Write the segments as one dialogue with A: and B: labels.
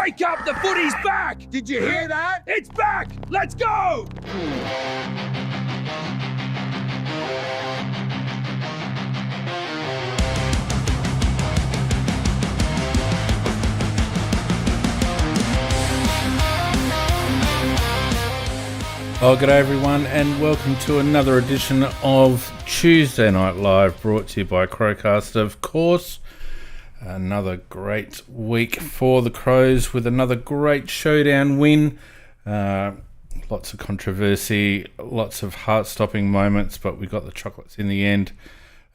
A: Wake up, the footy's back!
B: Did you hear that?
A: It's back! Let's go!
C: Oh, g'day everyone, and welcome to another edition of Tuesday Night Live, brought to you by Crowcast, of course. Another great week for the Crows with another great showdown win. Lots of controversy, lots of heart-stopping moments, but we got the chocolates in the end.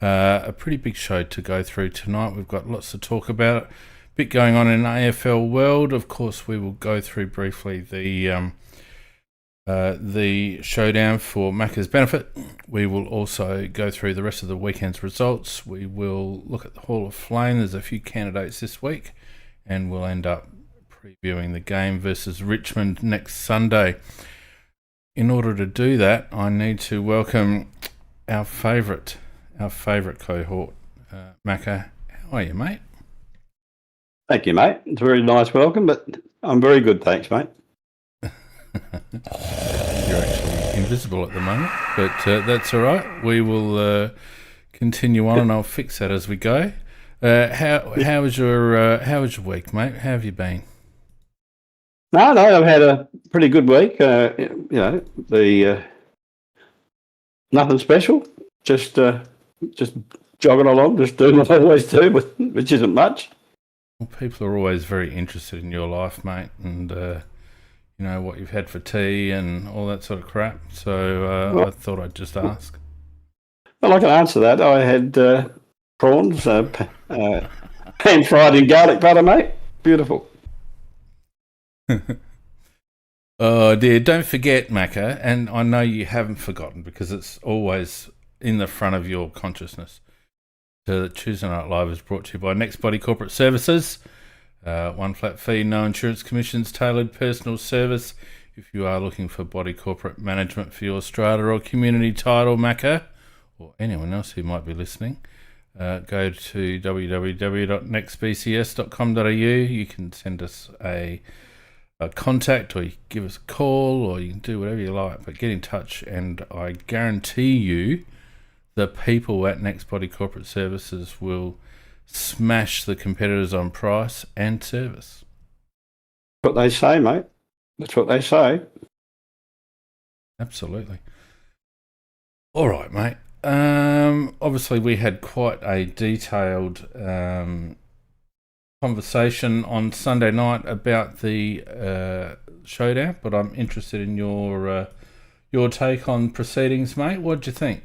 C: A pretty big show to go through tonight. We've got lots to talk about. A bit going on in AFL world. Of course, we will go through briefly the showdown for Macca's benefit. We will also go through the rest of the weekend's results. We will look at the Hall of Flame. There's a few candidates this week, and we'll end up previewing the game versus Richmond next Sunday. In order to do that, I need to welcome our favourite cohort, Macca. How are you, mate?
D: Thank you, mate. It's a very nice welcome, but I'm very good, thanks, mate.
C: You're actually invisible at the moment, but that's all right. We will continue on, and I'll fix that as we go. How was your week, mate? How have you been?
D: No, I've had a pretty good week. Nothing special. Just jogging along, just doing what I always do, which isn't much.
C: Well, people are always very interested in your life, mate, and you know, what you've had for tea and all that sort of crap. So I thought I'd just ask.
D: Well, I can answer that. I had prawns, pan-fried in garlic butter, mate. Beautiful.
C: Oh, dear. Don't forget, Macca, and I know you haven't forgotten because it's always in the front of your consciousness. The Tuesday Night Live is brought to you by Next Body Corporate Services. One flat fee, no insurance commissions, tailored personal service. If you are looking for body corporate management for your strata or community title, Macca, or anyone else who might be listening, go to www.nextbcs.com.au. You can send us a contact, or you can give us a call, or you can do whatever you like, but get in touch, and I guarantee you the people at Next Body Corporate Services will smash the competitors on price and service.
D: What they say, mate. That's what they say.
C: Absolutely. All right, mate. Obviously, we had quite a detailed conversation on Sunday night about the showdown, but I'm interested in your take on proceedings, mate. What do you think?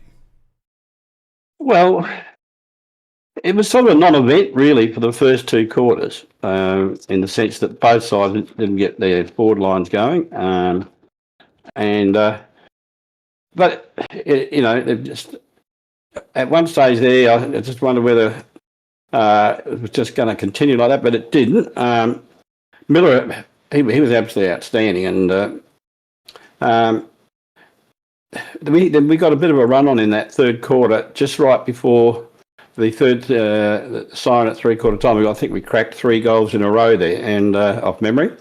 D: Well, it was sort of a non-event, really, for the first two quarters, in the sense that both sides didn't get their forward lines going, but they've just at one stage there, I just wondered whether it was just going to continue like that, but it didn't. Miller, he was absolutely outstanding, and we got a bit of a run on in that third quarter, just right before the third siren at three-quarter time. I think we cracked 3 goals in a row there, and off memory.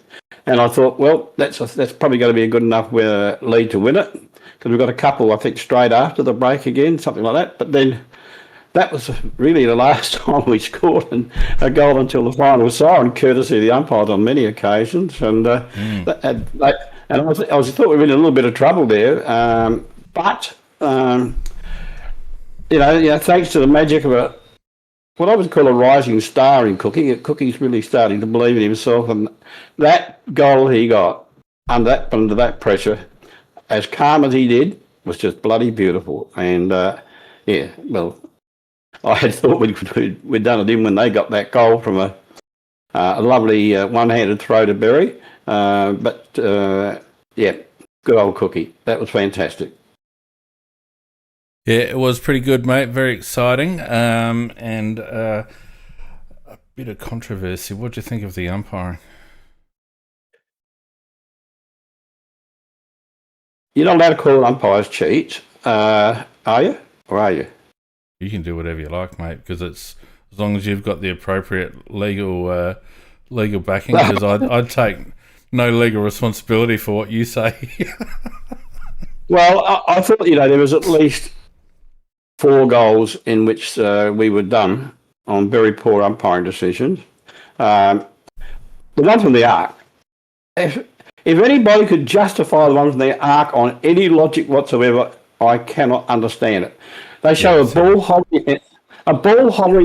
D: And I thought, well, that's probably going to be a good enough lead to win it, because we've got a couple, I think, straight after the break again, something like that. But then that was really the last time we scored a goal until the final siren, courtesy of the umpires on many occasions. And I thought we were in a little bit of trouble there, but. Thanks to the magic of what I would call a rising star in Cookie. Cookie's really starting to believe in himself, and that goal he got under that pressure, as calm as he did, was just bloody beautiful. And I had thought we'd done it in when they got that goal from a lovely one-handed throw to Berry, but good old Cookie. That was fantastic.
C: Yeah, it was pretty good, mate. Very exciting, and a bit of controversy. What do you think of the umpiring?
D: You're not allowed to call umpires cheats, are you? Or are you?
C: You can do whatever you like, mate, because it's as long as you've got the appropriate legal legal backing because I'd take no legal responsibility for what you say.
D: Well, I thought, there was at least 4 goals in which we were done on very poor umpiring decisions. The one from the arc, if anybody could justify the one from the arc on any logic whatsoever, I cannot understand it. They show a ball hovering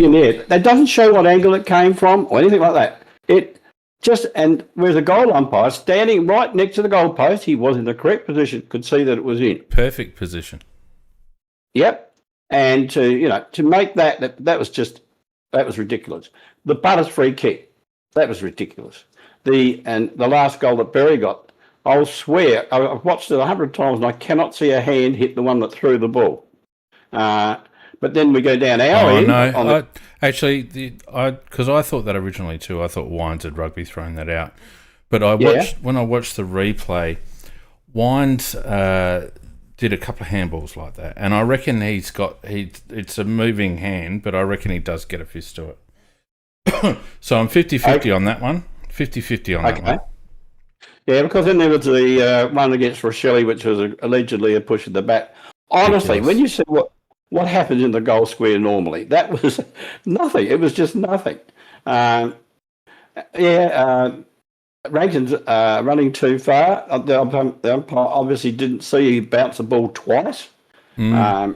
D: in the air. That doesn't show what angle it came from or anything like that. And whereas the goal umpire standing right next to the goal post, he was in the correct position, could see that it was in.
C: Perfect position.
D: Yep. And to make that was ridiculous. The Butters free kick, that was ridiculous. The last goal that Berry got, I'll swear, I've watched it 100 times and I cannot see a hand hit the one that threw the ball. But then we go down our end.
C: No, because I thought that originally too. I thought Wines had rugby thrown that out. But when I watched the replay, Wines did a couple of handballs like that. And I reckon it's a moving hand, but I reckon he does get a fist to it. So I'm 50-50 on that one. 50-50 on that one.
D: Yeah, because then there was the one against Rochelle, which was allegedly a push at the back. Honestly, when you see what happens in the goal square normally, that was nothing. It was just nothing. Rankin's running too far. The umpire obviously didn't see he bounced the ball twice. And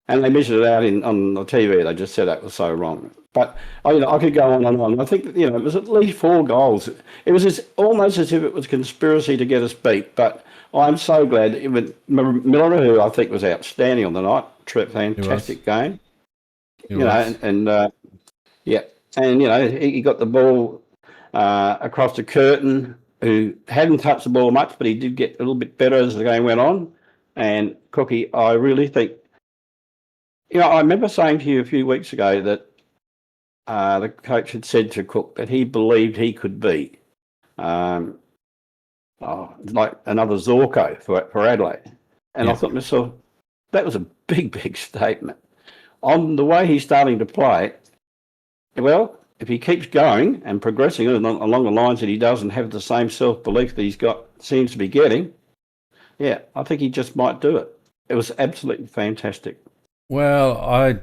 D: they measured it out on the TV. They just said that was so wrong. But I could go on and on. I think that, it was at least 4 goals. It was almost as if it was conspiracy to get us beat. But I'm so glad that Miller, who I think was outstanding on the night, fantastic game. He got the ball across the curtain. Who hadn't touched the ball much, but he did get a little bit better as the game went on. And Cookie, I really think, I remember saying to you a few weeks ago that the coach had said to Cook that he believed he could be like another Zorko for Adelaide. And I thought to myself, that was a big, big statement. On the way he's starting to play, well, if he keeps going and progressing along the lines that he does and have the same self-belief that seems to be getting, I think he just might do it. It was absolutely fantastic.
C: Well, I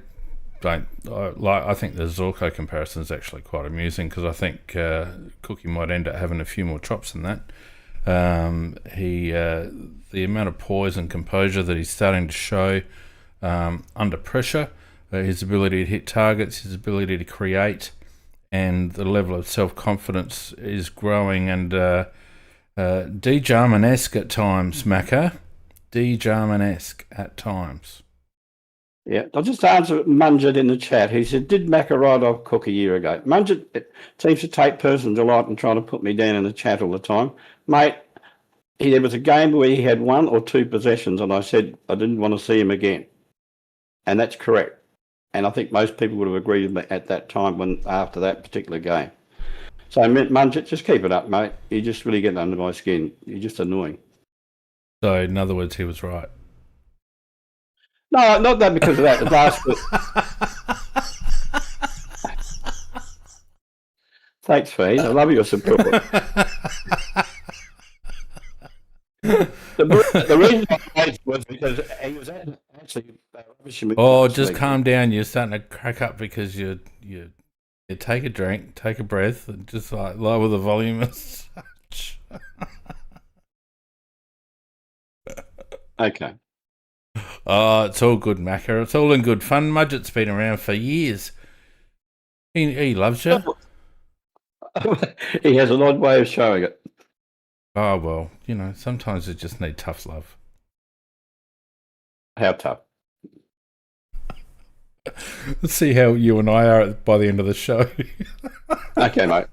C: think the Zorko comparison is actually quite amusing because I think Cookie might end up having a few more chops than that. The amount of poise and composure that he's starting to show under pressure, his ability to hit targets, his ability to create, and the level of self-confidence is growing. And D. Jarman-esque at times, Macca. D. Jarman-esque at times.
D: Yeah, I'll just answer Munjid in the chat. He said, did Macca write off Cook a year ago? Munjid seems to take personal delight in trying to put me down in the chat all the time. Mate, there was a game where he had 1 or 2 possessions and I said I didn't want to see him again. And that's correct. And I think most people would have agreed with me at that time after that particular game. So, Munjid, just keep it up, mate. You're just really getting under my skin. You're just annoying.
C: So, in other words, he was right.
D: No, not that because of that. The last Thanks, Fee. I love your support. The reason I played was because he was actually rubbishing me.
C: Oh, just calm down. You're starting to crack up because you take a drink, take a breath, and just lower the volume as such.
D: Okay.
C: Oh, it's all good, Macca. It's all in good fun. Mudgett's been around for years. He loves you.
D: He has an odd way of showing it.
C: Oh, well, sometimes you just need tough love.
D: How tough?
C: Let's see how you and I are by the end of the show.
D: Okay, mate.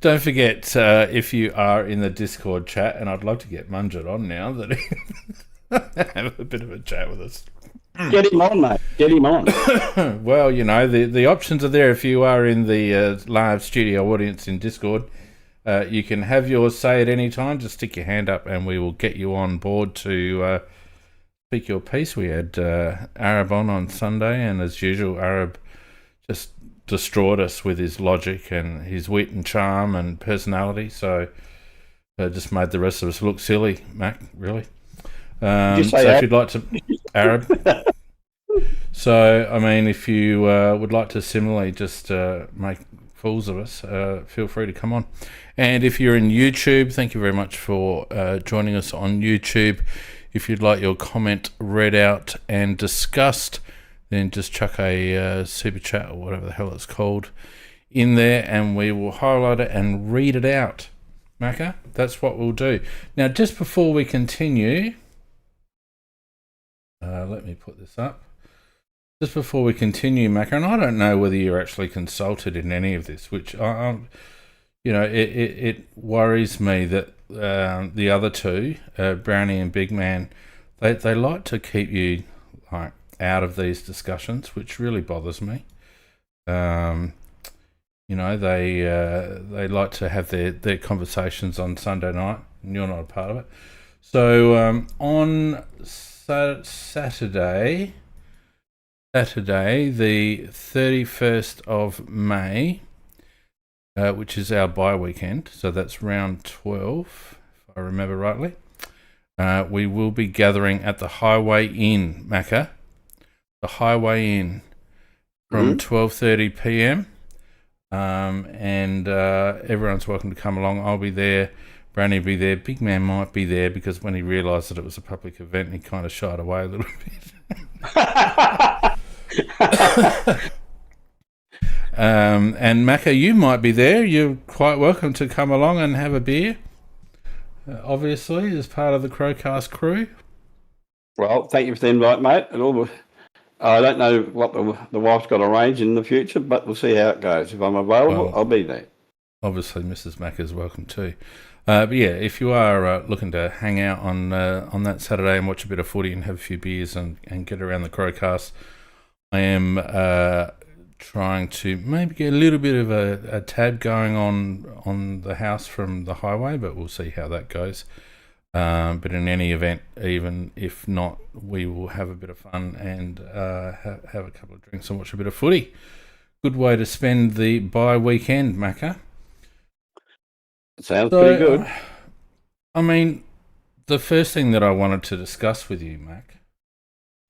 C: Don't forget, if you are in the Discord chat, and I'd love to get Munjit on now, that he have a bit of a chat with us.
D: Get him on, mate. Get him on.
C: Well, the options are there if you are in the live studio audience in Discord. You can have yours say at any time. Just stick your hand up and we will get you on board to speak your piece. We had Arab on Sunday, and as usual, Arab just destroyed us with his logic and his wit and charm and personality. So just made the rest of us look silly, Mac, really. So if you'd like to... Arab. So, I mean, if you would like to similarly just make fools of us, feel free to come on. And if you're in YouTube, thank you very much for joining us on YouTube. If you'd like your comment read out and discussed, then just chuck a super chat or whatever the hell it's called in there, and we will highlight it and read it out. Macca, that's what we'll do. Now, just before we continue, let me put this up. Just before we continue, Macca, and I don't know whether you're actually consulted in any of this, which it worries me that the other two, Brownie and Big Man, they like to keep you like out of these discussions, which really bothers me. They like to have their conversations on Sunday night, and you're not a part of it. So on Saturday, the 31st of May, which is our bye weekend, so that's round 12, if I remember rightly, we will be gathering at the Highway Inn, Macca. The Highway Inn from 12:30 p.m. And everyone's welcome to come along. I'll be there. Brownie will be there. Big Man might be there because when he realised that it was a public event, he kind of shied away a little bit. And Macca, you might be there. You're quite welcome to come along and have a beer. Obviously, as part of the Crowcast crew.
D: Well, thank you for the invite, mate. I don't know what the wife's got arranged in the future, but we'll see how it goes. If I'm available, I'll be there. Obviously,
C: Mrs. Macca is welcome too. But yeah, if you are looking to hang out on that Saturday and watch a bit of footy and have a few beers and get around the Crowcast, I am trying to maybe get a little bit of a tab going on the house from the highway, but we'll see how that goes. But in any event, even if not, we will have a bit of fun and have a couple of drinks and watch a bit of footy. Good way to spend the bye weekend, Macca.
D: Sounds pretty good.
C: I mean, the first thing that I wanted to discuss with you, Mac,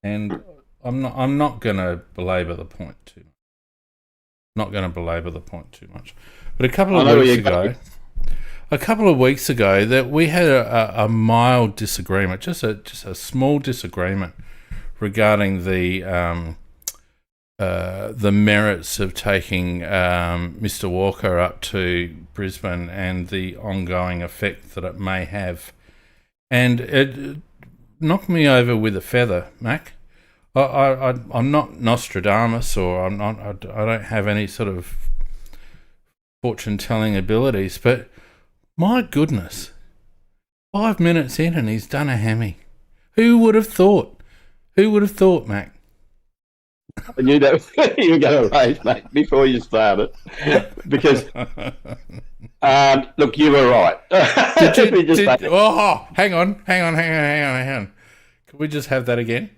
C: and I'm not going to belabor the point too much. But a couple of weeks ago, that we had a mild disagreement, just a small disagreement regarding the merits of taking Mr. Walker up to Brisbane and the ongoing effect that it may have, and it knocked me over with a feather, Mac. I'm not Nostradamus, or I don't have any sort of fortune-telling abilities, but my goodness, 5 minutes in and he's done a hammy. Who would have thought, Mac?
D: I knew that you were going to raise, mate, before you started. Because, look, you were right.
C: Hang on. Can we just have that again?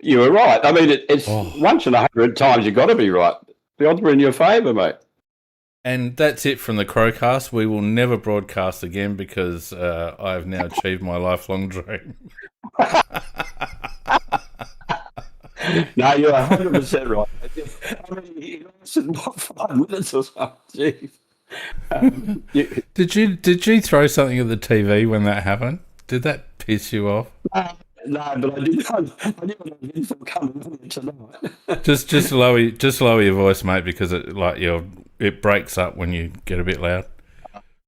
D: You were right. I mean, it's once in 100 times you've got to be right. The odds were in your favour, mate.
C: And that's it from the Crowcast. We will never broadcast again because I have now achieved my lifelong dream.
D: No, you're 100% right. I mean, you lasted 5 minutes or something. Jeez.
C: Did you throw something at the TV when that happened? Did that piss you off?
D: No, but I did. I knew what I was in for coming tonight.
C: just lower your voice, mate, because it breaks up when you get a bit loud.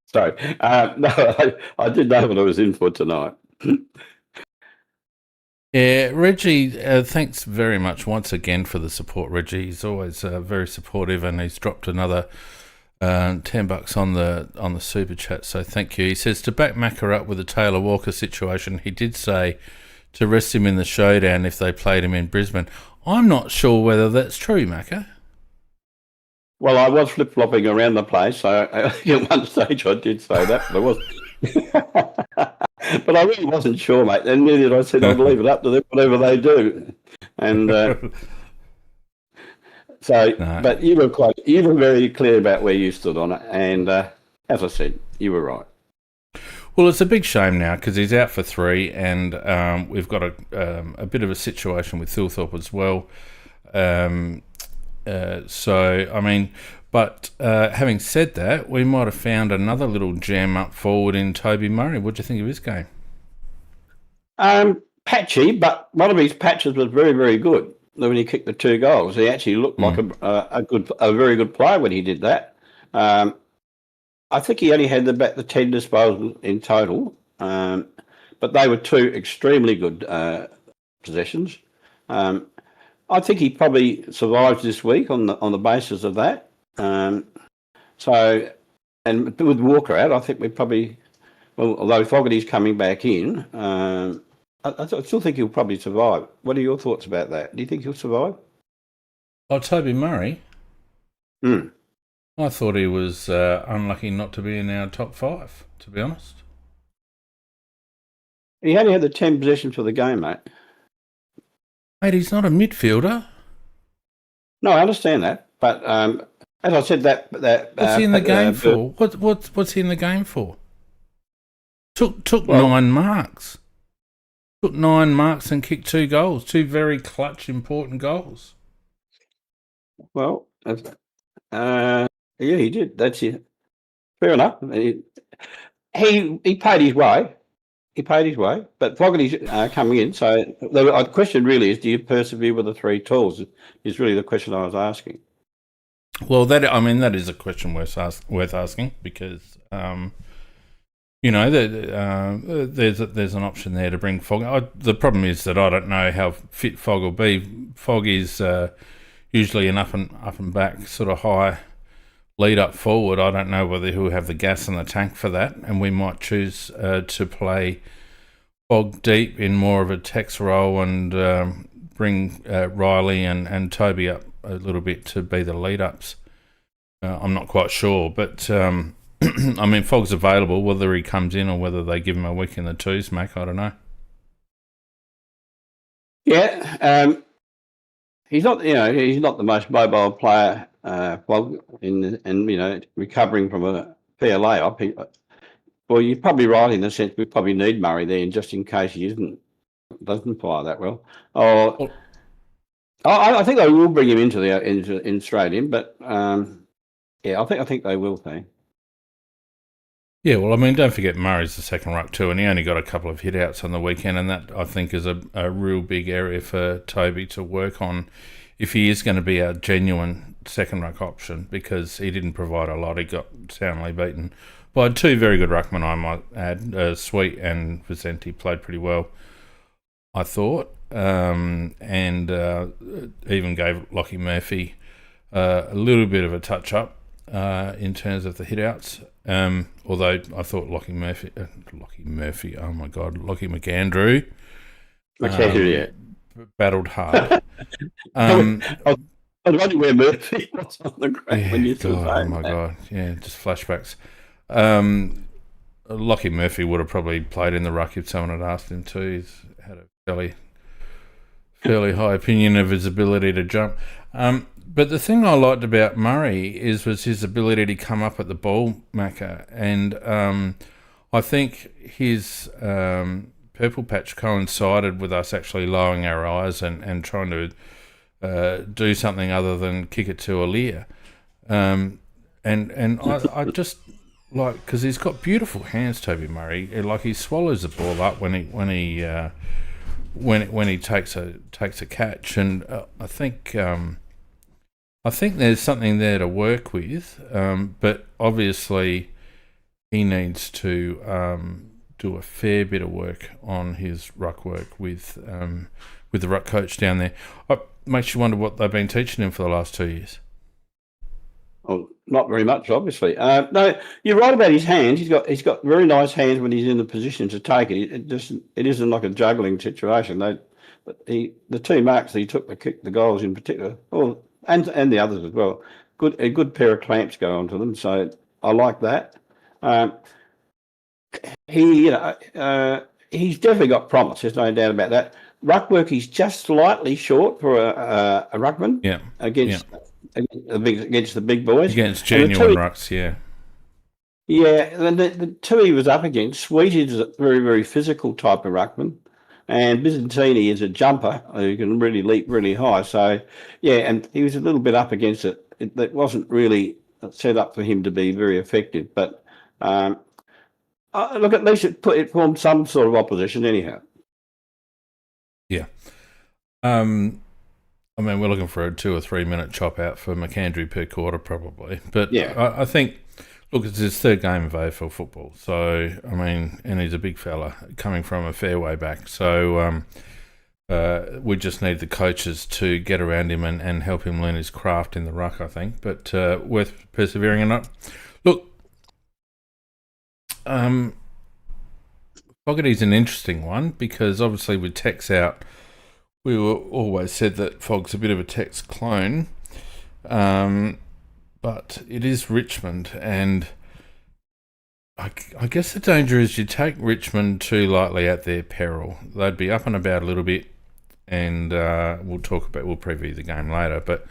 D: Sorry. No, I did know what I was in for tonight.
C: Yeah, Reggie, thanks very much once again for the support, Reggie. He's always very supportive, and he's dropped another $10 on the super chat, so thank you. He says, to back Macca up with the Taylor Walker situation, he did say to rest him in the showdown if they played him in Brisbane. I'm not sure whether that's true, Macca.
D: Well, I was flip-flopping around the place, so at one stage I did say that, but I was. But I really wasn't sure, mate. And neither I said I'd leave it up to them, whatever they do. And So,
C: No.
D: but you were close. You were very clear about where you stood on it, and as I said, you were right.
C: Well, it's a big shame now because he's out for 3, and we've got a bit of a situation with Thilthorpe as well. So, I mean, but having said that, we might have found another little gem up forward in Toby Murray. What do you think of his game?
D: Patchy, but one of his patches was very, very good. When he kicked the 2 goals, he actually looked like a very good player when he did that. I think he only had the 10 disposals in total, but they were 2 extremely good possessions. I think he probably survives this week on the basis of that. So, and with Walker out, I think we probably, well, although Fogarty's coming back in, I still think he'll probably survive. What are your thoughts about that? Do you think he'll survive?
C: Oh, Toby Murray?
D: Hmm.
C: I thought he was unlucky not to be in our top 5, to be honest.
D: He only had the 10 possessions for the game, mate.
C: Mate, he's not a midfielder.
D: No, I understand that, but as I said,
C: what's he in the game for? What's he in the game for? Took 9 marks. Took 9 marks and kicked 2 goals. 2 very clutch, important goals.
D: Well, yeah, he did. That's it. Fair enough. He paid his way. He paid his way, but Fogarty's coming in. So the question really is, do you persevere with the 3 tools? Is really the question I was asking.
C: Well, that is a question worth asking because there's an option there to bring Fog. The problem is that I don't know how fit Fog will be. Fog is usually an up and back sort of high lead up forward. I don't know whether he'll have the gas in the tank for that, and we might choose to play Fog deep in more of a Tex role and bring Riley and Toby up a little bit to be the lead ups. I'm not quite sure, but I mean, Fog's available. Whether he comes in or whether they give him a week in the 2s, Mac, I don't know.
D: Yeah, he's not the most mobile player. Fog and recovering from a fair layoff. Well, you're probably right in the sense we probably need Murray there, just in case he doesn't fire that well. I think they will bring him in straight in, but yeah, I think they will.
C: Yeah, well, I mean, don't forget Murray's the second ruck too, and he only got a couple of hit-outs on the weekend, and that, I think, is a real big area for Toby to work on if he is going to be a genuine second ruck option, because he didn't provide a lot. He got soundly beaten by 2 very good ruckmen, I might add. Sweet and Vicente played pretty well, I thought, and even gave Lockie Murphy a little bit of a touch-up in terms of the hit-outs. Although I thought Lockie McAndrew battled hard.
D: I was wondering where Murphy was on the ground when you said that.
C: Oh my God, yeah, just flashbacks. Lockie Murphy would have probably played in the ruck if someone had asked him to. He's had a fairly high opinion of his ability to jump. But the thing I liked about Murray was his ability to come up at the ball, Macca, and I think his purple patch coincided with us actually lowering our eyes and trying to do something other than kick it to Aaliyah. And I just like, because he's got beautiful hands, Toby Murray. Like, he swallows the ball up when he takes a catch, and I think there's something there to work with, but obviously he needs to do a fair bit of work on his ruck work with the ruck coach down there. It makes you wonder what they've been teaching him for the last 2 years.
D: Well, not very much, obviously. No, you're right about his hands. He's got very nice hands when he's in the position to take it. It isn't like a juggling situation. The 2 marks that he took to kick the goals in particular, and the others as well. A good pair of clamps go onto them, so I like that. He's definitely got promise. There's no doubt about that. Ruck work, he's just slightly short for a ruckman.
C: Yeah.
D: Against against the big boys.
C: Against genuine rucks, yeah.
D: Yeah, and the two he was up against, Sweetie is a very, very physical type of ruckman, and Byzantini is a jumper who can really leap really high. So, yeah, and he was a little bit up against it. It wasn't really set up for him to be very effective. But look, at least it formed some sort of opposition anyhow.
C: Yeah. I mean, we're looking for a 2 or 3 minute chop out for McAndrew per quarter probably. But yeah. I think... Look, it's his third game of AFL football. So, I mean, and he's a big fella coming from a fair way back. So, we just need the coaches to get around him and help him learn his craft in the ruck, I think. But worth persevering or not. Look, Fogarty's an interesting one because obviously with Tex out, we were always said that Fog's a bit of a Tex clone. But it is Richmond, and I guess the danger is you take Richmond too lightly at their peril. They'd be up and about a little bit, and we'll preview the game later. But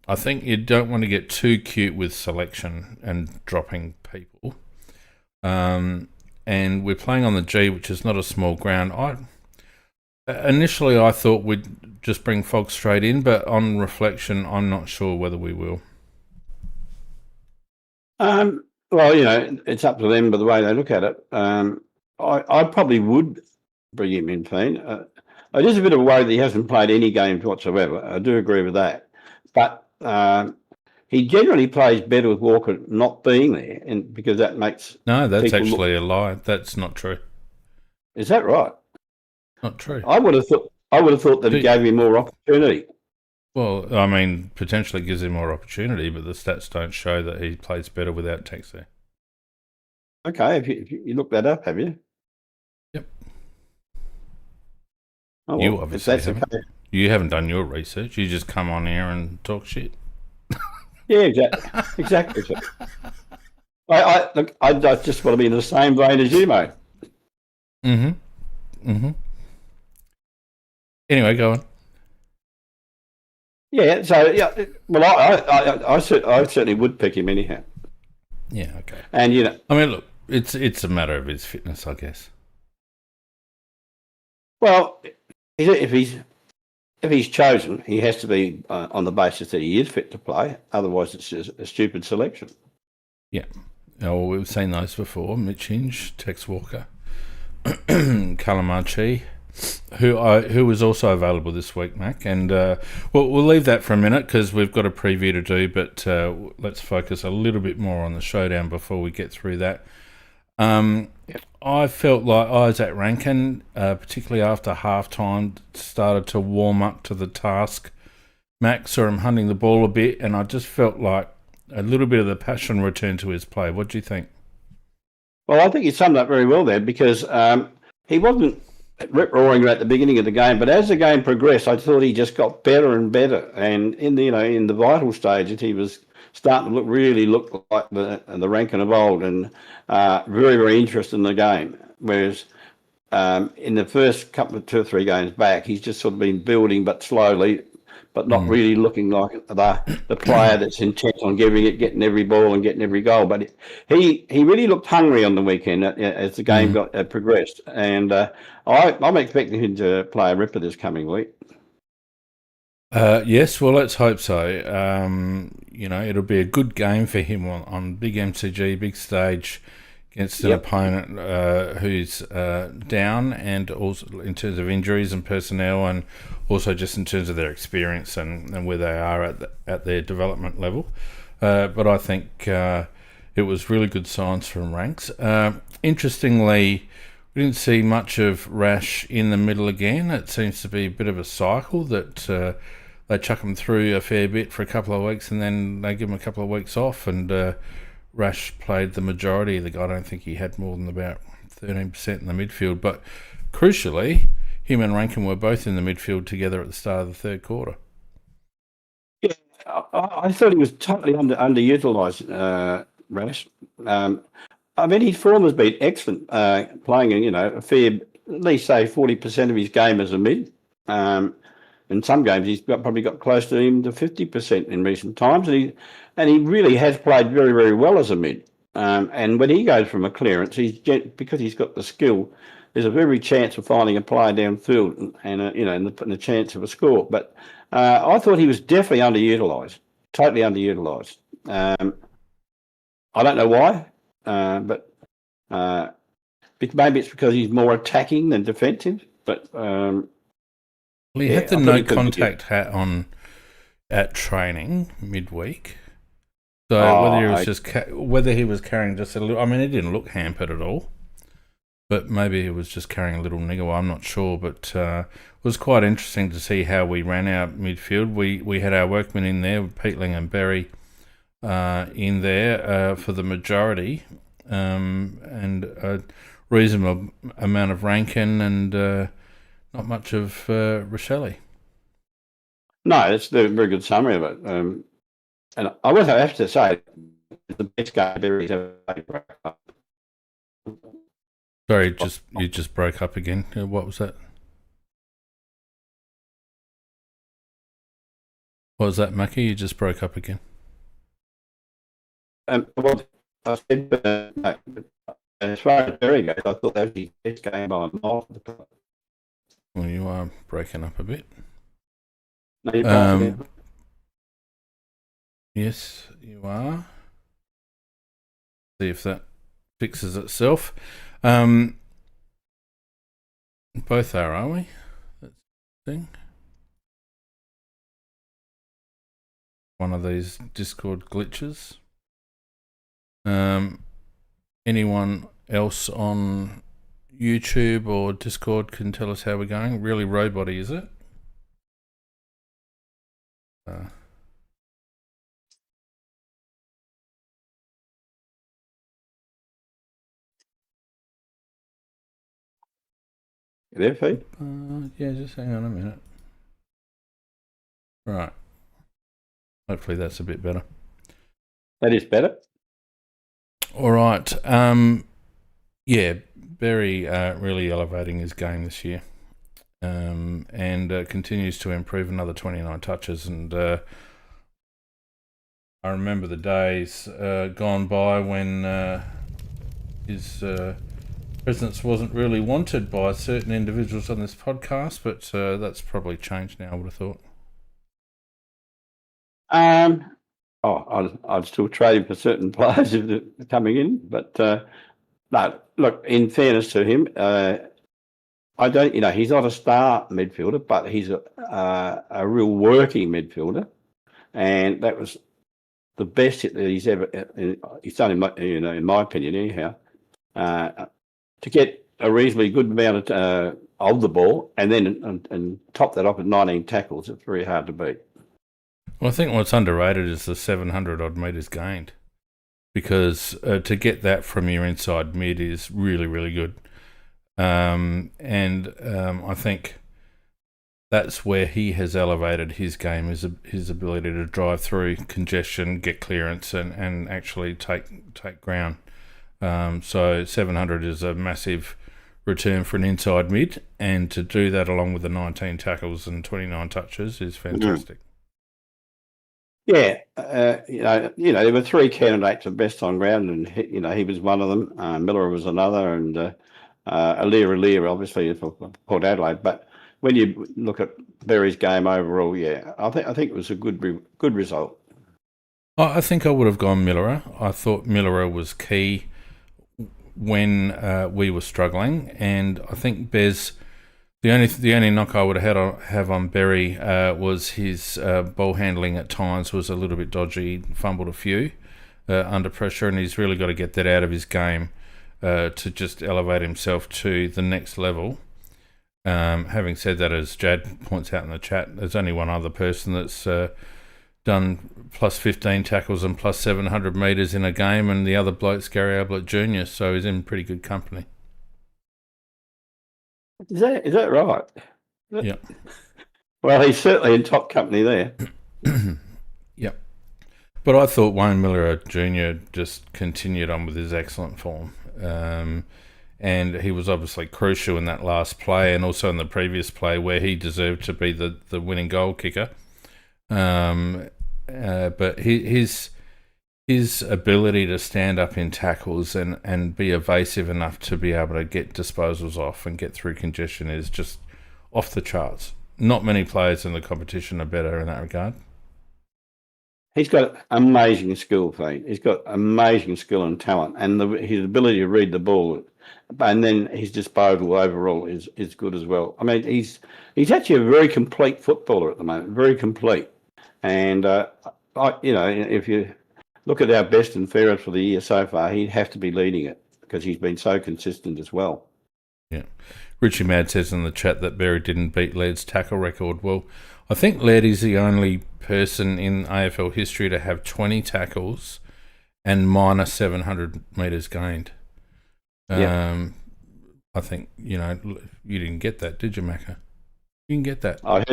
C: I think you don't want to get too cute with selection and dropping people. And we're playing on the G, which is not a small ground. Initially, I thought we'd just bring Fog straight in, but on reflection, I'm not sure whether we will.
D: Well, it's up to them by the way they look at it. I probably would bring him in, Fiend. It is a bit of a worry that he hasn't played any games whatsoever. I do agree with that. But he generally plays better with Walker not being there, and because that makes...
C: No, that's actually a lie. That's not true.
D: Is that right?
C: Not true.
D: I would have thought that it gave him more opportunity.
C: Well, I mean, potentially gives him more opportunity, but the stats don't show that he plays better without Tex there.
D: Okay, if you looked that up, have you?
C: Yep.
D: Oh, well,
C: you obviously haven't. Okay. You haven't done your research. You just come on here and talk shit.
D: Yeah, exactly. I just want to be in the same vein as you, mate.
C: Anyway, go on.
D: Yeah, so yeah, well, I certainly would pick him anyhow.
C: Yeah, okay.
D: And
C: I mean, look, it's a matter of his fitness, I guess.
D: Well, if he's chosen, he has to be on the basis that he is fit to play. Otherwise, it's just a stupid selection.
C: Yeah. Well, we've seen those before. Mitch Hinge, Tex Walker, Calamachi. Who was also available this week, Mac, and we'll leave that for a minute because we've got a preview to do, but let's focus a little bit more on the showdown before we get through that. I felt like Isaac Rankin, particularly after halftime, started to warm up to the task. Mac saw him hunting the ball a bit, and I just felt like a little bit of the passion returned to his play. What do you think?
D: Well, I think you summed up very well there because he wasn't rip-roaring at the beginning of the game, but as the game progressed, I thought he just got better and better. And in the vital stages, he was starting to look like the Rankin of old, and very, very interested in the game. Whereas in the first couple of 2 or 3 games back, he's just sort of been building, but slowly, but not really looking like the player that's intent on getting every ball and getting every goal. But he really looked hungry on the weekend as the game got progressed, and I'm expecting him to play a ripper this coming week.
C: Yes, well, let's hope so. It'll be a good game for him on big MCG, big stage, against an opponent who's down, and also in terms of injuries and personnel, and also just in terms of their experience and where they are at their development level. But I think it was really good signs from Ranks. Interestingly, we didn't see much of Rash in the middle again. It seems to be a bit of a cycle that they chuck him through a fair bit for a couple of weeks and then they give him a couple of weeks off, and Rash played the majority of the game. I don't think he had more than about 13% in the midfield, but crucially, him and Rankin were both in the midfield together at the start of the third quarter.
D: Yeah, I thought he was totally underutilised, Rash. I mean, his form has been excellent, playing, a fair, at least say 40% of his game as a mid. in some games he's probably got close to even to 50% in recent times, and he really has played very, very well as a mid. And when he goes from a clearance, because he's got the skill, there's a very chance of finding a player downfield and a chance of a score. But I thought he was definitely underutilised, totally underutilised. I don't know why, but maybe it's because he's more attacking than defensive. But
C: he had the no contact hat on at training midweek. So whether he was carrying just a little, I mean, he didn't look hampered at all, but maybe he was just carrying a little nigger. I'm not sure, but it was quite interesting to see how we ran our midfield. We had our workmen in there, Peatling and Berry, in there for the majority, and a reasonable amount of Rankin and not much of Rochelle.
D: No, it's a very good summary of it. And I would have to say, the best game Berry's ever played.
C: Sorry, you just broke up again. What was that? What was that, Macca? You just broke up again.
D: Well, I said, no, as far as Berry goes, I thought that was his best game by a mile.
C: Well, you are breaking up a bit.
D: No, you're
C: yes, you are. See if that fixes itself. Both are we? That's the thing. One of these Discord glitches. Anyone else on YouTube or Discord can tell us how we're going? Really robot-y, is it?
D: You there, Pete?
C: Yeah, just hang on a minute. Right. Hopefully that's a bit better.
D: That is better.
C: All right. Yeah, Berry really elevating his game this year, and continues to improve another 29 touches. And I remember the days gone by when his presence wasn't really wanted by certain individuals on this podcast, but that's probably changed now, I would have thought.
D: I'd still trade him for certain players if they're coming in, but no. Look, in fairness to him, I don't. He's not a star midfielder, but he's a real working midfielder, and that was the best that he's ever. He's done in my opinion, anyhow. To get a reasonably good amount of the ball, and then and top that off at 19 tackles, it's very hard to beat.
C: Well, I think what's underrated is the 700 odd metres gained, because to get that from your inside mid is really, really good. And I think that's where he has elevated his game, is his ability to drive through congestion, get clearance, and actually take ground. So 700 is a massive return for an inside mid, and to do that along with the 19 tackles and 29 touches is fantastic.
D: Yeah, there were three candidates for best on ground, and he was one of them. Miller was another, and Alir obviously for Port Adelaide. But when you look at Berry's game overall, yeah, I think it was a good result.
C: I think I would have gone Miller. I thought Miller was key when we were struggling, and I think Bez. The only knock I would have on Berry was his ball handling at times was a little bit dodgy. He fumbled a few under pressure, and he's really got to get that out of his game to just elevate himself to the next level. Having said that, as Jad points out in the chat, there's only one other person that's done plus 15 tackles and plus 700 metres in a game, and the other bloke's Gary Ablett Jr., so he's in pretty good company.
D: Is that right?
C: Yeah.
D: Well, he's certainly in top company there.
C: Yep. But I thought Wayne Miller Jr. just continued on with his excellent form. and he was obviously crucial in that last play and also in the previous play where he deserved to be the winning goal kicker. But his ability to stand up in tackles and be evasive enough to be able to get disposals off and get through congestion is just off the charts. Not many players in the competition are better in that regard.
D: He's got amazing skill, Pete. He's got amazing skill and talent, and his ability to read the ball, and then his disposal overall is good as well. I mean, he's actually a very complete footballer at the moment, very complete. And if you look at our best and fairest for the year so far, he'd have to be leading it because he's been so consistent as well.
C: Yeah. Richie Mad says in the chat that Berry didn't beat Laird's tackle record. Well, I think Laird is the only person in AFL history to have 20 tackles and minus 700 metres gained. I think, you didn't get that, did you, Macca? You didn't get that.
D: I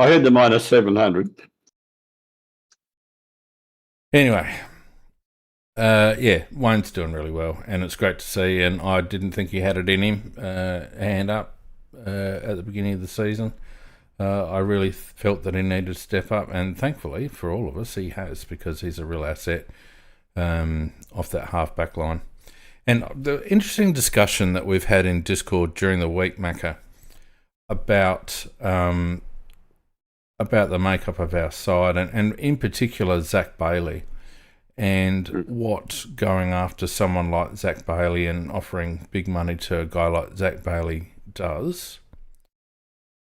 D: heard the minus 700.
C: Anyway, Wayne's doing really well, and it's great to see, and I didn't think he had it in him, hand up at the beginning of the season. I really felt that he needed to step up, and thankfully for all of us, he has, because he's a real asset off that half-back line. And the interesting discussion that we've had in Discord during the week, Macca, about the makeup of our side, and in particular Zach Bailey, and what going after someone like Zach Bailey and offering big money to a guy like Zach Bailey does.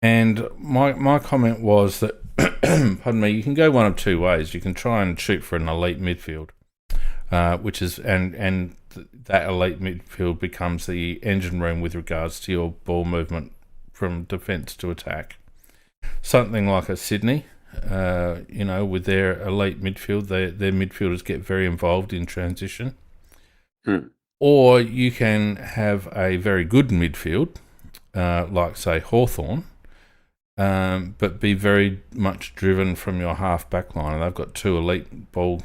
C: And my comment was that, pardon me, you can go one of two ways. You can try and shoot for an elite midfield, which is and that elite midfield becomes the engine room with regards to your ball movement from defence to attack. Something like a Sydney, with their elite midfield, their midfielders get very involved in transition. Or you can have a very good midfield, like say Hawthorn, but be very much driven from your half-back line. And they've got two elite ball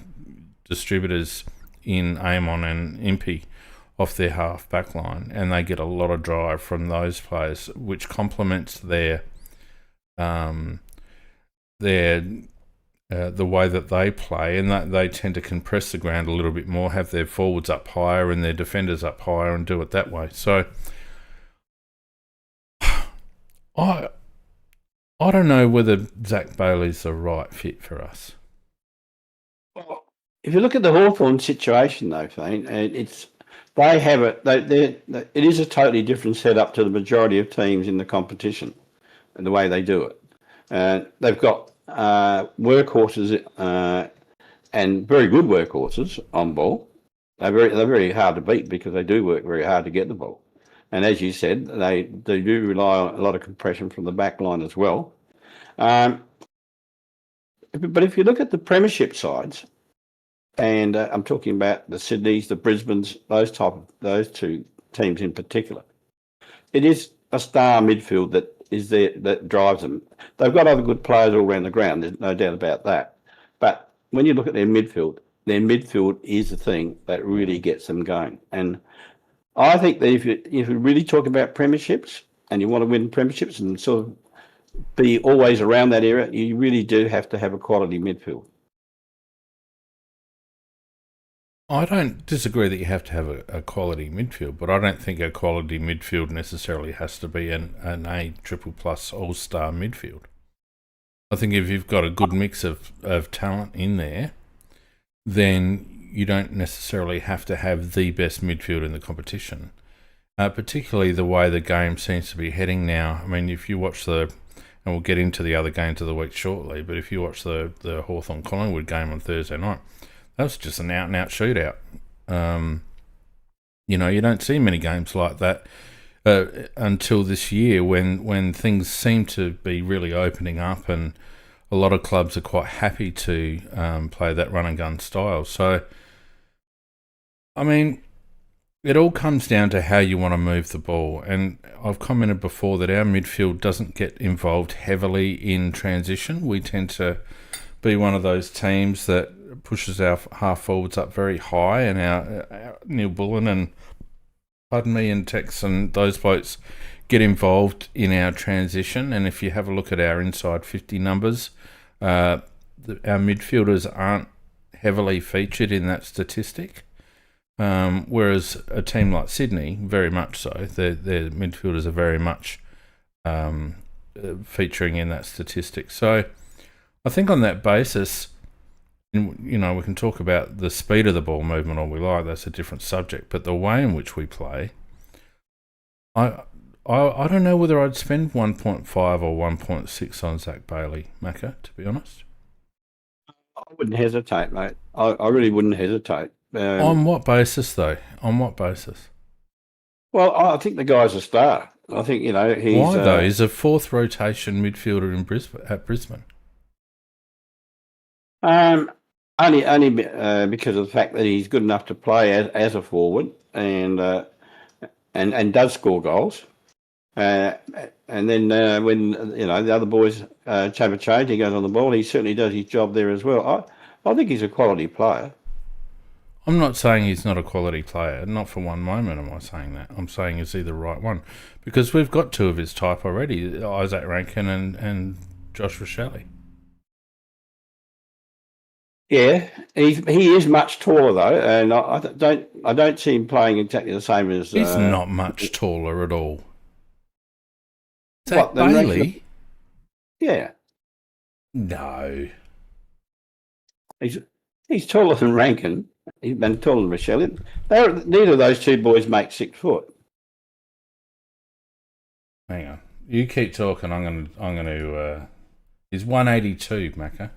C: distributors in Amon and Impey off their half-back line, and they get a lot of drive from those players, which complements the way that they play, and that they tend to compress the ground a little bit more, have their forwards up higher and their defenders up higher, and do it that way. So I don't know whether Zach Bailey's the right fit for us.
D: Well, if you look at the Hawthorn situation, though, Fane, it is a totally different setup to the majority of teams in the competition, and the way they do it. They've got workhorses and very good workhorses on ball. They're very hard to beat because they do work very hard to get the ball. And as you said, they do rely on a lot of compression from the back line as well. But if you look at the premiership sides, and I'm talking about the Sydneys, the Brisbanes, those two teams in particular, it is a star midfield that is there that drives them. They've got other good players all around the ground. There's no doubt about that. But when you look at their midfield is the thing that really gets them going. And I think that if you really talk about premierships and you want to win premierships and sort of be always around that area, you really do have to have a quality midfield.
C: I don't disagree that you have to have a quality midfield, but I don't think a quality midfield necessarily has to be an A triple plus all-star midfield. I think if you've got a good mix of talent in there, then you don't necessarily have to have the best midfield in the competition, particularly the way the game seems to be heading now. I mean, if you watch and we'll get into the other games of the week shortly, but if you watch the Hawthorn-Collingwood game on Thursday night, that was just an out-and-out shootout. You don't see many games like that until this year when things seem to be really opening up, and a lot of clubs are quite happy to play that run-and-gun style. So, I mean, it all comes down to how you want to move the ball. And I've commented before that our midfield doesn't get involved heavily in transition. We tend to be one of those teams that pushes our half forwards up very high, and our Neil Bullen and pardon me, and Tex and those blokes get involved in our transition. And if you have a look at our inside 50 numbers, our midfielders aren't heavily featured in that statistic. Whereas a team like Sydney, very much so, their midfielders are very much featuring in that statistic. So I think on that basis, we can talk about the speed of the ball movement all we like, that's a different subject, but the way in which we play, I don't know whether I'd spend 1.5 or 1.6 on Zach Bailey, Macca, to be honest.
D: I wouldn't hesitate, mate. I really wouldn't hesitate.
C: On what basis, though? On what basis?
D: Well, I think the guy's a star. I think, he's...
C: Why, though? He's a fourth rotation midfielder at Brisbane.
D: Only because of the fact that he's good enough to play as a forward and does score goals. And then when the other boys have a change, he goes on the ball. He certainly does his job there as well. I think he's a quality player.
C: I'm not saying he's not a quality player. Not for one moment am I saying that. I'm saying is he the right one? Because we've got two of his type already, Isaac Rankin and Josh Rochelle.
D: Yeah, he is much taller though, and I don't see him playing exactly the same as.
C: He's not much taller at all. Zach Bailey?
D: Yeah.
C: No.
D: He's taller than Rankin. He's been taller than Rochelle. Neither of those two boys make 6 foot.
C: Hang on. You keep talking. I'm going to. He's 182, Macca.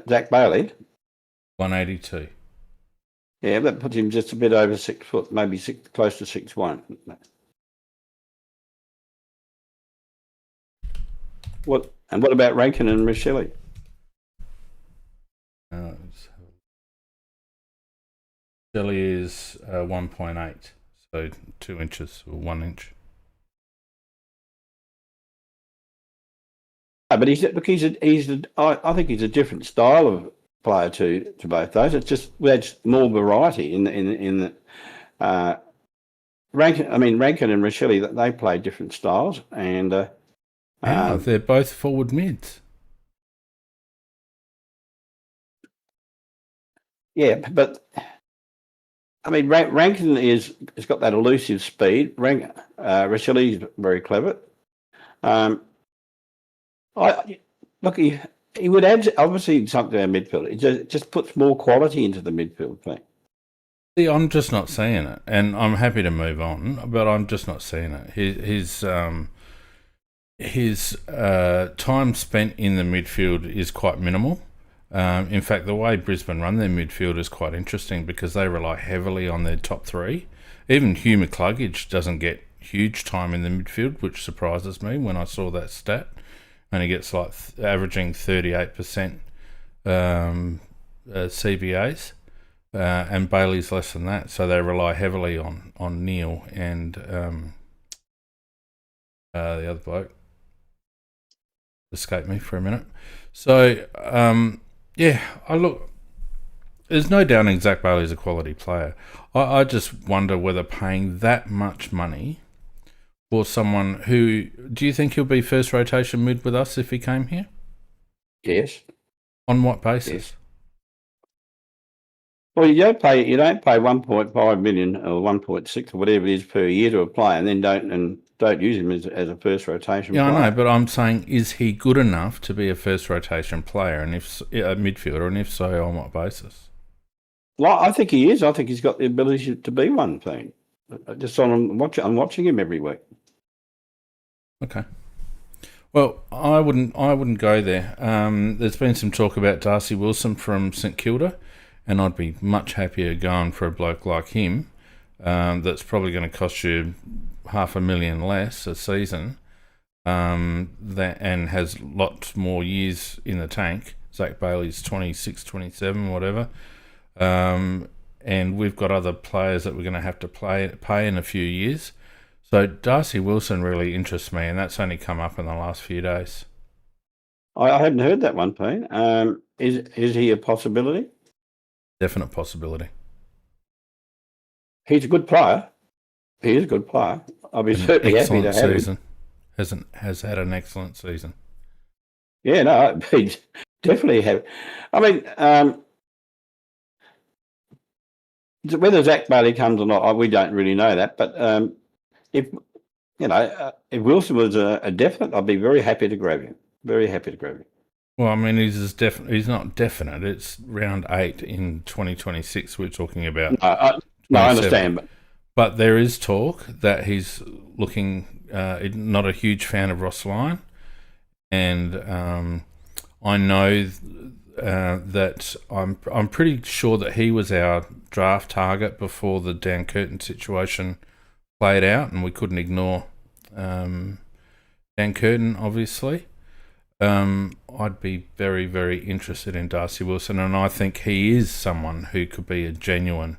D: Zach Bailey.
C: 182.
D: Yeah, that puts him just a bit over 6 foot, maybe close to 6'1". What about Rankin and Rochelle?
C: Rochelle is 1.8, so 2 inches or 1 inch.
D: But I think he's a different style of player to both those. It's just adds more variety in the Rankin. I mean, Rankin and Rochelle, they play different styles, and
C: they're both forward mids.
D: Yeah, but I mean, Rankin has got that elusive speed. Rochelle is very clever. He would add obviously something to our midfield. It just puts more quality into the midfield thing.
C: See, I'm just not seeing it, and I'm happy to move on, but I'm just not seeing it. His time spent in the midfield is quite minimal. In fact, the way Brisbane run their midfield is quite interesting because they rely heavily on their top three. Even Hugh McCluggage doesn't get huge time in the midfield, which surprises me when I saw that stat. And he gets averaging 38% CBAs, and Bailey's less than that. So they rely heavily on Neil and the other bloke. Escaped me for a minute. So, there's no doubting Zach Bailey's a quality player. I just wonder whether paying that much money for someone who... Do you think he'll be first rotation mid with us if he came here?
D: Yes.
C: On what basis?
D: Yes. Well, you don't pay 1.5 million or 1.6 or whatever it is per year to a player, and then don't use him as a first rotation player.
C: Yeah, I know, but I'm saying, is he good enough to be a first rotation player, and if a midfielder, and if so, on what basis?
D: Well, I think he is. I think he's got the ability to be one thing. Just I'm watching him every week.
C: Okay. Well, I wouldn't go there. There's been some talk about Darcy Wilson from St Kilda, and I'd be much happier going for a bloke like him. That's probably going to cost you $500,000 less a season, and has lots more years in the tank. Zach Bailey's 26, 27, whatever. And we've got other players that we're going to have to pay in a few years. So Darcy Wilson really interests me, and that's only come up in the last few days.
D: I hadn't heard that one, Pete. Is he a possibility?
C: Definite possibility.
D: he's a good player. He is a good player. I'll be certainly happy to have
C: season.
D: him.
C: Has had an excellent season.
D: Yeah, no, he definitely have. I mean, whether Zach Bailey comes or not, we don't really know that. But if if Wilson was a definite, I'd be very happy to grab him. Very happy to grab him.
C: Well, I mean, he's not definite. It's round 8 in 2026 we're talking about.
D: No, I understand.
C: But there is talk that he's looking not a huge fan of Ross Lyon. And I know that I'm pretty sure that he was our draft target before the Dan Curtin situation played out, and we couldn't ignore Dan Curtin, obviously. I'd be very, very interested in Darcy Wilson, and I think he is someone who could be a genuine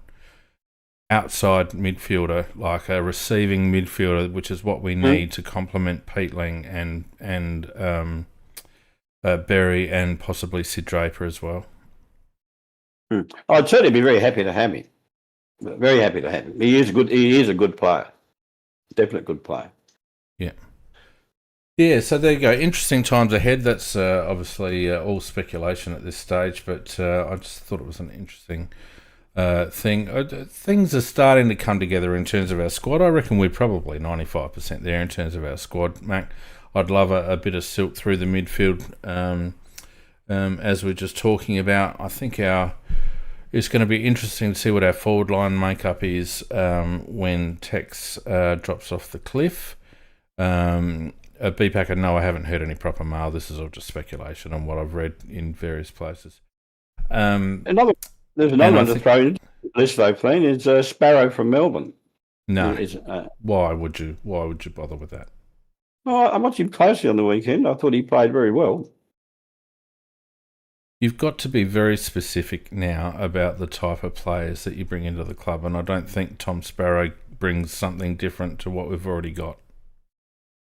C: outside midfielder, like a receiving midfielder, which is what we need to complement Peatling and Berry and possibly Sid Draper as well.
D: I'd certainly be very happy to have him. Very happy to have him. He is a good player. Definitely a good player.
C: Yeah. Yeah, so there you go. Interesting times ahead. That's obviously all speculation at this stage, but I just thought it was an interesting thing. Things are starting to come together in terms of our squad. I reckon we're probably 95% there in terms of our squad, Mac. I'd love a bit of silk through the midfield, as we're just talking about. I think it's going to be interesting to see what our forward line makeup is when Tex drops off the cliff. BPAC, no, I haven't heard any proper mail. This is all just speculation on what I've read in various places.
D: There's another one to throw in the list, though, Clean, is Sparrow from Melbourne.
C: No. Why would you bother with that?
D: Well, I watched him closely on the weekend. I thought he played very well.
C: You've got to be very specific now about the type of players that you bring into the club, and I don't think Tom Sparrow brings something different to what we've already got.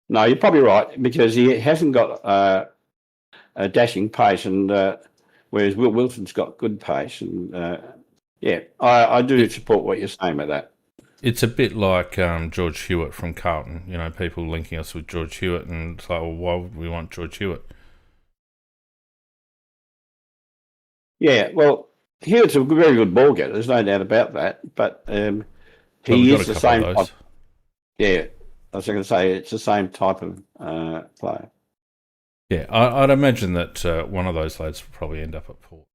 D: No, you're probably right, because he hasn't got a dashing pace, and whereas Will Wilson's got good pace. And I do support what you're saying about that.
C: It's a bit like George Hewitt from Carlton. You know, people linking us with George Hewitt, and it's like, well, why would we want George Hewitt?
D: Yeah, well, Hewitt's a very good ball getter. There's no doubt about that. But he is the same type. Yeah, I was going to say it's the same type of player.
C: Yeah, I'd imagine that one of those lads will probably end up at Port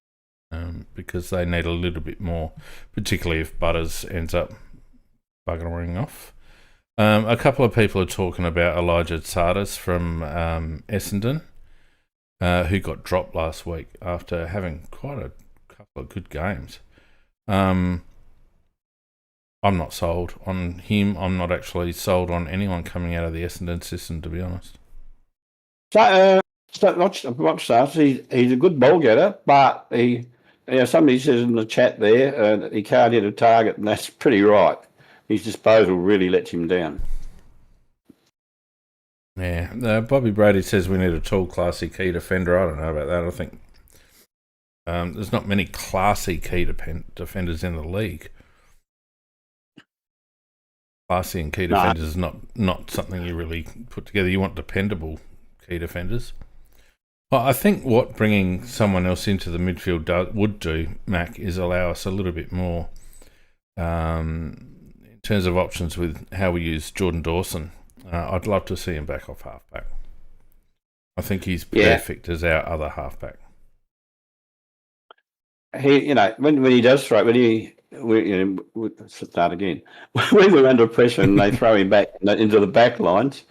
C: because they need a little bit more, particularly if Butters ends up buggering off. A couple of people are talking about Elijah Tsardas from Essendon, who got dropped last week after having quite a couple of good games. I'm not sold on him. I'm not actually sold on anyone coming out of the Essendon system, to be honest.
D: Watch Stars. He's a good ball getter, but somebody says in the chat there that he can't hit a target, and that's pretty right. His disposal really lets him down.
C: Yeah, Bobby Brady says we need a tall, classy key defender. I don't know about that. I think there's not many classy key defenders in the league. Classy and key defenders is not something you really put together. You want dependable key defenders. Well, I think what bringing someone else into the midfield would do, Mac, is allow us a little bit more in terms of options with how we use Jordan Dawson. I'd love to see him back off halfback. I think he's perfect as our other halfback.
D: He, when he does throw, let's start again. When we're under pressure and they throw him back into the back lines,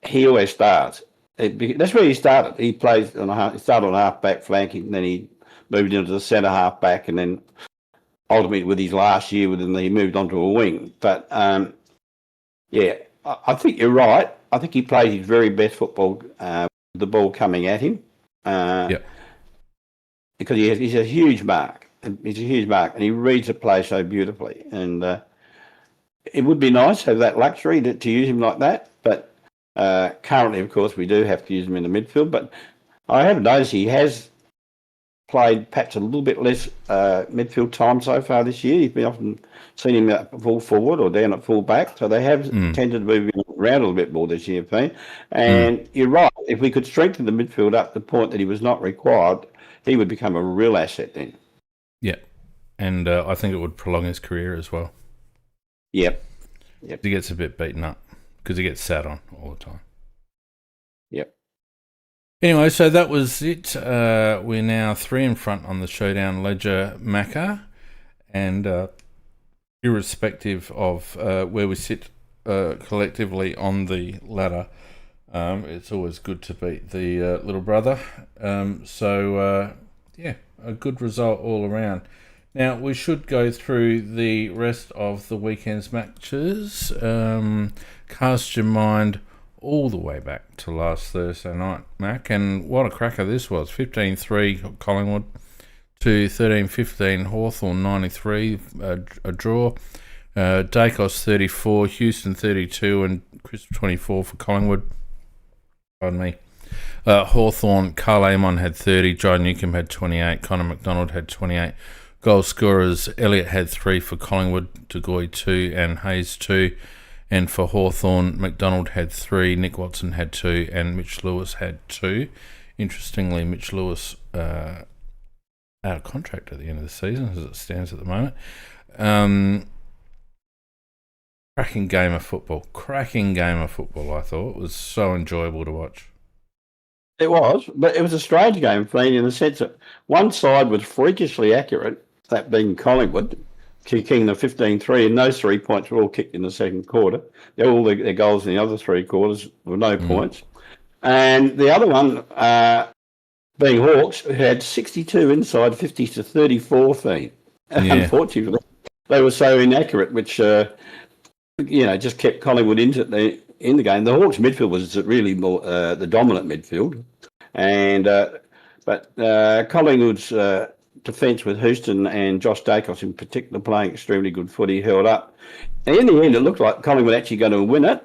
D: he always starts. That's where he started. He started on half-back flanking, and then he moved into the centre half-back, and then ultimately with his last year he moved on to a wing. But I think you're right. I think he plays his very best football with the ball coming at him. Because he's a huge mark. He's a huge mark, and he reads the play so beautifully. And it would be nice to have that luxury to use him like that. But currently, of course, we do have to use him in the midfield. But I have noticed he has played perhaps a little bit less midfield time so far this year. You've been often seen him at full forward or down at full back, so they have tended to move him around a little bit more this year, Pete. And you're right, if we could strengthen the midfield up to the point that he was not required, he would become a real asset then.
C: Yeah, and I think it would prolong his career as well.
D: Yep.
C: He gets a bit beaten up because he gets sat on all the time.
D: Yep.
C: Anyway, so that was it. We're now 3 in front on the Showdown ledger, Macca, and irrespective of where we sit collectively on the ladder, it's always good to beat the little brother. Yeah, a good result all around. Now, we should go through the rest of the weekend's matches. Cast your mind all the way back to last Thursday night, Mac, and what a cracker this was. 15-3 Collingwood to 13-15 Hawthorn 93, a draw. Dacos 34, Houston 32, and Crisp 24 for Collingwood. Pardon me. Hawthorn, Carl Amon had 30, John Newcomb had 28, Connor McDonald had 28. Goal scorers, Elliott had 3 for Collingwood, DeGoy 2 and Hayes 2. And for Hawthorn, McDonald had 3, Nick Watson had 2 and Mitch Lewis had 2. Interestingly, Mitch Lewis out of contract at the end of the season as it stands at the moment. Cracking game of football, I thought. It was so enjoyable to watch.
D: It was, but it was a strange game, Fleen, in the sense that one side was freakishly accurate, that being Collingwood, kicking the 15-3, and those 3 points were all kicked in the second quarter. All their goals in the other 3 quarters were no points. And the other one, being Hawks, who had 62 inside, 50 to 34 feet. Yeah. Unfortunately, they were so inaccurate, which just kept Collingwood in the game. The Hawks midfield was really more the dominant midfield, and but Collingwood's defence with Houston and Josh Dacos in particular playing extremely good footy held up. And in the end, it looked like Collingwood actually going to win it,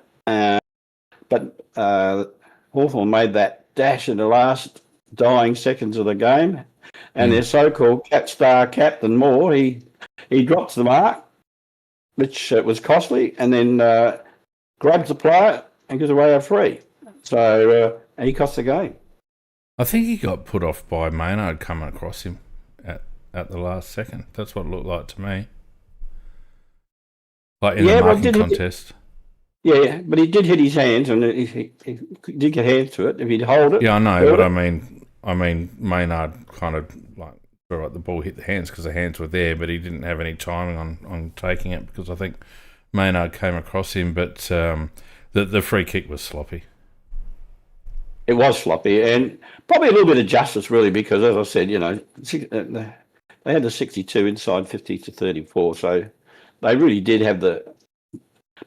D: but Hawthorn made that dash in the last dying seconds of the game, and their so-called star captain Moore, he drops the mark, which was costly, and then grabs the player and gives away a free. So he cost the game.
C: I think he got put off by Maynard coming across him at the last second. That's what it looked like to me. Like in the marking contest.
D: Yeah, but he did hit his hands, and he did get hands to it. If he'd hold it.
C: Yeah, I know, but I mean, Maynard kind of like the ball hit the hands because the hands were there, but he didn't have any timing on taking it because I think Maynard came across him, but the free kick was sloppy.
D: It was sloppy, and probably a little bit of justice, really, because as I said, they had the 62 inside 50 to 34, so they really did have the.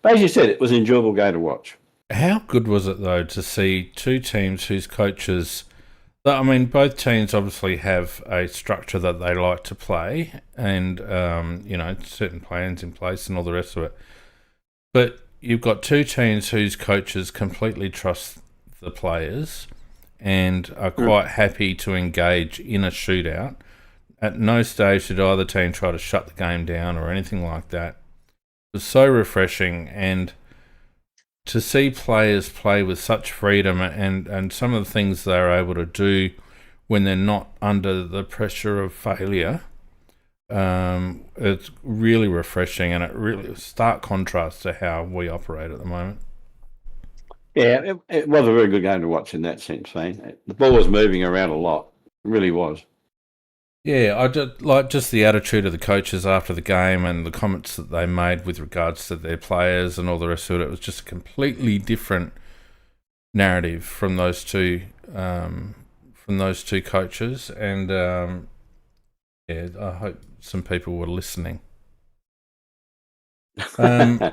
D: But as you said, it was an enjoyable game to watch.
C: How good was it though to see two teams whose coaches? I mean, both teams obviously have a structure that they like to play, and certain plans in place and all the rest of it. But you've got two teams whose coaches completely trust the players and are quite happy to engage in a shootout. At no stage did either team try to shut the game down or anything like that. It was so refreshing, and to see players play with such freedom and some of the things they're able to do when they're not under the pressure of failure, it's really refreshing, and it really stark contrast to how we operate at the moment.
D: Yeah, it was a very good game to watch in that sense, Shane. The ball was moving around a lot. It really was.
C: Yeah, I just like the attitude of the coaches after the game and the comments that they made with regards to their players and all the rest of it. It was just a completely different narrative from those two coaches, and I hope some people were listening. Okay.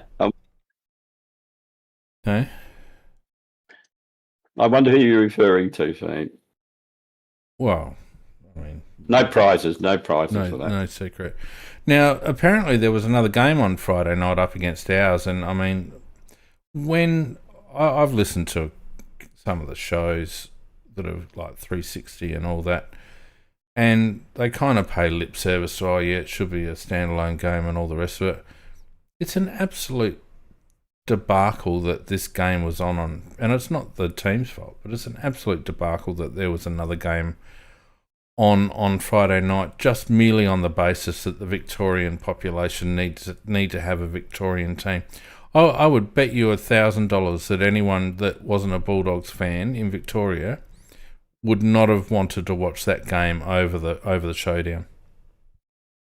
D: I wonder who you're referring to, Shane.
C: Well, I mean,
D: no prizes for that.
C: No secret. Now, apparently there was another game on Friday night up against ours, and I mean, when I've listened to some of the shows that are like 360 and all that, And they kind of pay lip service to, it should be a standalone game and all the rest of it. It's an absolute debacle that this game was on, and it's not the team's fault, but it's an absolute debacle that there was another game on Friday night, just merely on the basis that the Victorian population need to have a Victorian team. I would bet you $1,000 that anyone that wasn't a Bulldogs fan in Victoria would not have wanted to watch that game over the Showdown.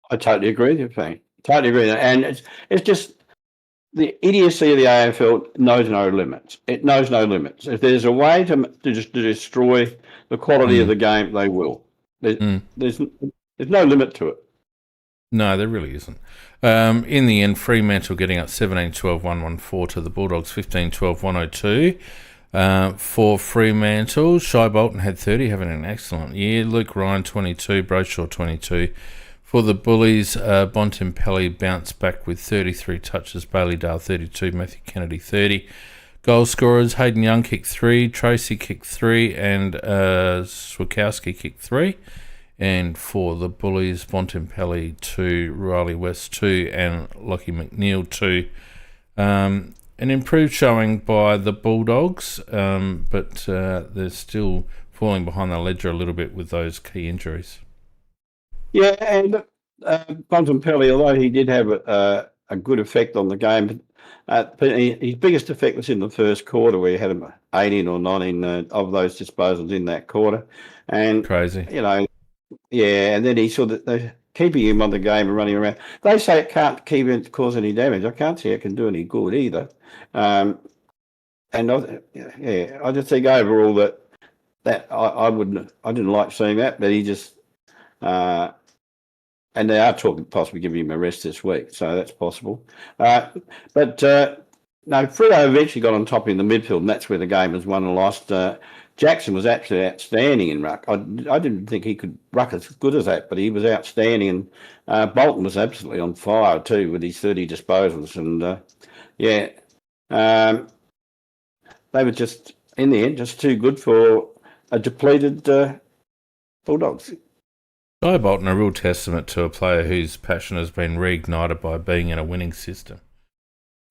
D: I totally agree with you, Frank. Totally agree. And it's just the idiocy of the AFL knows no limits. It knows no limits. If there's a way to destroy the quality of the game, they will. There's no limit to it.
C: No, there really isn't. In the end, Fremantle getting up 17-12-114 to the Bulldogs 15-12-102. For Fremantle, Shai Bolton had 30, having an excellent year. Luke Ryan 22, Brayshaw 22. For the Bullies, Bontempelli bounced back with 33 touches, Bailey Dale 32, Matthew Kennedy 30. Goal scorers, Hayden Young kicked 3, Tracy kicked 3, and Swikowski kicked 3. And for the Bullies, Bontempelli 2, Riley West 2, and Lockie McNeil 2. An improved showing by the Bulldogs, but they're still falling behind the ledger a little bit with those key injuries.
D: Yeah, and Bontempelli, although he did have a good effect on the game, but his biggest effect was in the first quarter, where he had 18 or 19 of those disposals in that quarter. And
C: crazy.
D: Yeah, and then he saw that they're keeping him on the game and running around. They say it can't keep him to cause any damage. I can't see it can do any good either. And I just think overall that I didn't like seeing that, but he just and they are talking possibly giving him a rest this week, so that's possible. But no, Freo eventually got on top in the midfield, and that's where the game was won and lost. Jackson was absolutely outstanding in ruck. I didn't think he could ruck as good as that, but he was outstanding. And Bolton was absolutely on fire too with his 30 disposals. And they were just, in the end, just too good for a depleted Bulldogs.
C: Guy Bolton, a real testament to a player whose passion has been reignited by being in a winning system.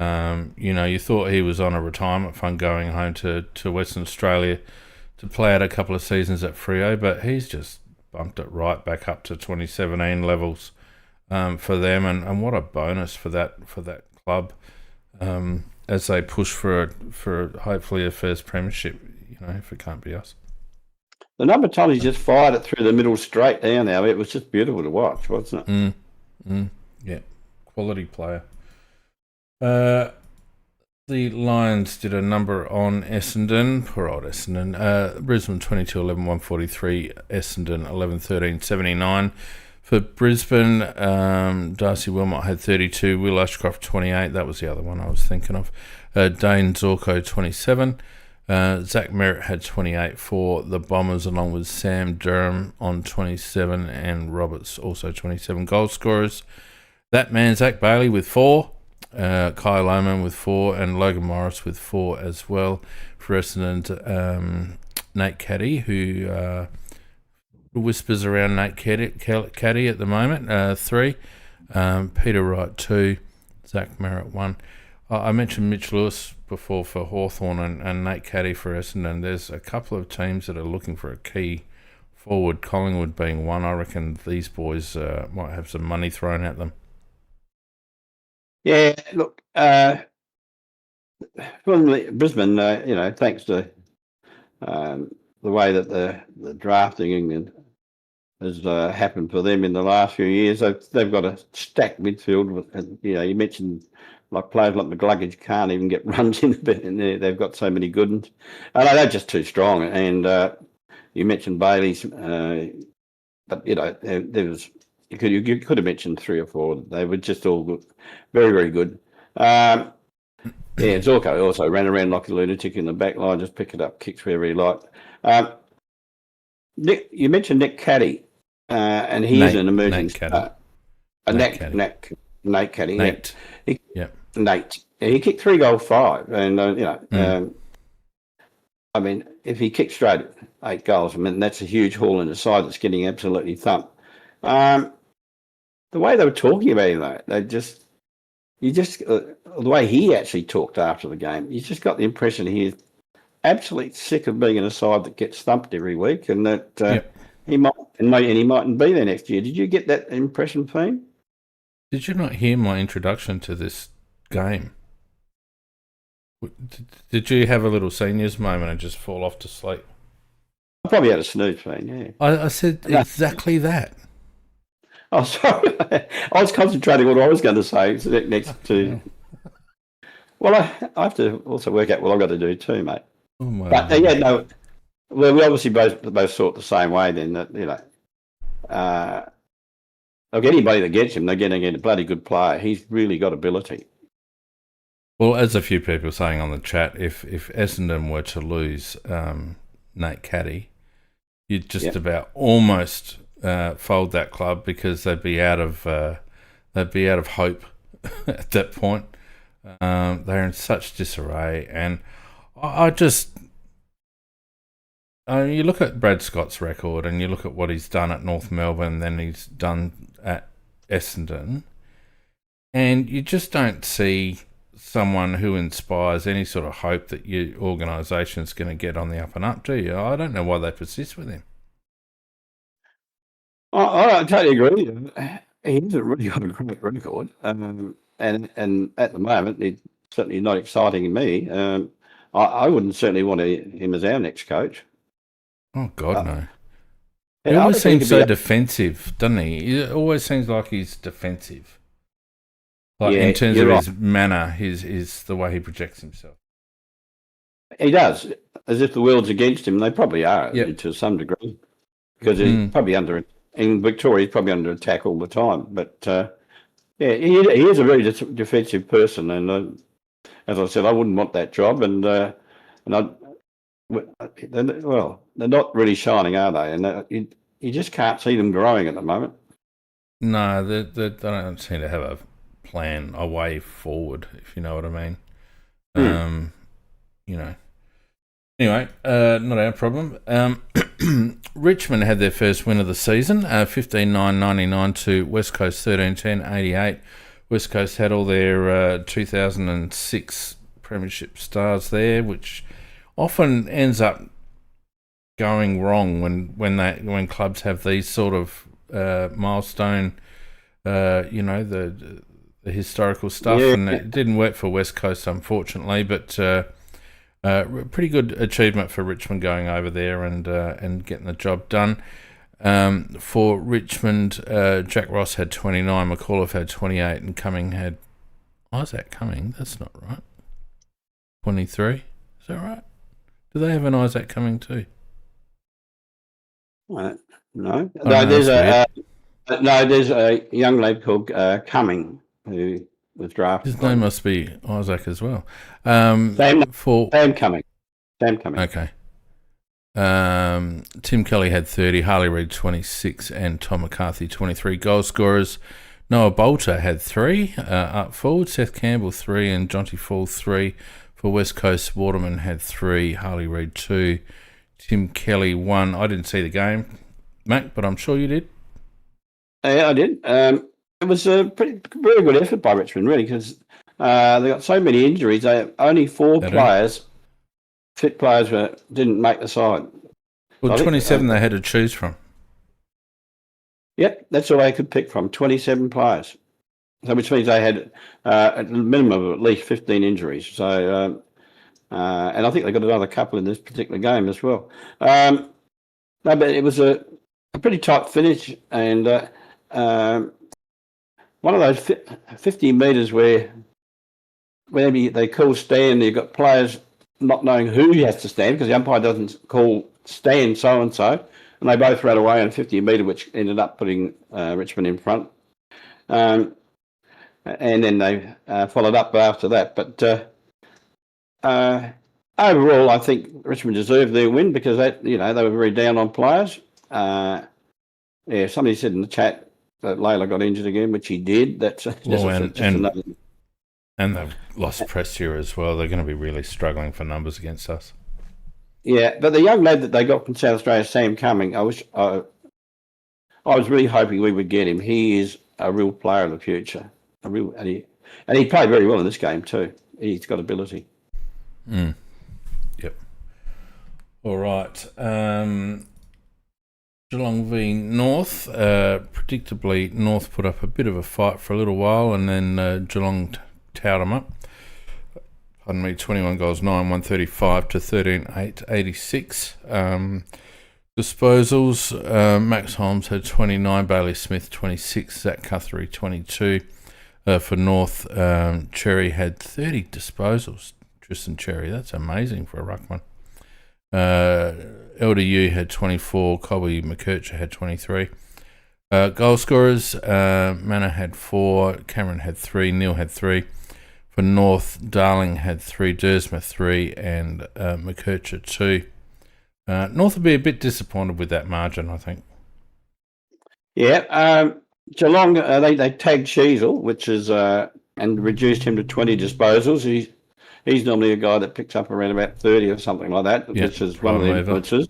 C: You thought he was on a retirement fund going home to Western Australia to play out a couple of seasons at Freo, but he's just bumped it right back up to 2017 levels for them, and what a bonus for that club as they push for hopefully a first premiership. If it can't be us.
D: The number of times he just fired it through the middle straight down there, it was just beautiful to watch, wasn't it?
C: Yeah, quality player. The Lions did a number on Essendon, poor old Essendon. Brisbane 22-11-143, Essendon 11-13-79. For Brisbane, Darcy Wilmot had 32, Will Ashcroft 28, that was the other one I was thinking of. Dane Zorko 27. Zach Merritt had 28 for the Bombers, along with Sam Durham on 27 and Roberts also 27. Goal scorers, that man Zach Bailey with 4. Kyle Lohman with 4 and Logan Morris with 4 as well. For Essendon, Nate Caddy, who whispers around Nate Caddy at the moment, 3. Peter Wright 2. Zach Merritt 1. I mentioned Mitch Lewis before for Hawthorn and Nate Caddy for Essendon. There's a couple of teams that are looking for a key forward, Collingwood being one. I reckon these boys might have some money thrown at them.
D: Yeah, look, Brisbane, thanks to the way that the drafting has happened for them in the last few years, they've got a stacked midfield. And, you mentioned like players like McGluggage can't even get runs in there. They've got so many good ones. They're just too strong. And you mentioned Bailey's, but there was. You could have mentioned 3 or 4. They were just all good. Very, very good. Zorko also ran around like a lunatic in the back line, just picking up kicks wherever he liked. Nick, you mentioned Nick Caddy, and he's an emerging star. Nate Caddy.
C: Nate.
D: Nate. He kicked 3 goal 5, and I mean, if he kicks straight at 8 goals, I mean, that's a huge haul in the side that's getting absolutely thumped. The way they were talking about him, though, the way he actually talked after the game, you just got the impression he's absolutely sick of being in a side that gets thumped every week, and that he mightn't be there next year. Did you get that impression, Fiend?
C: Did you not hear my introduction to this game? Did you have a little seniors moment and just fall off to sleep?
D: I probably had a snooze, Fiend, yeah.
C: I said exactly that.
D: Oh, sorry. I was concentrating on what I was going to say next to... Well, I have to also work out what I've got to do too, mate.
C: Oh my
D: but, no... Well, we obviously both thought the same way then, that, look, anybody that gets him, they're going to get a bloody good player. He's really got ability.
C: Well, as a few people saying on the chat, if Essendon were to lose Nate Caddy, you'd just about almost fold that club because they'd be out of hope at that point. They're in such disarray, and you look at Brad Scott's record, and you look at what he's done at North Melbourne, then he's done at Essendon, and you just don't see someone who inspires any sort of hope that your organisation's going to get on the up and up, do you? I don't know why they persist with him.
D: I totally agree. He's really got a great record, and at the moment, he's certainly not exciting me. I wouldn't certainly want him as our next coach.
C: Oh, God, no. He always seems so defensive, doesn't he? It always seems like he's defensive. Like in terms of his manner, his the way he projects himself.
D: He does, as if the world's against him. They probably are to some degree, because he's probably in Victoria. He's probably under attack all the time. But he is a very defensive person, and as I said, I wouldn't want that job. Well, they're not really shining, are they? And you just can't see them growing at the moment.
C: No, they don't seem to have a plan, a way forward, if you know what I mean. Anyway, not our problem. Richmond had their first win of the season, 15-9-99 to West Coast 13-10-88. West Coast had all their 2006 premiership stars there, which often ends up going wrong when clubs have these sort of milestone, the historical stuff, and it didn't work for West Coast, unfortunately. But pretty good achievement for Richmond going over there and getting the job done. For Richmond, Jack Ross had 29, McAuliffe had 28, and Cumming had Isaac Cumming. That's not right. 23. Is that right? Do they have an Isaac Cumming too?
D: No. There's a young lad called Cumming who was drafted.
C: His name must be Isaac as well.
D: Sam Cumming. Sam Cumming.
C: Okay. Tim Kelly had 30, Harley Reid 26, and Tom McCarthy 23 goal scorers. Noah Bolter had 3 up forward, Seth Campbell 3, and Jonty Fall 3. For West Coast, Waterman had 3, Harley Reid 2, Tim Kelly 1. I didn't see the game, Mac, but I'm sure you did.
D: Yeah, I did. It was a very good effort by Richmond, really, because they got so many injuries. Only 4 fit players didn't make the side.
C: Well, 27 they had to choose from.
D: Yep, that's all they could pick from, 27 players. So which means they had a minimum of at least 15 injuries. So, and I think they got another couple in this particular game as well. No, but it was a pretty tight finish, and one of those 50 metres where maybe they call stand, you've got players not knowing who has to stand because the umpire doesn't call stand so-and-so, and they both ran away on a 50-metre, which ended up putting Richmond in front. And then they followed up after that. But overall, I think Richmond deserved their win because they were very down on players. Somebody said in the chat that Layla got injured again, which he did. That's another.
C: And they've lost Prestia as well. They're going to be really struggling for numbers against us.
D: Yeah, but the young lad that they got from South Australia, Sam Cumming, I was really hoping we would get him. He is a real player of the future. And he played very well in this game too. He's got ability.
C: Yep. All right. Geelong v North. Predictably, North put up a bit of a fight for a little while, and then Geelong towed them up. 21 goals, 9, 135 to 13, 8, 86. Disposals, Max Holmes had 29, Bailey Smith 26, Zach Guthrie 22. For North, Cherry had 30 disposals. Tristan Cherry, that's amazing for a ruckman. LDU had 24, Colby McKercher had 23. Goal scorers, Manor had 4, Cameron had 3, Neil had 3. For North, Darling had 3, Dersma 3, and McKercher 2. North will be a bit disappointed with that margin, I think.
D: Yeah, Geelong, they tagged Sheasel, which is and reduced him to 20 disposals. He's normally a guy that picks up around about 30 or something like that, which is one of the influences.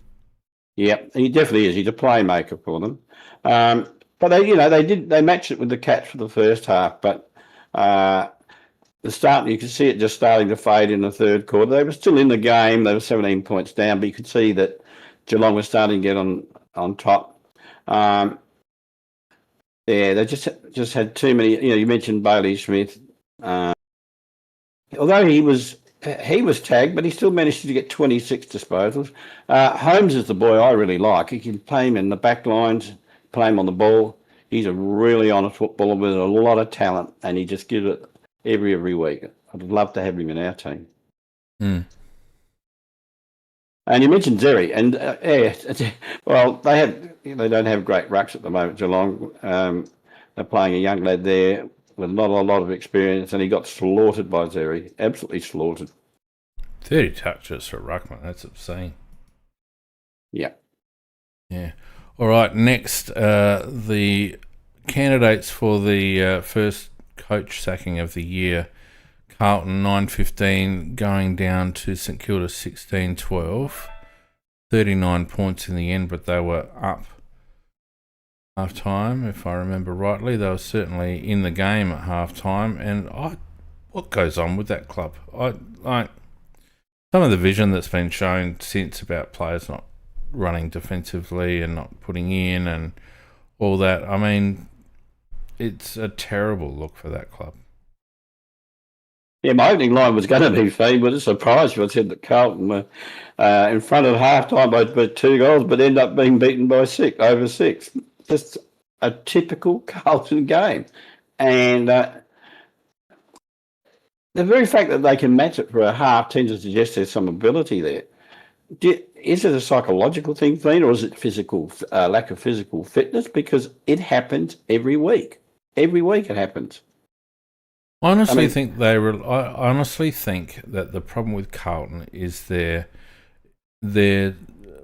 D: Yeah, he definitely is. He's a playmaker for them. But they matched it with the Cats for the first half, but you could see it just starting to fade in the third quarter. They were still in the game. They were 17 points down, but you could see that Geelong was starting to get on top. They just had too many. You mentioned Bailey Smith. Although he was tagged, but he still managed to get 26 disposals. Holmes is the boy I really like. You can play him in the back lines, play him on the ball. He's a really honest footballer with a lot of talent, and he just gives it every week. I'd love to have him in our team.
C: Mm.
D: And you mentioned Zeri, and well, they don't have great rucks at the moment, Geelong. They're playing a young lad there with not a lot of experience, and he got slaughtered by Zeri, absolutely slaughtered.
C: 30 touches for ruckman, that's obscene.
D: Yeah.
C: All right, next, the candidates for the first coach sacking of the year. Carlton 9-15 going down to St Kilda 16-12. 39 points in the end, but they were up half time, if I remember rightly. They were certainly in the game at half time. And what goes on with that club? Some of the vision that's been shown since about players not running defensively and not putting in and all that. I mean, it's a terrible look for that club.
D: Yeah, my opening line was going to be Fee, but it surprised me. I said that Carlton were in front at half-time by 2 goals, but end up being beaten by over 6. Just a typical Carlton game. And the very fact that they can match it for a half tends to suggest there's some ability there. Is it a psychological thing, Fee, or is it physical lack of physical fitness? Because it happens every week. Every week it happens.
C: I honestly think that the problem with Carlton is their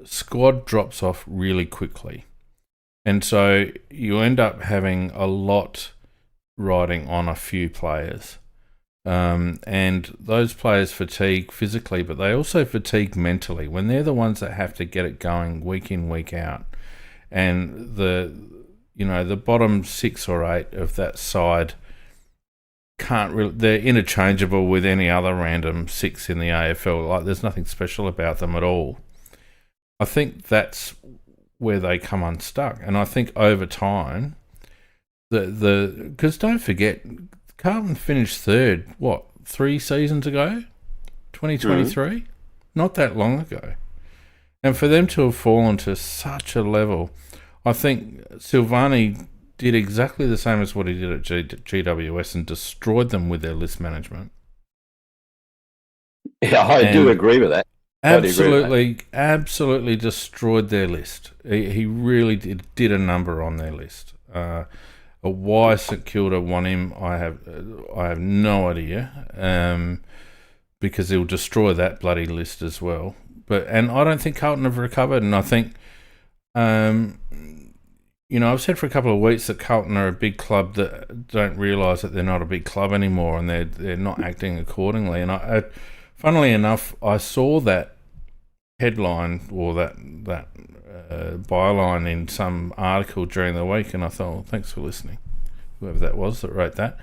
C: squad drops off really quickly. And so you end up having a lot riding on a few players. And those players fatigue physically, but they also fatigue mentally when they're the ones that have to get it going week in, week out. And the bottom 6 or 8 of that side they're interchangeable with any other random 6 in the AFL. Like, there's nothing special about them at all. I think that's where they come unstuck. And I think over time, because don't forget, Carlton finished third, 3 seasons ago? 2023? Not that long ago. And for them to have fallen to such a level, I think Silvani did exactly the same as what he did at GWS and destroyed them with their list management.
D: Yeah, I do agree with that.
C: Absolutely destroyed their list. He really did a number on their list. Why St Kilda won him, I have no idea, because he'll destroy that bloody list as well. And I don't think Carlton have recovered, and I think, I've said for a couple of weeks that Carlton are a big club that don't realise that they're not a big club anymore, and they're not acting accordingly. And funnily enough, I saw that headline or that byline in some article during the week, and I thought, well, thanks for listening, whoever that was that wrote that.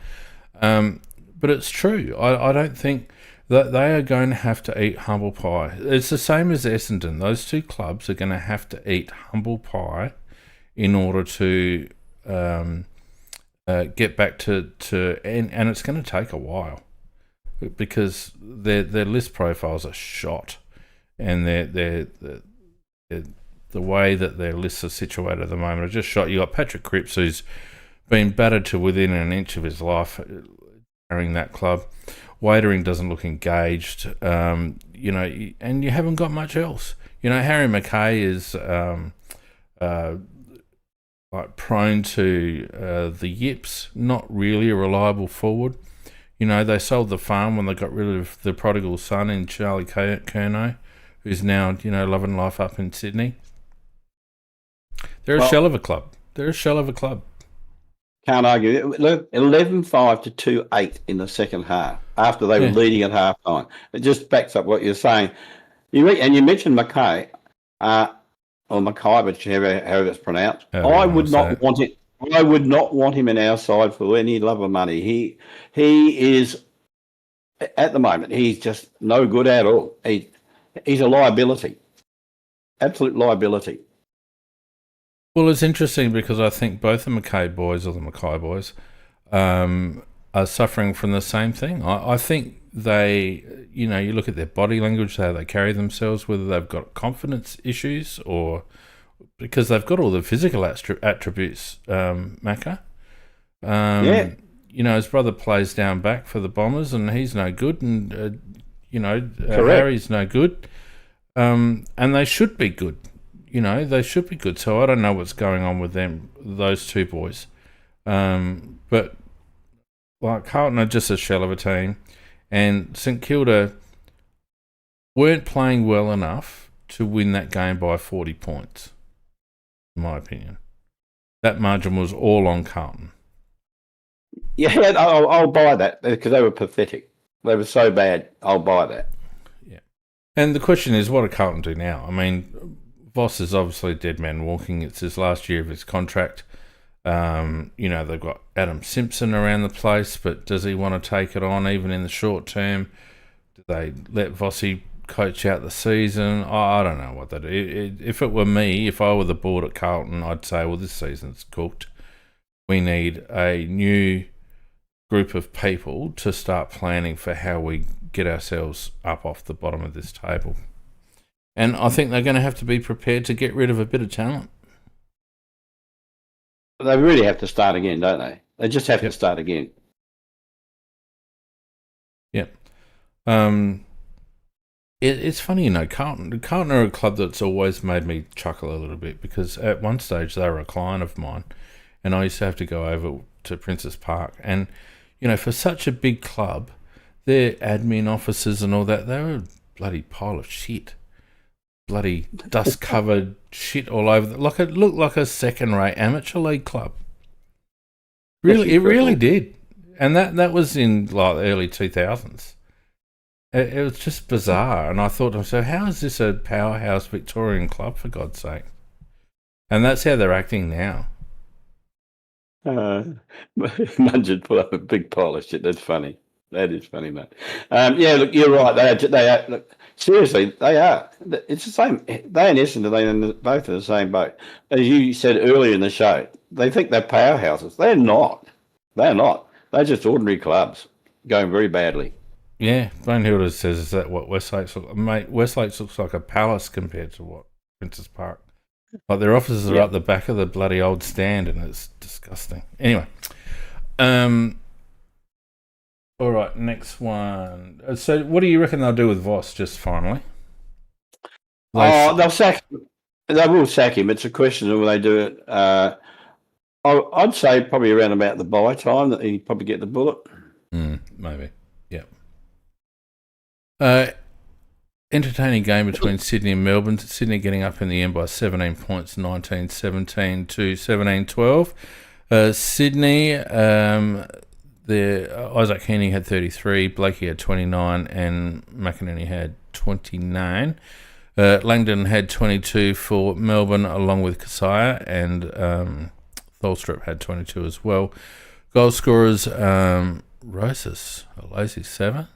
C: But it's true. I don't think that they are going to have to eat humble pie. It's the same as Essendon. Those two clubs are going to have to eat humble pie in order to get back to and it's going to take a while because their list profiles are shot, and the way that their lists are situated at the moment are just shot. You got Patrick Cripps, who's been battered to within an inch of his life carrying that club. Waitering doesn't look engaged, and you haven't got much else. Harry Macca is prone to the yips, not really a reliable forward. They sold the farm when they got rid of the prodigal son in Charlie Curnow, who's now, loving life up in Sydney. They're a shell of a club.
D: Can't argue. 11-5 to 2-8 in the second half after they were leading at half time. It just backs up what you're saying. You mentioned Mackay, or Mackay, but however it's pronounced. I would not want it. I would not want him in our side for any love of money. He is, at the moment, he's just no good at all. He's a liability, absolute liability.
C: Well, it's interesting because I think both the Mackay boys are suffering from the same thing. I think they, you look at their body language, how they carry themselves, whether they've got confidence issues or because they've got all the physical attributes, Macca. His brother plays down back for the Bombers and he's no good, and, Harry's no good, and they should be good. They should be good. So I don't know what's going on with them, those two boys. But Carlton are just a shell of a team, and St Kilda weren't playing well enough to win that game by 40 points, in my opinion. That margin was all on Carlton.
D: Yeah, I'll buy that because they were pathetic. They were so bad. I'll buy that.
C: Yeah. And the question is, what do Carlton do now? I mean, Voss is obviously dead man walking. It's his last year of his contract. They've got Adam Simpson around the place, but does he want to take it on even in the short term? Do they let Vossi coach out the season? I don't know what they do. If it were me, if I were the board at Carlton, I'd say, well, this season's cooked. We need a new group of people to start planning for how we get ourselves up off the bottom of this table. And I think they're going to have to be prepared to get rid of a bit of talent.
D: They really have to start again, don't they? They just have to start again.
C: Yep. It's funny, Carlton are a club that's always made me chuckle a little bit because at one stage they were a client of mine and I used to have to go over to Princess Park. And, for such a big club, their admin officers and all that, they were a bloody pile of shit. Bloody dust-covered shit all over. It looked like a second-rate amateur league club. Really, it really did. And that was in the early 2000s. It was just bizarre. And I thought to myself, how is this a powerhouse Victorian club, for God's sake? And that's how they're acting now.
D: Munged put up a big pile of shit. That's funny. That is funny, mate. Look, you're right. They are. Look, seriously, they are. It's the same. They and Essendon, they both in the same boat. As you said earlier in the show, they think they're powerhouses. They're not. They're not. They're just ordinary clubs going very badly.
C: Yeah, Blaine Hilda says, is that what Westlakes look like? Mate, Westlakes looks like a palace compared to what Princess Park. Like their offices are up the back of the bloody old stand and it's disgusting. Anyway. All right, next one. So what do you reckon they'll do with Voss, just finally?
D: They'll sack him. They will sack him. It's a question of when they do it. I'd say probably around about the bye time that he'd probably get the bullet.
C: Maybe, yeah. Entertaining game between Sydney and Melbourne. Sydney getting up in the end by 17 points, 19-17 to 17-12. Sydney... Isaac Heaney had 33, Blakey had 29, and McInerney had 29. Langdon had 22 for Melbourne, along with Kasaya, and Tholstrup had 22 as well. Goal scorers, Rosas, a lazy 7.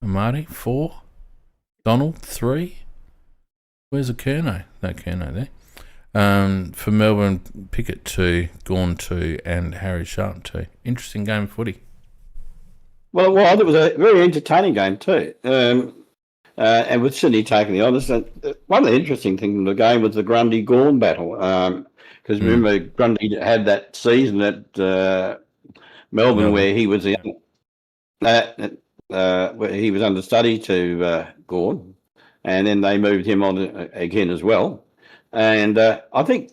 C: Amati, 4. Donald, 3. Where's a Kerno? No Kerno there. For Melbourne, Pickett 2, Gawn 2, and Harry Sharp 2. Interesting game of footy.
D: Well, it was a very entertaining game too. And with Sydney taking the honours, one of the interesting things in the game was the Grundy-Gawn battle. Because remember, Grundy had that season at Melbourne where he was where he was understudy to Gawn, and then they moved him on again as well. And I think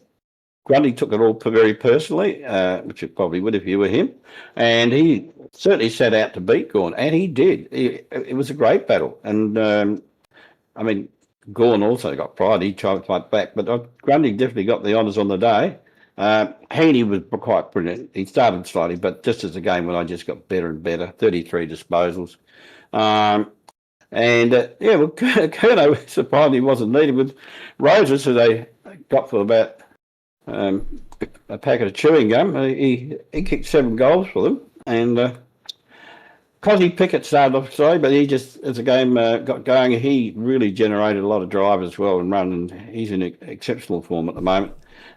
D: Grundy took it all very personally, which it probably would if you were him. And he certainly set out to beat Gawn, and he did. It was a great battle. And, I mean, Gawn also got pride. He tried to fight back. But Grundy definitely got the honours on the day. Heaney was quite brilliant. He started slightly, but just as the game went on, just got better and better. 33 disposals. Kerno surprisingly wasn't needed with Roses, who they got for about a packet of chewing gum. He kicked 7 goals for them, and Cosy Pickett started off slow, but he just, as the game got going, he really generated a lot of drive as well and run, and he's in exceptional form at the moment.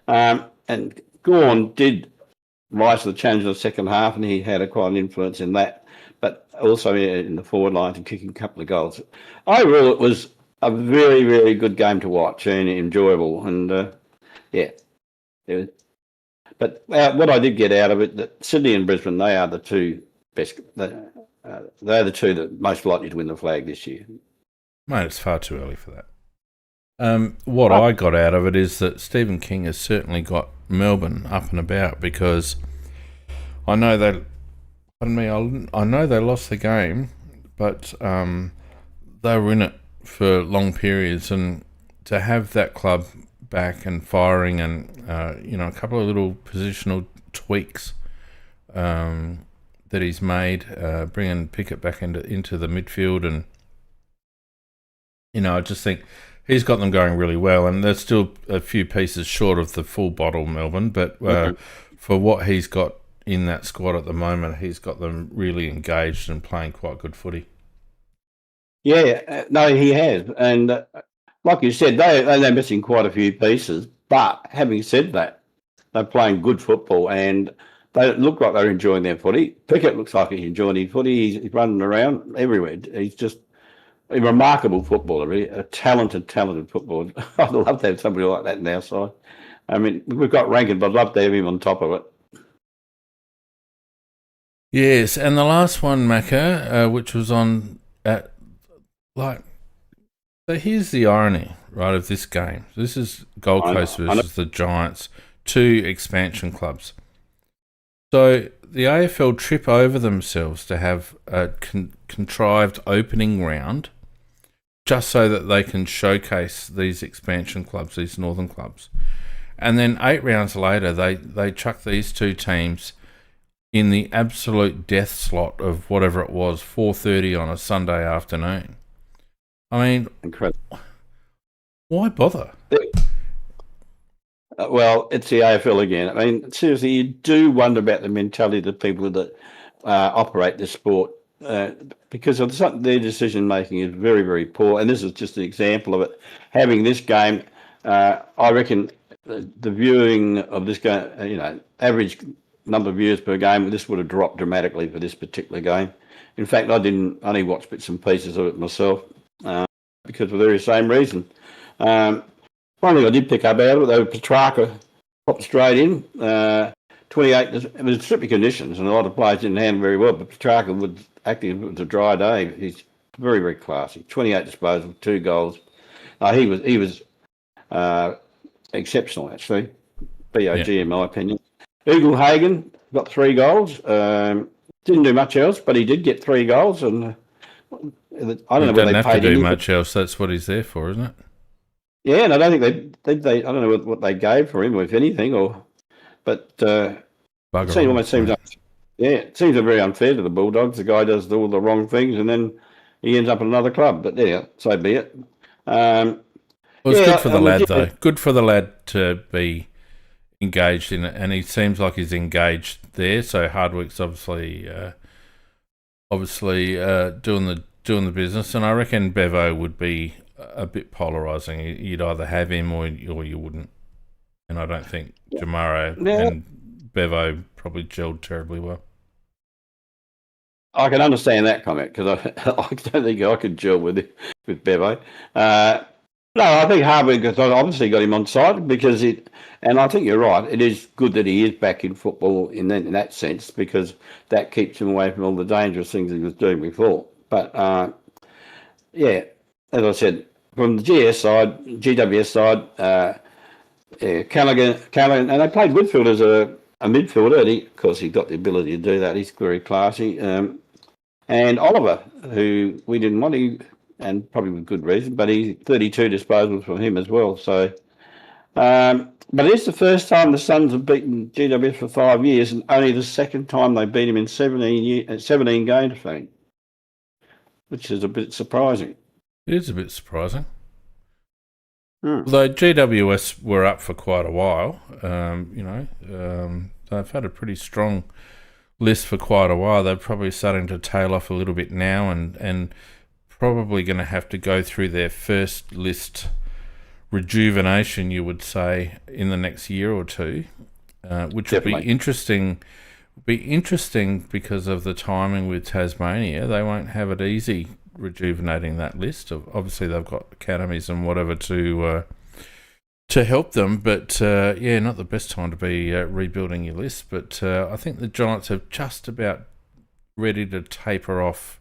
D: And Gawn did rise to the challenge in the second half, and he had quite an influence in that, but also in the forward line and kicking a couple of goals. Overall, it was a very, very good game to watch and enjoyable, and But what I did get out of it, that Sydney and Brisbane, they are the two best. They're the two that most likely to win the flag this year.
C: Mate, it's far too early for that. What I got out of it is that Stephen King has certainly got Melbourne up and about, because I know they lost the game, but they were in it for long periods, and to have that club back and firing, and a couple of little positional tweaks that he's made, bringing Pickett back into the midfield, and I just think he's got them going really well, and they're still a few pieces short of the full bottle, Melbourne, but for what he's got in that squad at the moment, he's got them really engaged and playing quite good footy.
D: Yeah, no, he has, and like you said, they're missing quite a few pieces, but having said that, they're playing good football, and they look like they're enjoying their footy. Pickett looks like he's enjoying his footy. He's running around everywhere. He's just a remarkable footballer, really, a talented footballer. I'd love to have somebody like that in our side. I mean, we've got Rankin, but I'd love to have him on top of it.
C: Yes, and the last one, Macca, which was on at so here's the irony, right, of this game. This is Gold Coast versus the Giants, 2 expansion clubs. So the AFL trip over themselves to have a contrived opening round just so that they can showcase these expansion clubs, these northern clubs. And then 8 rounds later, they chuck these 2 teams in the absolute death slot of whatever it was, 4:30 on a Sunday afternoon. I mean, incredible. Why bother?
D: Well, it's the AFL again. I mean, seriously, you do wonder about the mentality of the people that operate this sport, because of their decision making is very, very poor. And this is just an example of it. Having this game, I reckon the viewing of this game, average number of viewers per game, this would have dropped dramatically for this particular game. In fact, I didn't only watch bits and pieces of it myself. Because for the very same reason. One thing I did pick up out of it, though, Petrarca popped straight in. 28, it was tricky conditions, and a lot of players didn't handle very well, but Petrarca would, acting if it was a dry day, he's very, very classy. 28 disposals, 2 goals. He was exceptional, actually. BOG, in my opinion. Eagle Hagen got 3 goals. Didn't do much else, but he did get 3 goals, and I don't know whether they
C: have
D: paid
C: to do
D: him
C: much else. That's what he's there for, isn't it?
D: Yeah, and I don't think they I don't know what they gave for him, or if anything, but it seems very unfair to the Bulldogs. The guy does all the wrong things, and then he ends up at another club. But yeah, so be it.
C: Well, it's good for the
D: and
C: lad, though. Good for the lad to be engaged in it, and he seems like he's engaged there. So Hardwick's obviously doing the business, and I reckon Bevo would be a bit polarising. You'd either have him or you wouldn't. And I don't think Jamaro and Bevo probably gelled terribly well.
D: I can understand that comment because I don't think I could gel with Bevo. No, I think Hardwick has obviously got him on side because and I think you're right. It is good that he is back in football in that sense because that keeps him away from all the dangerous things he was doing before. But as I said, from the GWS side, Callaghan, and they played Whitfield as a midfielder. Of course, he got the ability to do that. He's very classy. And Oliver, who we didn't want to, and probably with good reason, but he's 32 disposals from him as well. So, but it's the first time the Suns have beaten GWS for 5 years, and only the second time they beat him in 17 games, I think, which is a bit surprising.
C: It is a bit surprising. Although GWS were up for quite a while, they've had a pretty strong list for quite a while. They're probably starting to tail off a little bit now, and probably going to have to go through their first list rejuvenation, you would say, in the next year or two, which
D: Definitely.
C: will be interesting. Be interesting because of the timing with Tasmania. They won't have it easy rejuvenating that list. Obviously, they've got academies and whatever to help them, but not the best time to be rebuilding your list. But I think the Giants are just about ready to taper off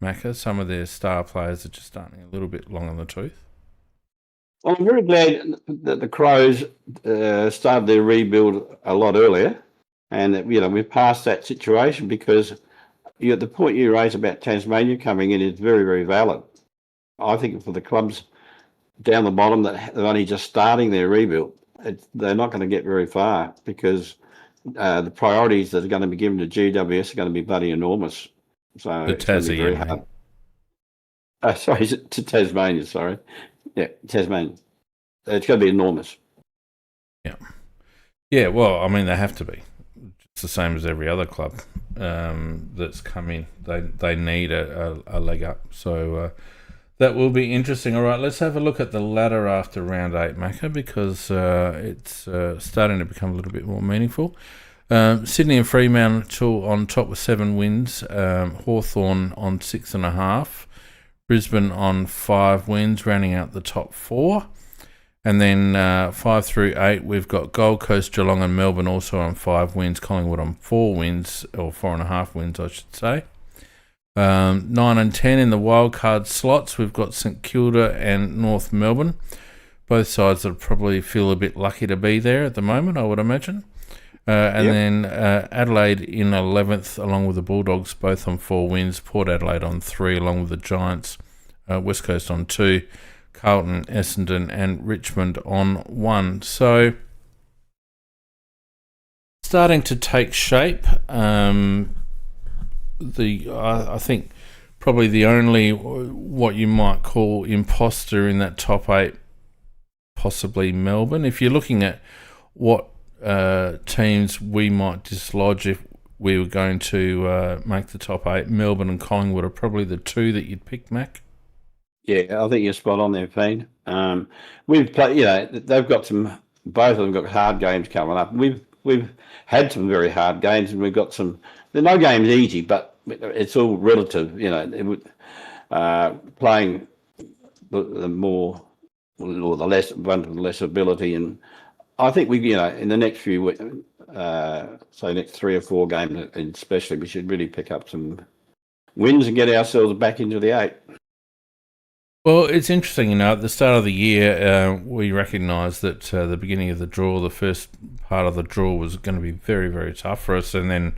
C: Macca. Some of their star players are just starting a little bit long on the tooth.
D: Well, I'm very glad that the Crows started their rebuild a lot earlier, and that, we're past that situation because the point you raised about Tasmania coming in is very, very valid. I think for the clubs down the bottom that are only just starting their rebuild, they're not going to get very far because the priorities that are going to be given to GWS are going to be bloody enormous. So
C: The
D: it's going to be very hard. To Tasmania, sorry. Yeah, Tasmania. It's going to be enormous.
C: Yeah. Yeah, well, I mean, they have to be. It's the same as every other club that's come in. They need a leg up. So that will be interesting. All right, let's have a look at the ladder after round 8, Macca, because it's starting to become a little bit more meaningful. Sydney and Fremantle on top with 7 wins. Hawthorn on 6.5. Brisbane on 5 wins, rounding out the top 4. And then 5 through 8, we've got Gold Coast, Geelong and Melbourne also on 5 wins. Collingwood on 4 wins, or 4.5 wins, I should say. 9 and 10 in the wildcard slots, we've got St Kilda and North Melbourne. Both sides that probably feel a bit lucky to be there at the moment, I would imagine. Then Adelaide in 11th, along with the Bulldogs, both on 4 wins. Port Adelaide on 3, along with the Giants. West Coast on 2. Carlton, Essendon and Richmond on 1. So, starting to take shape. I think probably the only, what you might call imposter in that top 8, possibly Melbourne. If you're looking at what teams we might dislodge if we were going to make the top 8, Melbourne and Collingwood are probably the 2 that you'd pick, Mac.
D: Yeah, I think you're spot on there, Fiend. We've played, they've got both of them got hard games coming up. We've had some very hard games, and we've got some. No game's easy, but it's all relative. Playing the more or the less one with less ability, and I think we, in the next few, next 3 or 4 games, especially, we should really pick up some wins and get ourselves back into the 8.
C: Well, it's interesting, at the start of the year, we recognised that the beginning of the draw, the first part of the draw was going to be very, very tough for us. And then,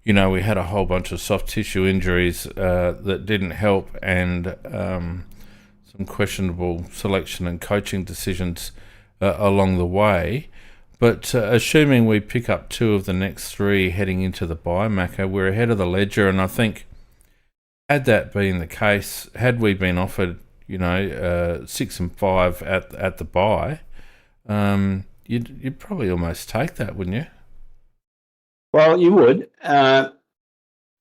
C: we had a whole bunch of soft tissue injuries that didn't help, and some questionable selection and coaching decisions along the way. But assuming we pick up 2 of the next 3 heading into the bye, Macca, we're ahead of the ledger. And I think, had that been the case, had we been offered 6 and 5 at the bye, you'd probably almost take that, wouldn't you?
D: Well, you would.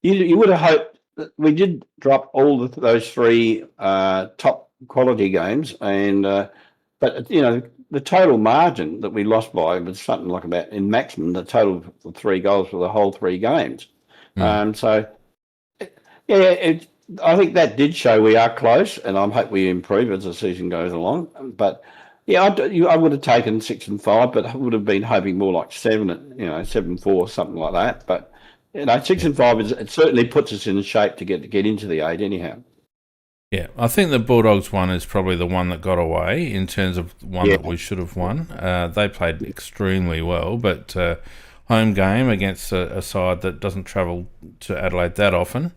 D: You would have hoped that we did drop all of those three top quality games, and but the total margin that we lost by was something like about in maximum the total of 3 goals for the whole 3 games. So I think that did show we are close, and I hope we improve as the season goes along. But I would have taken 6 and 5, but I would have been hoping more like 7, 7-4, something like that. But 6 and 5 it certainly puts us in shape to get into the 8 anyhow.
C: Yeah, I think the Bulldogs one is probably the one that got away in terms of one that we should have won. They played extremely well, but home game against a side that doesn't travel to Adelaide that often,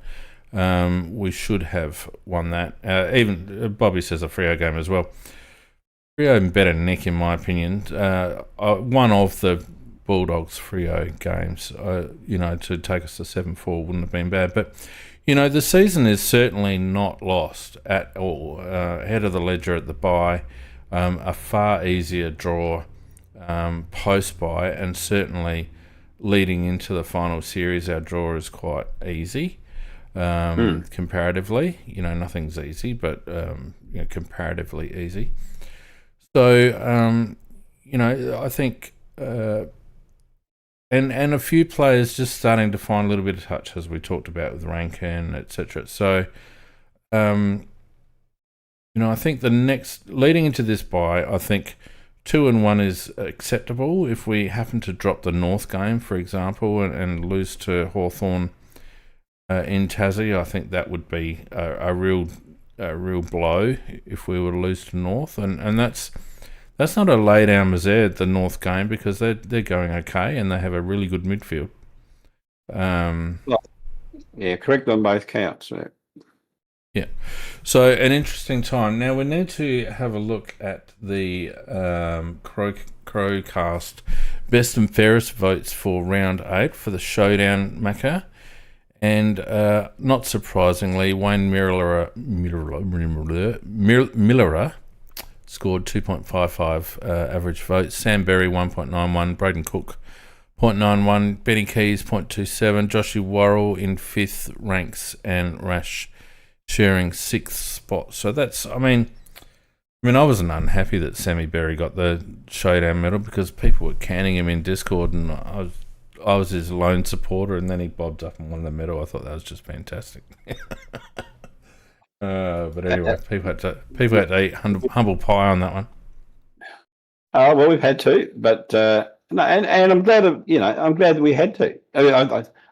C: we should have won that. Even Bobby says a Freo game as well. Freo better nick, in my opinion. One of the Bulldogs Freo games, to take us to 7-4 wouldn't have been bad. But, the season is certainly not lost at all. Head of the ledger at the bye, a far easier draw post-bye, and certainly leading into the final series, our draw is quite easy comparatively. Nothing's easy, but comparatively easy. So, I think... And a few players just starting to find a little bit of touch, as we talked about with Rankin, etc. So, I think the next leading into this bye, I think 2 and 1 is acceptable. If we happen to drop the North game, for example, and lose to Hawthorn in Tassie, I think that would be a real blow if we were to lose to North, and that's not a lay down misère, the North game, because they're going okay and they have a really good midfield.
D: Correct on both counts.
C: Yeah. So an interesting time. Now we need to have a look at the Crowcast best and fairest votes for round 8 for the Showdown, Macca. And not surprisingly, Wayne Millerer scored 2.55 average votes. Sam Berry 1.91, Braden Cook 0.91, Benny Keys 0.27, Joshy Worrell in 5th ranks, and Rash sharing 6th spot. So that's, I wasn't unhappy that Sammy Berry got the Showdown medal because people were canning him in Discord, and I was his lone supporter, and then he bobbed up and won the medal. I thought that was just fantastic. But anyway, people had to eat humble pie on that one.
D: Oh well, we've had to, but and I'm glad I'm glad that we had to.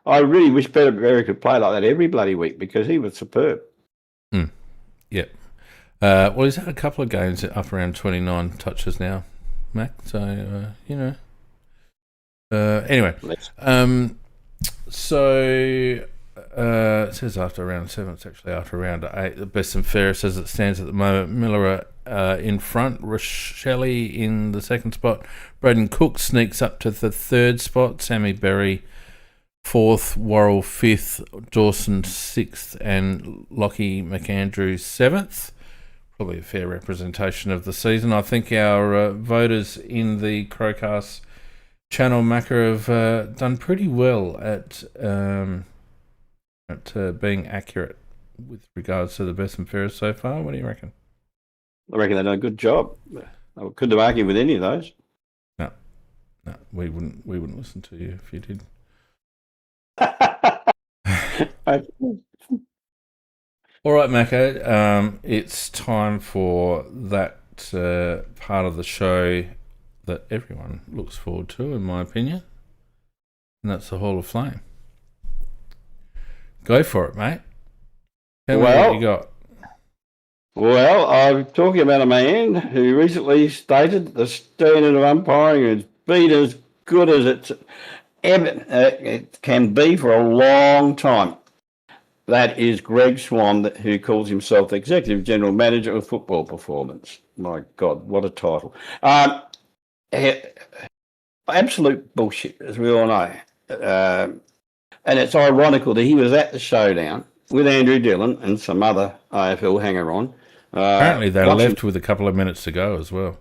D: I really wish Berry could play like that every bloody week because he was superb.
C: Yep. Well, he's had a couple of games up around 29 touches now, Mac. So anyway, it says after round 7, it's actually after round 8. The best and fairest as it stands at the moment. Miller in front, Rochelle in the 2nd spot. Braden Cook sneaks up to the 3rd spot. Sammy Berry 4th, Worrell 5th, Dawson 6th, and Lockie McAndrew 7th. Probably a fair representation of the season. I think our voters in the Crowcast channel, Macca, have done pretty well at being accurate with regards to the best and fairest so far. What do you reckon?
D: I reckon they've done a good job. I couldn't have argued with any of those.
C: No, we wouldn't listen to you if you did. All right, Macca, it's time for that part of the show that everyone looks forward to, in my opinion, and that's the Hall of Flame. Go for it, mate. Tell me what you got.
D: Well, I'm talking about a man who recently stated the standard of umpiring is been as good as it can be for a long time. That is Greg Swan, who calls himself the Executive General Manager of Football Performance. My God, what a title. Absolute bullshit, as we all know. And it's ironical that he was at the Showdown with Andrew Dillon and some other AFL hanger-on
C: Apparently they
D: watching-
C: left with a couple of minutes to go as well.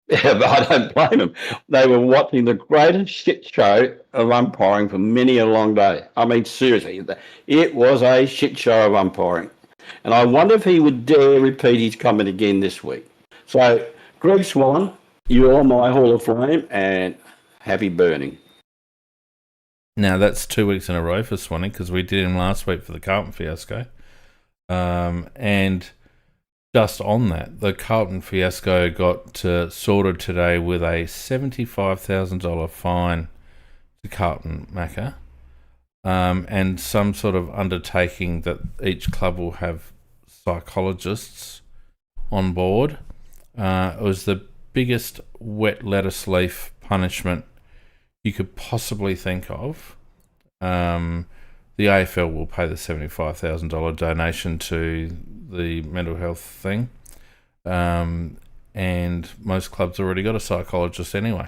D: Yeah, but I don't blame them. They were watching the greatest shit show of umpiring for many a long day. I mean, seriously, it was a shit show of umpiring. And I wonder if he would dare repeat his comment again this week. So, Greg Swan, you're my Hall of Fame, and happy burning.
C: Now, that's 2 weeks in a row for Swanee because we did him last week for the Carlton fiasco. And just on that, the Carlton fiasco got sorted today with a $75,000 fine to Carlton Macca, and some sort of undertaking that each club will have psychologists on board. It was the biggest wet lettuce leaf punishment you could possibly think of. The AFL will pay the $75,000 donation to the mental health thing, and most clubs already got a psychologist anyway.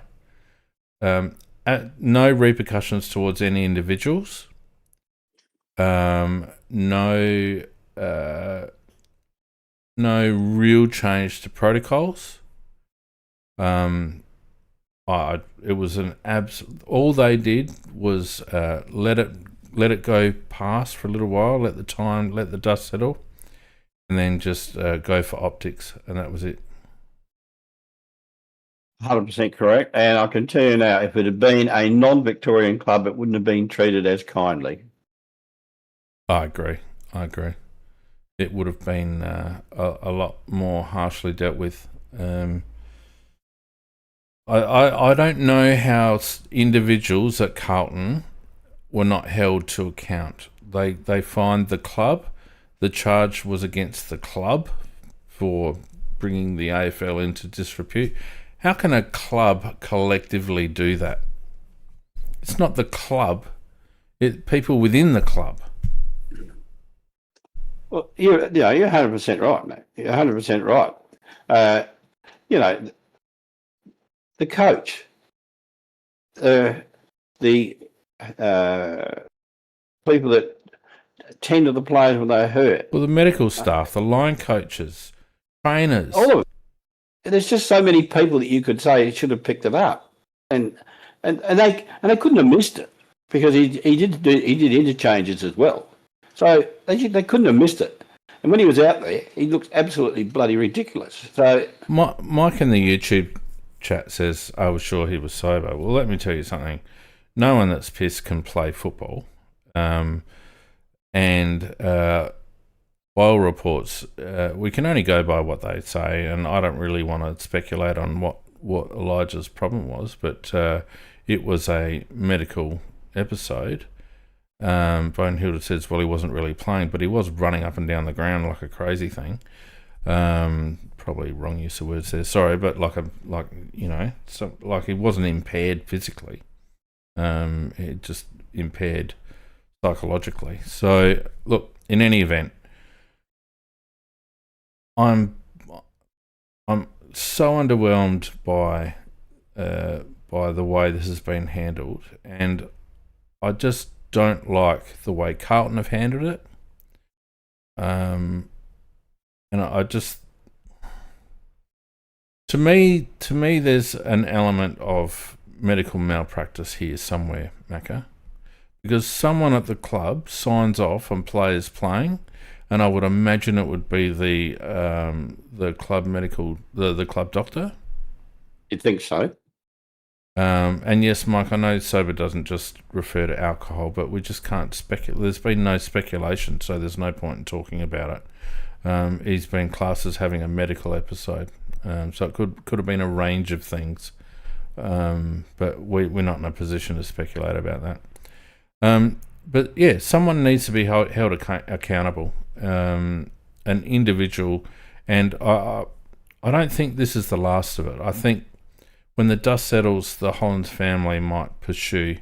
C: No repercussions towards any individuals. No real change to protocols. It was an all they did was let it go past for a little while, let the dust settle, and then just go for optics, and that was it.
D: 100% correct. And I can tell you now, if it had been a non-Victorian club, it wouldn't have been treated as kindly.
C: I agree. It would have been a lot more harshly dealt with. I don't know how individuals at Carlton were not held to account. They fined the club. The charge was against the club for bringing the AFL into disrepute. How can a club collectively do that? It's not the club. It's people within the club.
D: Well, you're 100% right, mate. You're 100% right. The coach, the people that tend to the players when they're hurt.
C: Well, the medical staff, the line coaches, trainers.
D: All of it. There's just so many people that you could say should have picked it up, and they couldn't have missed it because he did interchanges as well. So they couldn't have missed it. And when he was out there, he looked absolutely bloody ridiculous. So
C: Mike in the YouTube chat says, I was sure he was sober. Well, let me tell you something. No one that's pissed can play football. Oil reports, we can only go by what they say, and I don't really want to speculate on what Elijah's problem was, but it was a medical episode. Bonehilda says, well, he wasn't really playing, but he was running up and down the ground like a crazy thing. Probably wrong use of words there, sorry, but he wasn't impaired physically. It just impaired psychologically. So, look, in any event, I'm so underwhelmed by the way this has been handled, and I just don't like the way Carlton have handled it. And I just, to me, there's an element of medical malpractice here somewhere, Macca, because someone at the club signs off on players playing, and I would imagine it would be the club the club doctor.
D: You'd think so.
C: And yes, Mike, I know sober doesn't just refer to alcohol, but we just can't speculate. There's been no speculation, so there's no point in talking about it. He's been classed as having a medical episode, so it could have been a range of things, but we're not in a position to speculate about that. But yeah, someone needs to be held accountable, an individual, and I don't think this is the last of it. I think when the dust settles, the Hollands family might pursue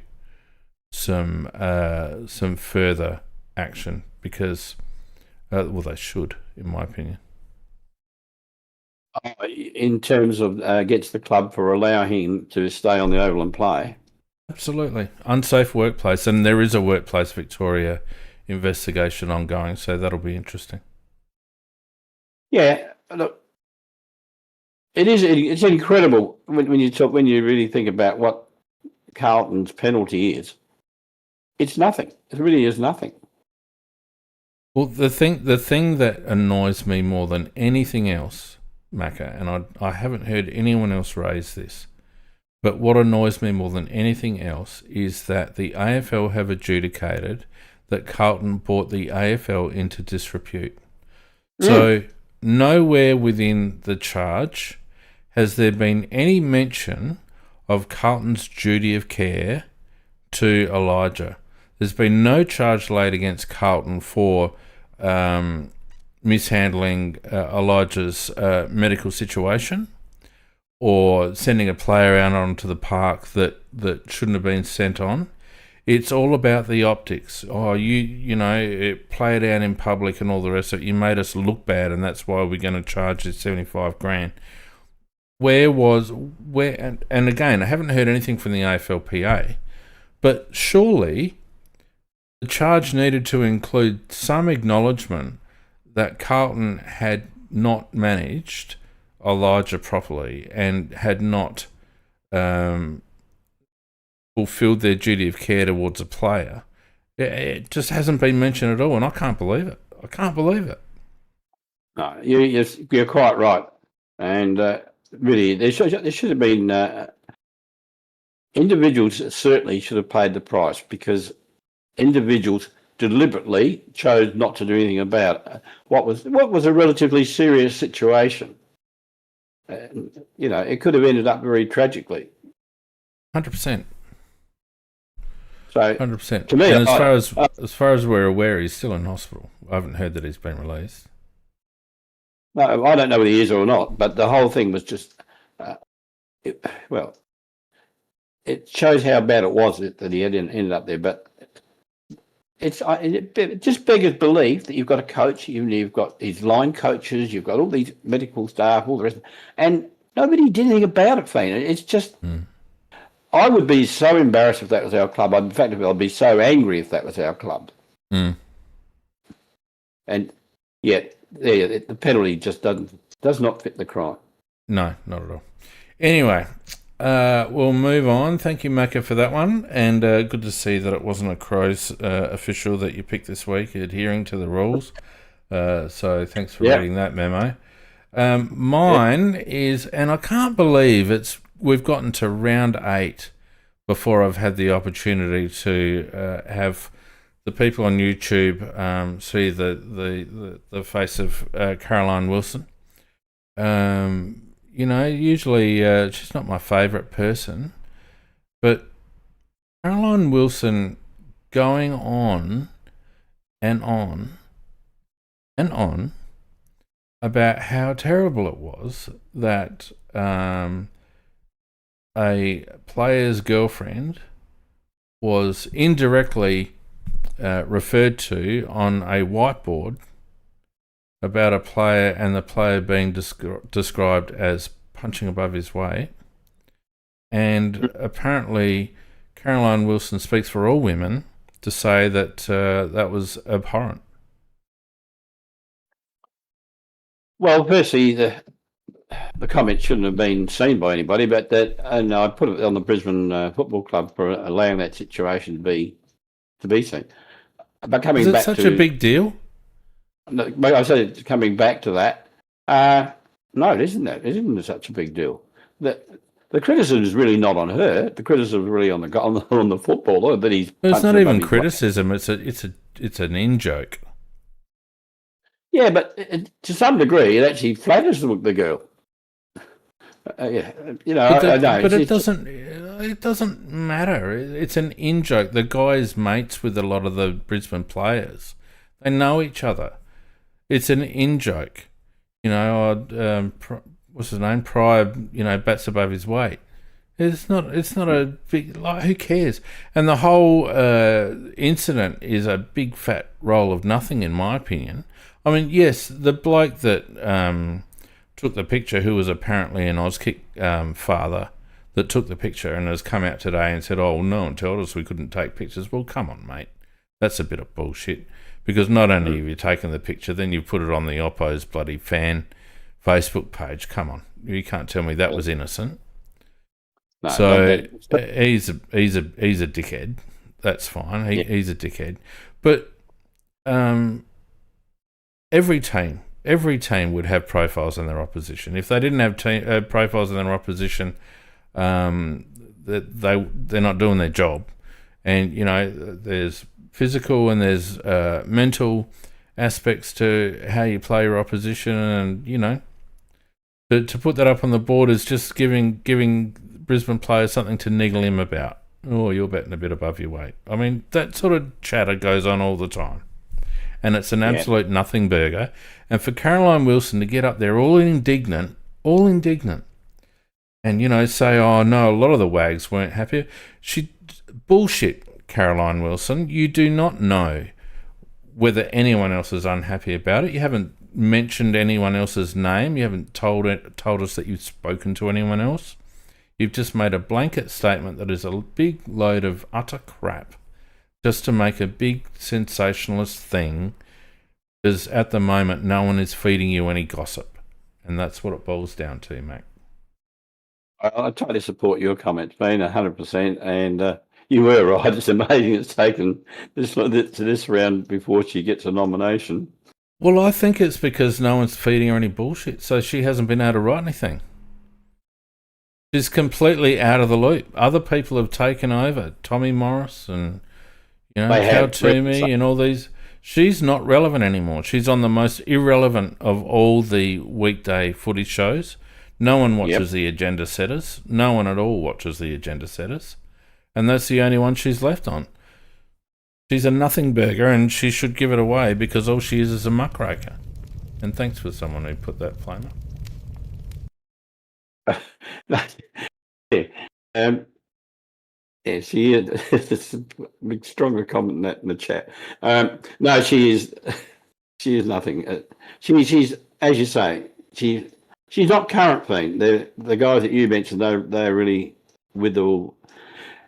C: some further action because, well, they should, in my opinion.
D: In terms of against the club for allowing him to stay on the oval and play.
C: Absolutely. Unsafe workplace, and there is a Workplace Victoria investigation ongoing, so that'll be interesting.
D: Yeah, look, it's incredible when you really think about what Carlton's penalty is. It's nothing. It really is nothing.
C: Well, the thing that annoys me more than anything else, Macca, and I haven't heard anyone else raise this, but what annoys me more than anything else is that the AFL have adjudicated that Carlton brought the AFL into disrepute. So nowhere within the charge has there been any mention of Carlton's duty of care to Elijah. There's been no charge laid against Carlton for mishandling Elijah's medical situation or sending a player out onto the park that shouldn't have been sent on. It's all about the optics. Oh, you know, it played out in public and all the rest of it. You made us look bad, and that's why we're going to charge you $75,000. And again, I haven't heard anything from the AFLPA, but surely the charge needed to include some acknowledgement that Carlton had not managed Elijah properly and had not fulfilled their duty of care towards a player. It just hasn't been mentioned at all, and I can't believe it.
D: No, you're quite right. And really, there should have been individuals certainly should have paid the price, because individuals deliberately chose not to do anything about what was a relatively serious situation. It could have ended up very tragically.
C: 100%.
D: So
C: 100%.
D: To me,
C: and as far as we're aware, he's still in hospital. I haven't heard that he's been released.
D: No, I don't know whether he is or not, but the whole thing was just, it shows how bad it was that he had ended up there. But it just beggars belief that you've got a coach, you've got these line coaches, you've got all these medical staff, all the rest, and nobody did anything about it, Fiona. It's just, I would be so embarrassed if that was our club. In fact, I'd be so angry if that was our club. And yet, the penalty just does not fit the crime.
C: No, not at all. Anyway, we'll move on. Thank you, Macca, for that one. And good to see that it wasn't a Crows official that you picked this week, adhering to the rules. So thanks for reading that memo. Mine is, and I can't believe we've gotten to round 8 before I've had the opportunity to have the people on YouTube see the face of Caroline Wilson. Usually she's not my favourite person, but Caroline Wilson going on and on and on about how terrible it was that a player's girlfriend was indirectly referred to on a whiteboard about a player, and the player being described as punching above his weight. And apparently Caroline Wilson speaks for all women to say that that was abhorrent.
D: Well, firstly, the comment shouldn't have been seen by anybody, but and I put it on the Brisbane Football Club for allowing that situation to be seen. But coming
C: Is it
D: back
C: such a big deal?
D: No, I said coming back to that. No, it isn't. It isn't such a big deal. The criticism is really not on her. The criticism is really on the footballer that he's.
C: It's not even criticism. It's an in joke.
D: Yeah, but to some degree, it actually flatters the girl. I know.
C: But it doesn't matter. It's an in joke. The guy's mates with a lot of the Brisbane players. They know each other. It's an in joke. What's his name? Pryor, bats above his weight. It's not a big, who cares? And the whole incident is a big fat roll of nothing, in my opinion. I mean, yes, the bloke that took the picture, who was apparently an Auskick father, that took the picture and has come out today and said, oh, no one told us we couldn't take pictures. Well, come on, mate. That's a bit of bullshit. Because not only have you taken the picture, then you put it on the Oppo's bloody fan Facebook page. Come on, you can't tell me that was innocent.
D: No,
C: So he's a dickhead. That's fine. He's a dickhead. But every team would have profiles in their opposition. If they didn't have profiles in their opposition, they're not doing their job. And there's physical and there's mental aspects to how you play your opposition, and to put that up on the board is just giving Brisbane players something to niggle him about. Oh, you're betting a bit above your weight. I mean, that sort of chatter goes on all the time, and it's an absolute nothing burger. And for Caroline Wilson to get up there all indignant, and say, oh no, a lot of the wags weren't happy. Bullshit, Caroline Wilson. You do not know whether anyone else is unhappy about it. You haven't mentioned anyone else's name. You haven't told us that you've spoken to anyone else. You've just made a blanket statement that is a big load of utter crap just to make a big sensationalist thing, because at the moment no one is feeding you any gossip. And that's what it boils down to, Mac.
D: I totally support your comments, Ben, 100%. And you were right. It's amazing it's taken this round before she gets a nomination.
C: Well, I think it's because no one's feeding her any bullshit, so she hasn't been able to write anything. She's completely out of the loop. Other people have taken over. Tommy Morris and Cal Toomey and all these. She's not relevant anymore. She's on the most irrelevant of all the weekday footy shows. No one watches the agenda setters. No one at all watches the agenda setters. And that's the only one she's left on. She's a nothing burger, and she should give it away because all she is a muckraker. And thanks for someone who put that flame up.
D: She is. It's a big stronger comment than that in the chat. No, she is nothing. She's as you say. She's not current thing. The guys that you mentioned, they're really with all.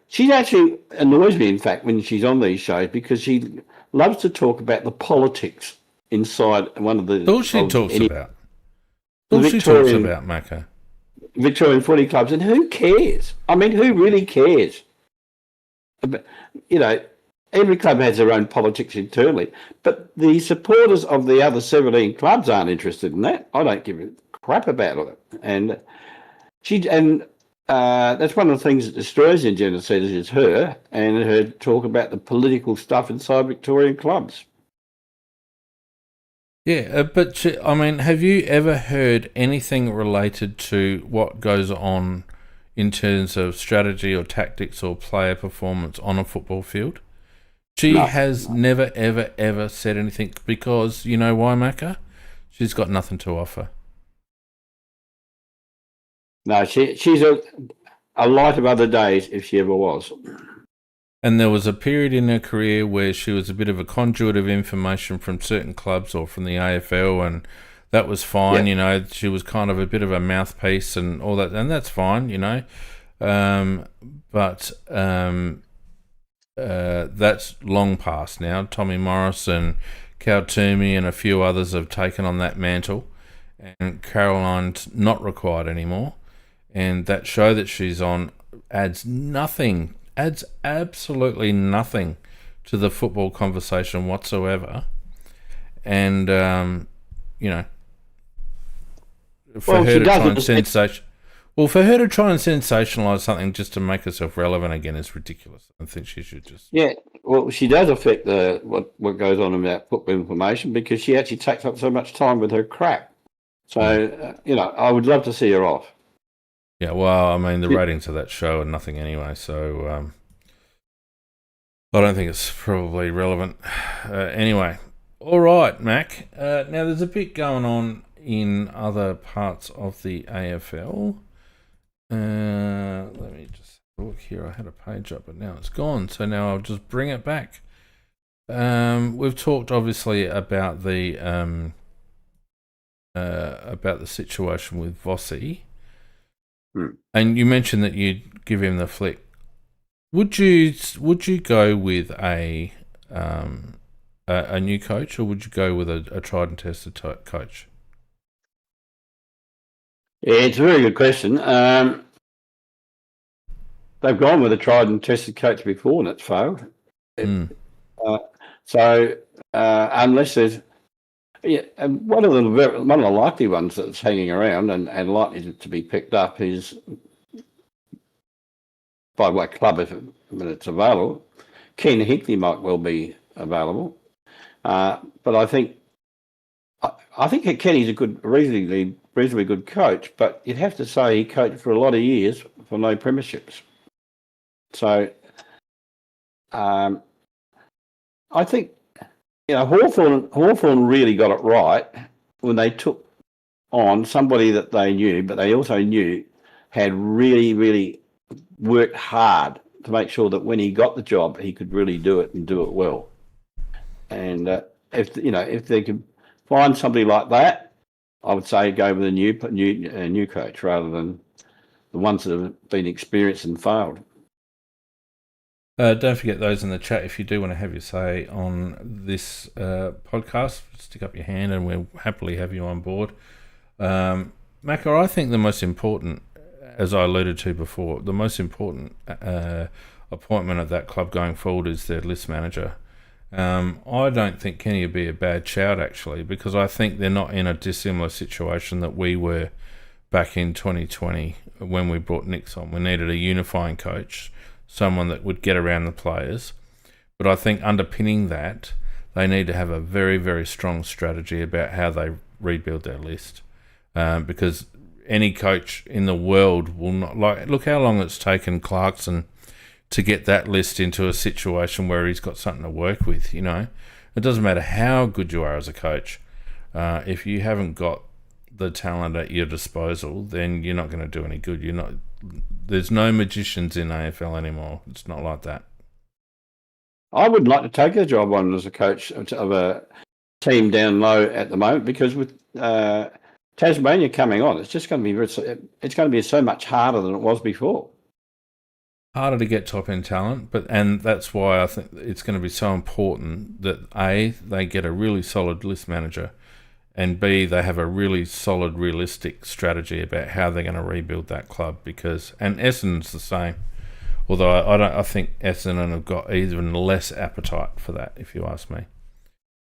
D: She actually annoys me, in fact, when she's on these shows, because she loves to talk about the politics inside one of the.
C: All she talks about, Macca.
D: Victorian footy clubs, and who cares? I mean, who really cares? Every club has their own politics internally, but the supporters of the other 17 clubs aren't interested in that. I don't give a crap about it, and that's one of the things that destroys Indigenous setters is her and her talk about the political stuff inside Victorian clubs.
C: Yeah, but have you ever heard anything related to what goes on in terms of strategy or tactics or player performance on a football field? She has never, ever, ever said anything, because you know why, Macca? She's got nothing to offer.
D: No, she's a light of other days, if she ever was.
C: And there was a period in her career where she was a bit of a conduit of information from certain clubs or from the AFL, and that was fine.
D: Yeah.
C: She was kind of a bit of a mouthpiece and all that, and that's fine, But that's long past now. Tommy Morris and Cal Toomey and a few others have taken on that mantle, and Caroline's not required anymore. And that show that she's on adds absolutely nothing to the football conversation whatsoever. And, for her to try and sensationalise something just to make herself relevant again is ridiculous. I think she should just...
D: Yeah, well, she does affect what goes on in that football information, because she actually takes up so much time with her crap. So, I would love to see her off.
C: Yeah, well, the ratings of that show are nothing anyway, so I don't think it's probably relevant. Anyway, all right, Mac. Now, there's a bit going on in other parts of the AFL. Let me just look here. I had a page up, but now it's gone, so now I'll just bring it back. We've talked, obviously, about the situation with Vossi. And you mentioned that you'd give him the flick. Would you go with a a new coach, or would you go with a tried and tested coach?
D: Yeah, it's a very good question. They've gone with a tried and tested coach before, and it's failed. So unless there's one of the likely ones that's hanging around and likely to be picked up is by what club when it's available. Ken Hinkley might well be available, but I think Kenny's a reasonably good coach. But you'd have to say he coached for a lot of years for no premierships. So I think Hawthorn really got it right when they took on somebody that they knew, but they also knew had really, really worked hard to make sure that when he got the job, he could really do it and do it well. And if they could find somebody like that, I would say go with a new coach rather than the ones that have been experienced and failed.
C: Don't forget those in the chat if you do want to have your say on this podcast. Stick up your hand and we'll happily have you on board. Macca, I think the most important, as I alluded to before, the most important appointment of that club going forward is their list manager. I don't think Kenny would be a bad shout, actually, because I think they're not in a dissimilar situation that we were back in 2020 when we brought Nix on. We needed a unifying coach, someone that would get around the players. But I think underpinning that, they need to have a very, very strong strategy about how they rebuild their list. Because any coach in the world will not... look how long it's taken Clarkson to get that list into a situation where he's got something to work with, It doesn't matter how good you are as a coach. If you haven't got the talent at your disposal, then you're not going to do any good. There's no magicians in AFL anymore. It's not like that.
D: I would like to take a job on as a coach of a team down low at the moment, because with Tasmania coming on, it's going to be so much harder than it was before.
C: Harder to get top end talent, and that's why I think it's going to be so important that A, they get a really solid list manager, and B, they have a really solid, realistic strategy about how they're going to rebuild that club. And Essendon's the same, although I think Essendon have got even less appetite for that, if you ask me.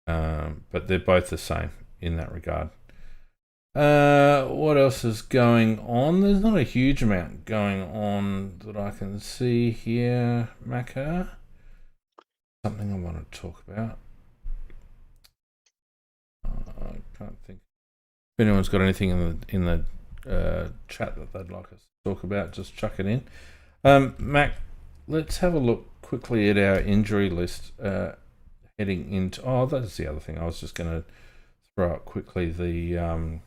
C: But they're both the same in that regard. What else is going on? There's not a huge amount going on that I can see here, Macca. Something I want to talk about. I can't think. If anyone's got anything in the chat that they'd like us to talk about, just chuck it in. Mac, let's have a look quickly at our injury list heading into... Oh, that's the other thing. I was just going to throw out quickly the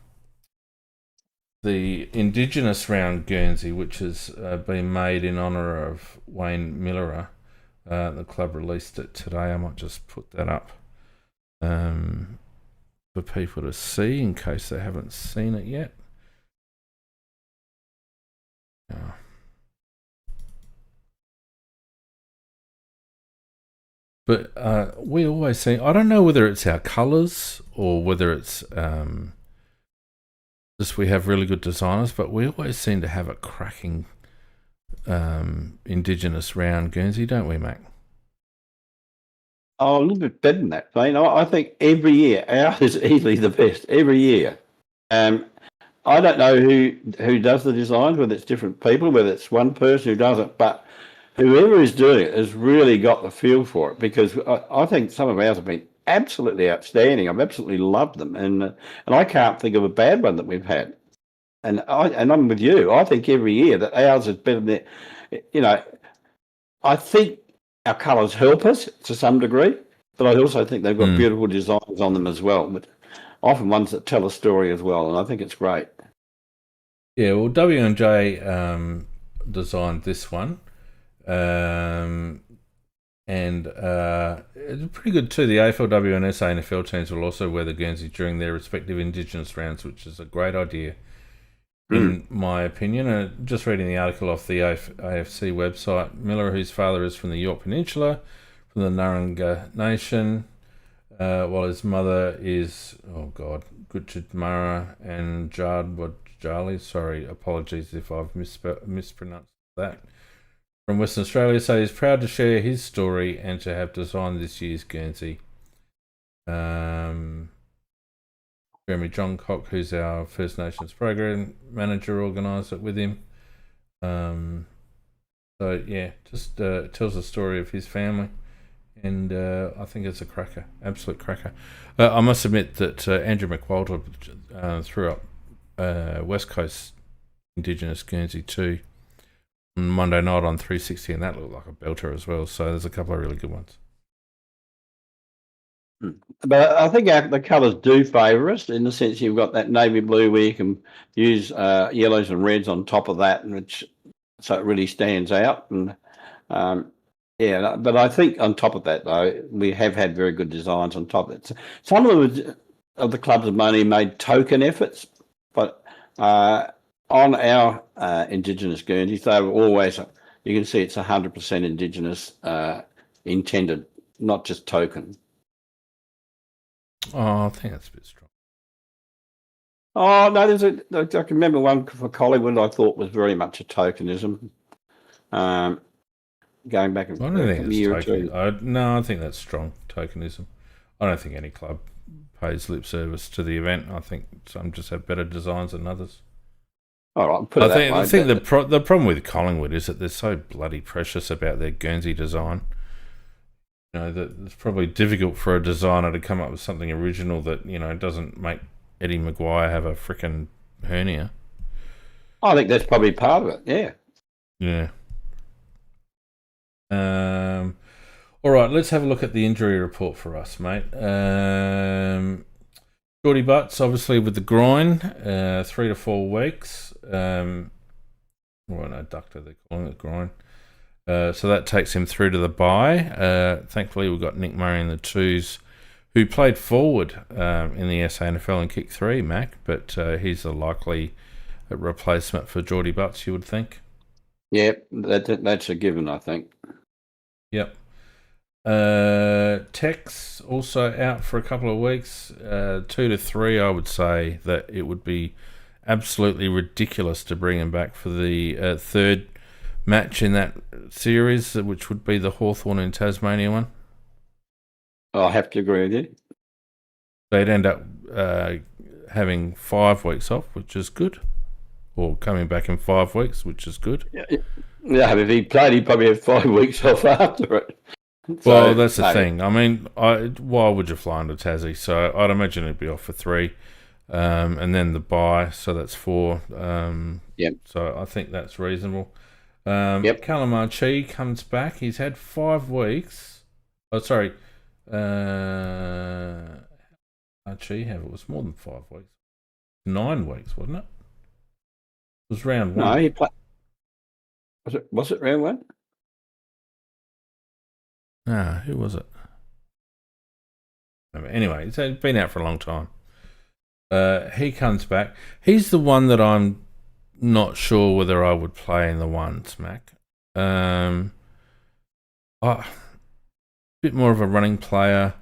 C: Indigenous round Guernsey, which has been made in honour of Wayne Millerer. The club released it today. I might just put that up for people to see in case they haven't seen it yet. Oh. But we always see... I don't know whether it's our colours or whether it's... just we have really good designers, but we always seem to have a cracking Indigenous round Guernsey, don't we, Mac?
D: Oh, a little bit better than that, Shane. I think every year ours is easily the best. Every year. I don't know who does the designs, whether it's different people, whether it's one person who does it, but whoever is doing it has really got the feel for it, because I think some of ours have been absolutely outstanding. I've absolutely loved them, and I can't think of a bad one that we've had. And I'm with you. I think every year that ours is better than, I think our colours help us to some degree, but I also think they've got beautiful designs on them as well, but often ones that tell a story as well, and I think it's great.
C: Yeah, well, W&J designed this one. And it's pretty good too. The AFLW and SANFL teams will also wear the Guernsey during their respective Indigenous rounds, which is a great idea, in my opinion. And just reading the article off the AFC website, Miller, whose father is from the York Peninsula, from the Narranga Nation, while his mother is, Gutchadmara and Jali. Sorry, apologies if I've mispronounced that. From Western Australia, so he's proud to share his story and to have designed this year's Guernsey. Jeremy Johncock, who's our First Nations program manager, organised it with him. So yeah, just tells the story of his family, and I think it's a cracker, absolute cracker. I must admit that Andrew McWalter threw up West Coast Indigenous Guernsey 2 on Monday night on 360, and that looked like a belter as well. So there's a couple of really good ones.
D: But I think the colours do favour us in the sense you've got that navy blue where you can use yellows and reds on top of that, and so it really stands out. And yeah, but I think on top of that though, we have had very good designs on top of it. Some of the clubs have only made token efforts, but on our Indigenous Guernseys, they were always, you can see it's 100% Indigenous intended, not just token.
C: Oh, I think that's a bit strong.
D: Oh, no, I can remember one for Collingwood I thought was very much a tokenism. Going back
C: I don't think
D: a year or two.
C: I think that's strong tokenism. I don't think any club pays lip service to the event. I think some just have better designs than others.
D: All right,
C: I think the problem with Collingwood is that they're so bloody precious about their Guernsey design. You know, that it's probably difficult for a designer to come up with something original that, you know, doesn't make Eddie Maguire have a frickin' hernia.
D: I think that's probably part of it, yeah.
C: Yeah. All right, let's have a look at the injury report for us, mate. Geordie Butts, obviously, with the groin, 3 to 4 weeks. Ductor, they're calling it groin. So that takes him through to the bye. Thankfully, we've got Nick Murray in the twos, who played forward in the SANFL and kicked 3, Mac, but he's a likely replacement for Geordie Butts, you would think.
D: Yep, that's a given, I think.
C: Yep. Tex also out for a couple of weeks. 2 to 3, I would say that it would be absolutely ridiculous to bring him back for the third match in that series, which would be the Hawthorn and Tasmania one.
D: I'll have to agree with you.
C: They'd end up having 5 weeks off, which is good, or coming back in 5 weeks, which is good.
D: Yeah, if he played, he'd probably have 5 weeks off after it.
C: Well, that's the thing. I mean, why would you fly into Tassie? So I'd imagine it'd be off for 3, and then the bye, so that's 4.
D: Yep.
C: So I think that's reasonable. Callum Archie comes back. He's had 5 weeks. Oh, sorry. Archie it was more than 5 weeks. 9 weeks, wasn't it? It was round 1.
D: No, he played. Was it round 1?
C: Ah, who was it? Anyway, he's been out for a long time. He comes back. He's the one that I'm not sure whether I would play in the ones, Mac. A bit more of a running player,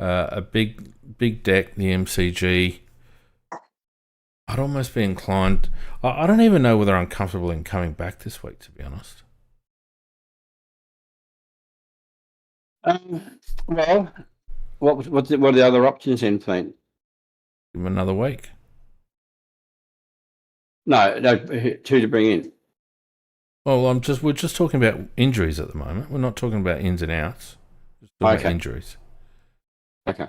C: a big deck, the MCG. I'd almost be inclined. I don't even know whether I'm comfortable in coming back this week, to be honest.
D: Well, what are the other options in thing?
C: Give him another week.
D: No, 2 to bring in.
C: Well, we're just talking about injuries at the moment. We're not talking about ins and outs. Just talking about injuries.
D: Okay.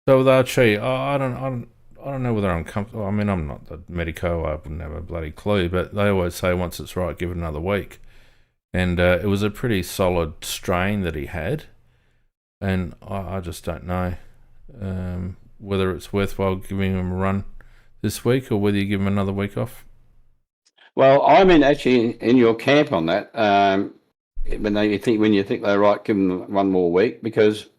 C: So with Archie, I don't know whether I'm comfortable. I mean, I'm not the medico. I wouldn't have a bloody clue. But they always say once it's right, give it another week. And it was a pretty solid strain that he had. And I just don't know whether it's worthwhile giving him a run this week or whether you give him another week off.
D: Well, I'm actually in your camp on that. When you think they're right, give them one more week, because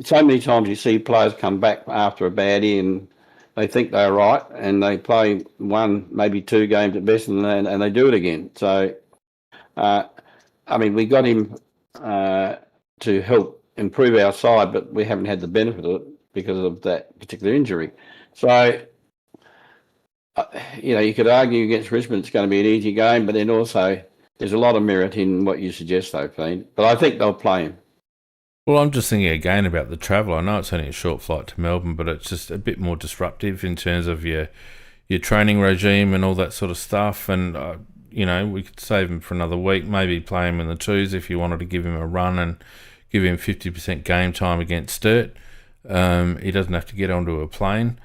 D: so many times you see players come back after a baddie and they think they're right and they play 1, maybe 2 games at best and they do it again. So, I mean, we got him to help improve our side, but we haven't had the benefit of it because of that particular injury. So, you could argue against Richmond it's going to be an easy game, but then also there's a lot of merit in what you suggest, though, Fiend. But I think they'll play him.
C: Well, I'm just thinking again about the travel. I know it's only a short flight to Melbourne, but it's just a bit more disruptive in terms of your training regime and all that sort of stuff. And, we could save him for another week, maybe play him in the twos if you wanted to give him a run and give him 50% game time against Sturt. He doesn't have to get onto a plane.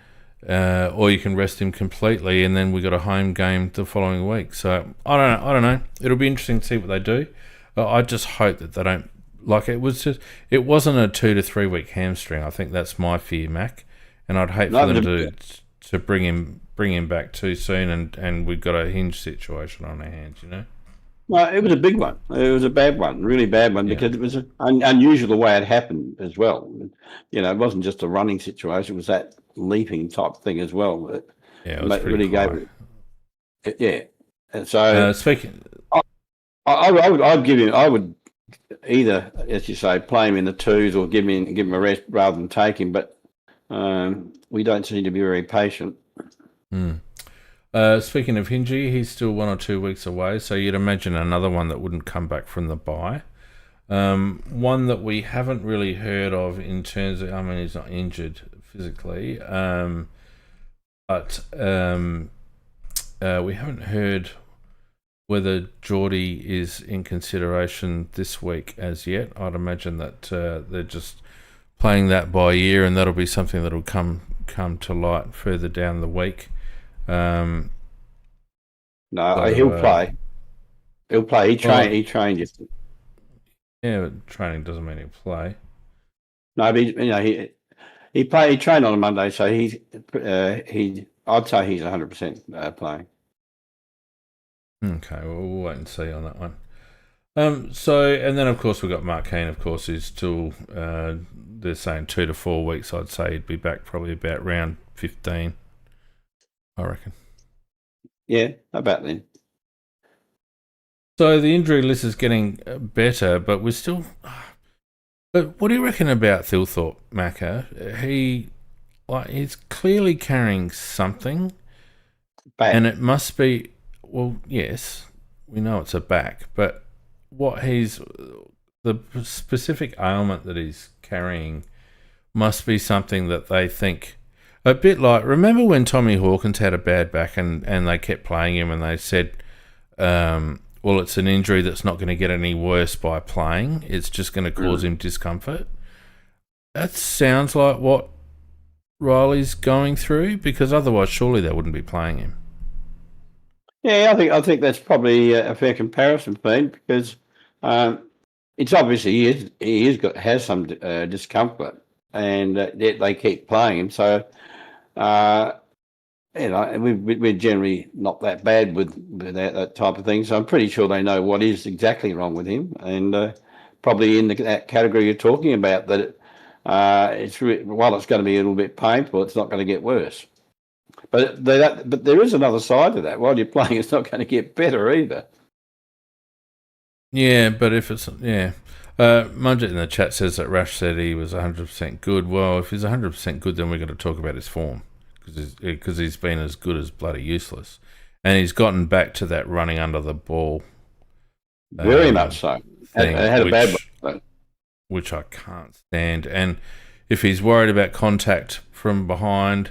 C: Or you can rest him completely, and then we got a home game the following week. So I don't know. It'll be interesting to see what they do. I just hope that they don't. Like, it wasn't a 2 to 3 week hamstring. I think that's my fear, Mac. And I'd hate for them to bring him back too soon, and we've got a hinge situation on our hands.
D: No, it was a big one. It was a bad one, really bad one, because it was unusual the way it happened as well. It wasn't just a running situation; it was that leaping type thing as well.
C: It was
D: really gave it. Yeah, and so
C: speaking,
D: I'd give him. I would either, as you say, play him in the twos or give him a rest rather than take him. But we don't seem to be very patient.
C: Speaking of Hingy, he's still 1 or 2 weeks away, so you'd imagine another one that wouldn't come back from the bye. One that we haven't really heard of in terms of, he's not injured physically, but we haven't heard whether Geordie is in consideration this week as yet. I'd imagine that they're just playing that by ear, and that'll be something that'll come to light further down the week.
D: No, he'll play. He'll play. He trained yesterday.
C: Yeah, but training doesn't mean he'll play.
D: No, but he trained on a Monday, so I'd say he's 100% playing.
C: Okay, well, we'll wait and see on that one. And then of course we've got Mark Keane, of course, who's still they're saying 2 to 4 weeks. I'd say he'd be back probably about round 15, I reckon.
D: Yeah, about then.
C: So the injury list is getting better, but we're still. But what do you reckon about Thilthorpe, Macca? He's clearly carrying something, and it must be. Well, yes, we know it's a back, but the specific ailment that he's carrying must be something that they think. A bit like, remember when Tommy Hawkins had a bad back and they kept playing him and they said, well, it's an injury that's not going to get any worse by playing. It's just going to cause him discomfort. That sounds like what Riley's going through, because otherwise surely they wouldn't be playing him.
D: Yeah, I think that's probably a fair comparison, Pete, because it's obviously he has some discomfort, and they keep playing him. So we're generally not that bad with that type of thing. So I'm pretty sure they know what is exactly wrong with him, and probably in that category you're talking about, that while it's going to be a little bit painful, it's not going to get worse. But there is another side to that. While you're playing, it's not going to get better either.
C: Yeah, but if it's Mudgett in the chat says that Rash said he was 100% good. Well, if he's 100% good, then we're going to talk about his form, because he's been as good as bloody useless, and he's gotten back to that running under the ball.
D: Very much so.
C: Thing,
D: had a bad one,
C: which I can't stand. And if he's worried about contact from behind,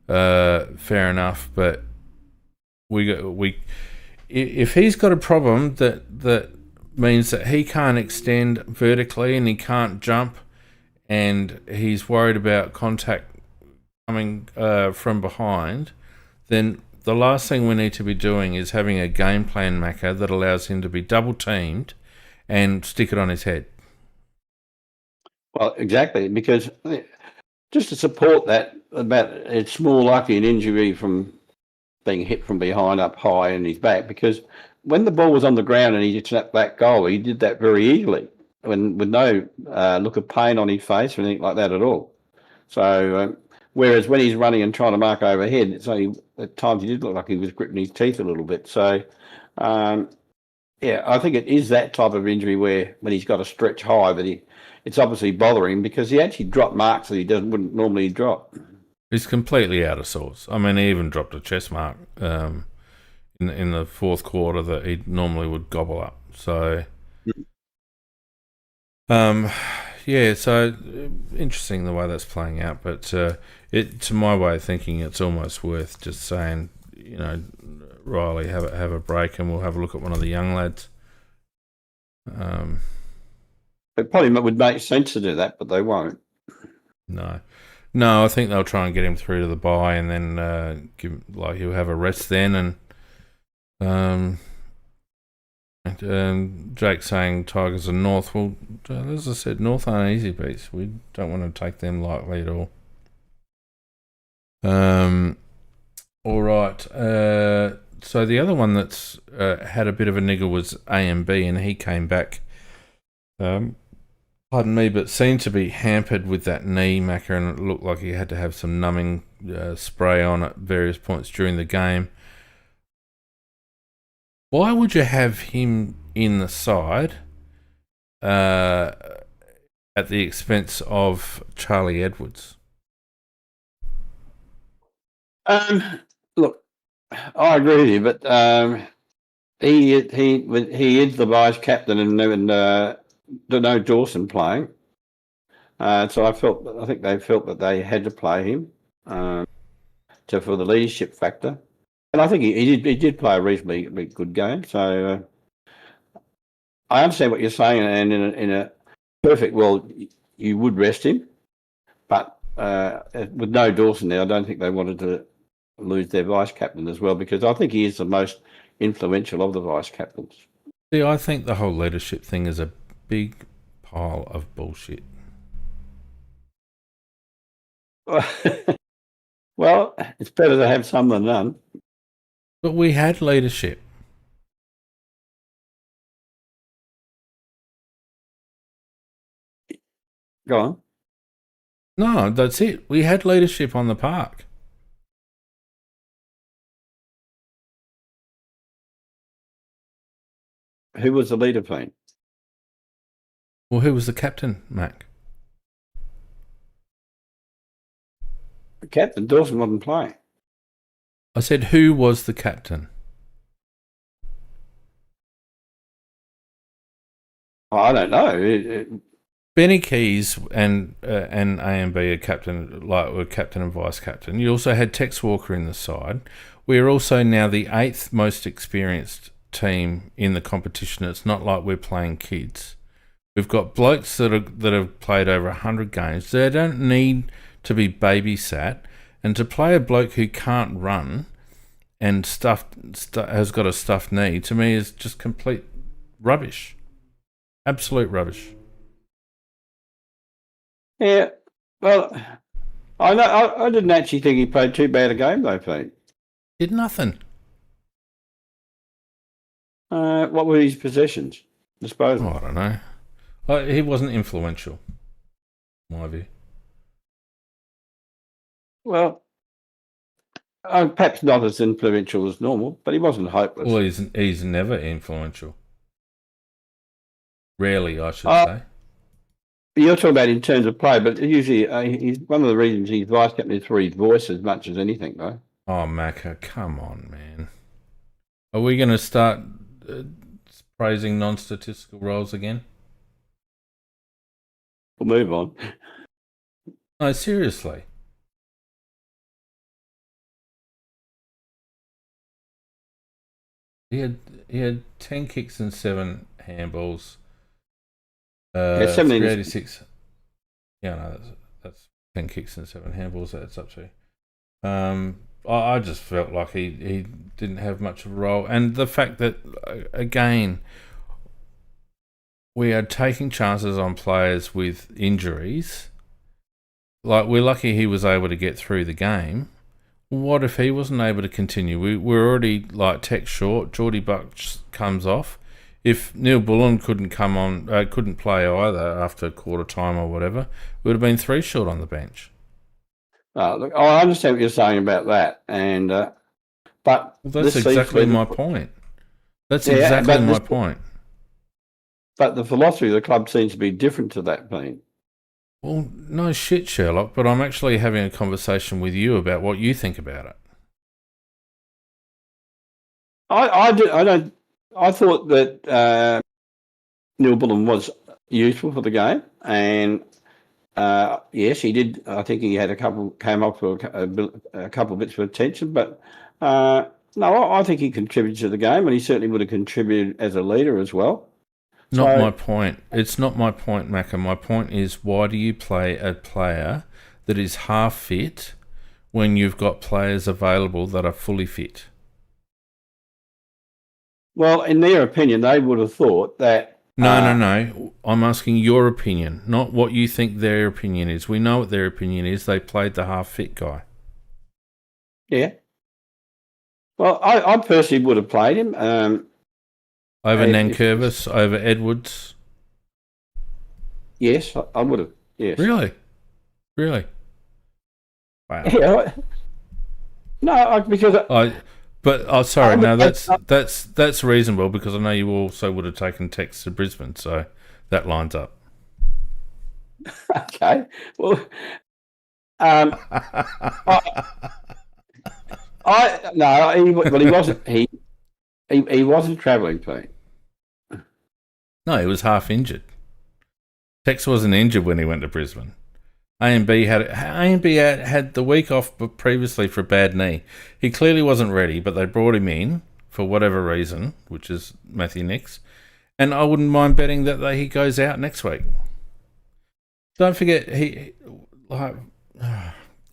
C: fair enough. But if he's got a problem that means that he can't extend vertically and he can't jump, and he's worried about contact coming from behind, then the last thing we need to be doing is having a game plan, Macca, that allows him to be double teamed and stick it on his head.
D: Well, exactly, because just to support that, it's more likely an injury from being hit from behind up high in his back, because when the ball was on the ground and he snapped that goal, he did that very easily, with no look of pain on his face or anything like that at all. So, whereas when he's running and trying to mark overhead, at times he did look like he was gripping his teeth a little bit. So, Yeah, I think it is that type of injury where when he's got to stretch high, it's obviously bothering him because he actually dropped marks that wouldn't normally drop.
C: He's completely out of sorts. I mean, he even dropped a chest mark in the fourth quarter that he normally would gobble up. So, yeah, so interesting the way that's playing out. But to my way of thinking, it's almost worth just saying, Riley, have a break, and we'll have a look at one of the young lads.
D: It probably would make sense to do that, but they won't.
C: No, I think they'll try and get him through to the bye, and then he'll have a rest then. And Jake saying Tigers are North. Well, as I said, North aren't easy beats. We don't want to take them lightly at all. All right. So the other one that's had a bit of a niggle was AMB, and he came back. Pardon me, but seemed to be hampered with that knee, Macca, and it looked like he had to have some numbing spray on at various points during the game. Why would you have him in the side at the expense of Charlie Edwards?
D: Look, I agree with you, but he is the vice captain, and no Dawson playing. So I think they felt that they had to play him for the leadership factor. And I think he did play a reasonably good game. So I understand what you're saying, and in a perfect world, you would rest him. But with no Dawson there, I don't think they wanted to lose their vice captain as well, because I think he is the most influential of the vice captains.
C: See, I think the whole leadership thing is a big pile of bullshit.
D: Well, it's better to have some than none.
C: But we had leadership.
D: Go on.
C: No, that's it. We had leadership on the park.
D: Who was the leader, Pete?
C: Well, who was the captain, Mac?
D: The captain, Dawson wasn't playing.
C: I said, who was the captain?
D: I don't know.
C: Benny Keys and AMB are captain, were captain and vice captain. You also had Tex Walker in the side. We are also now the 8th most experienced team in the competition. It's not like we're playing kids. We've got blokes that have played over 100 games. They don't need to be babysat, and to play a bloke who can't run and has got a stuffed knee, to me is just complete rubbish. Absolute rubbish.
D: Yeah, well, I didn't actually think he played too bad a game though, Pete.
C: Did nothing.
D: What were his possessions? Disposal?
C: Oh, I don't know. He wasn't influential, in my view.
D: Well, perhaps not as influential as normal, but he wasn't hopeless.
C: Well, he's never influential. Rarely, I should say.
D: You're talking about in terms of play, but usually he's one of the reasons he's vice captain is for his voice as much as anything, though.
C: Oh, Macca, come on, man. Are we going to start praising non-statistical roles again?
D: We'll move on.
C: No, seriously. He had 10 kicks and 7 handballs. 386. Yeah, no, that's 10 kicks and 7 handballs. That's up to. I just felt like he didn't have much of a role, and the fact that again we are taking chances on players with injuries. Like, we're lucky he was able to get through the game. What if he wasn't able to continue? We're already like tech short. Geordie Bucks comes off. If Neil Bullen couldn't play either after quarter time or whatever, it would have been 3 short on the bench.
D: Look, I understand what you're saying about that, and but
C: that's exactly my point. That's exactly my point.
D: But the philosophy of the club seems to be different to that being.
C: Well, no shit, Sherlock, but I'm actually having a conversation with you about what you think about it.
D: I thought that Neil Bullen was useful for the game, and yes, he did. I think he had came up with a couple of bits of attention, but no, I think he contributed to the game, and he certainly would have contributed as a leader as well.
C: Not my point. It's not my point, Macca. My point is, why do you play a player that is half fit when you've got players available that are fully fit?
D: Well, in their opinion, they would have thought that...
C: No. I'm asking your opinion, not what you think their opinion is. We know what their opinion is. They played the half-fit guy.
D: Yeah. Well, I personally would have played him.
C: Over Nankervis, over Edwards?
D: Yes, I would have. Yes.
C: Really? Wow.
D: Yeah. Because...
C: sorry. No, that's reasonable because I know you also would have taken Tex to Brisbane, so that lines up.
D: Okay. Well, he wasn't. He wasn't travelling, Pete.
C: No, he was half injured. Tex wasn't injured when he went to Brisbane. A&B had the week off previously for a bad knee. He clearly wasn't ready, but they brought him in for whatever reason, which is Matthew Nix. And I wouldn't mind betting that he goes out next week. Don't forget, anyway,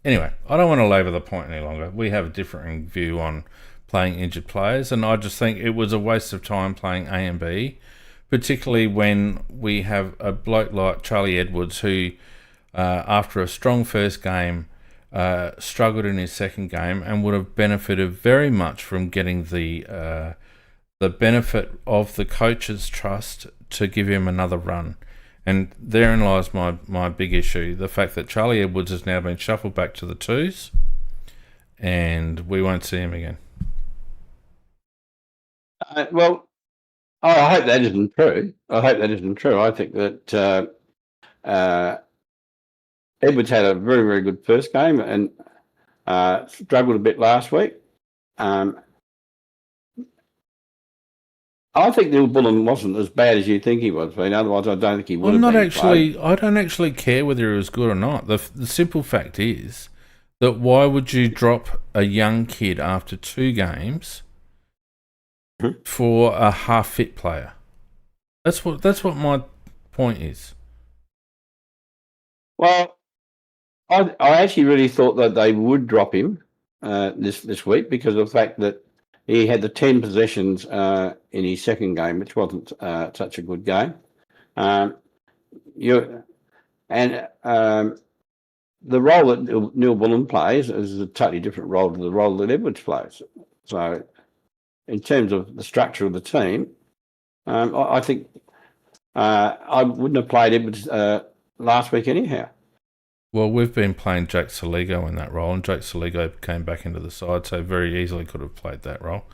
C: I don't want to labour the point any longer. We have a differing view on playing injured players, and I just think it was a waste of time playing A&B, particularly when we have a bloke like Charlie Edwards who... after a strong first game, struggled in his second game and would have benefited very much from getting the benefit of the coach's trust to give him another run. And therein lies my big issue, the fact that Charlie Edwards has now been shuffled back to the twos and we won't see him again.
D: Well, I hope that isn't true. I think that... Edwards had a very, very good first game and struggled a bit last week. I think Neil Bullen wasn't as bad as you think he was. Otherwise, I don't think he would have been played.
C: I don't actually care whether he was good or not. The simple fact is that why would you drop a young kid after 2 games for a half-fit player? That's what my point is.
D: Well, I actually really thought that they would drop him this week because of the fact that he had the 10 possessions in his second game, which wasn't such a good game. The role that Neil Bullen plays is a totally different role to the role that Edwards plays. So, in terms of the structure of the team, I think I wouldn't have played Edwards last week anyhow.
C: Well, we've been playing Jake Saligo in that role, and Jake Saligo came back into the side, so very easily could have played that role.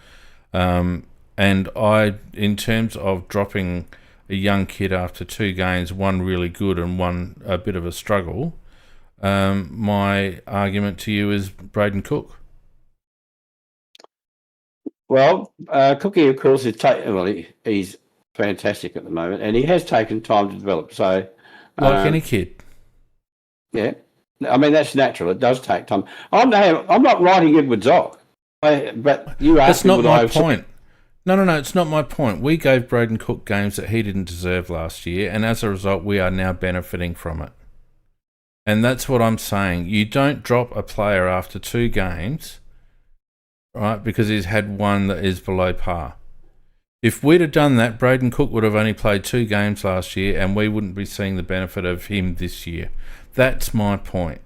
C: And in terms of dropping a young kid after 2 games, one really good and one a bit of a struggle, my argument to you is Braden Cook. Well,
D: Cookie, of course, he's fantastic at the moment, and he has taken time to develop. So,
C: like any kid.
D: Yeah, I mean that's natural. It does take time. I'm not writing Edwards off, but you asked.
C: That's not my point. No, it's not my point. We gave Braden Cook games that he didn't deserve last year, and as a result, we are now benefiting from it. And that's what I'm saying. You don't drop a player after 2 games, right? Because he's had one that is below par. If we'd have done that, Braden Cook would have only played 2 games last year, and we wouldn't be seeing the benefit of him this year. That's my point.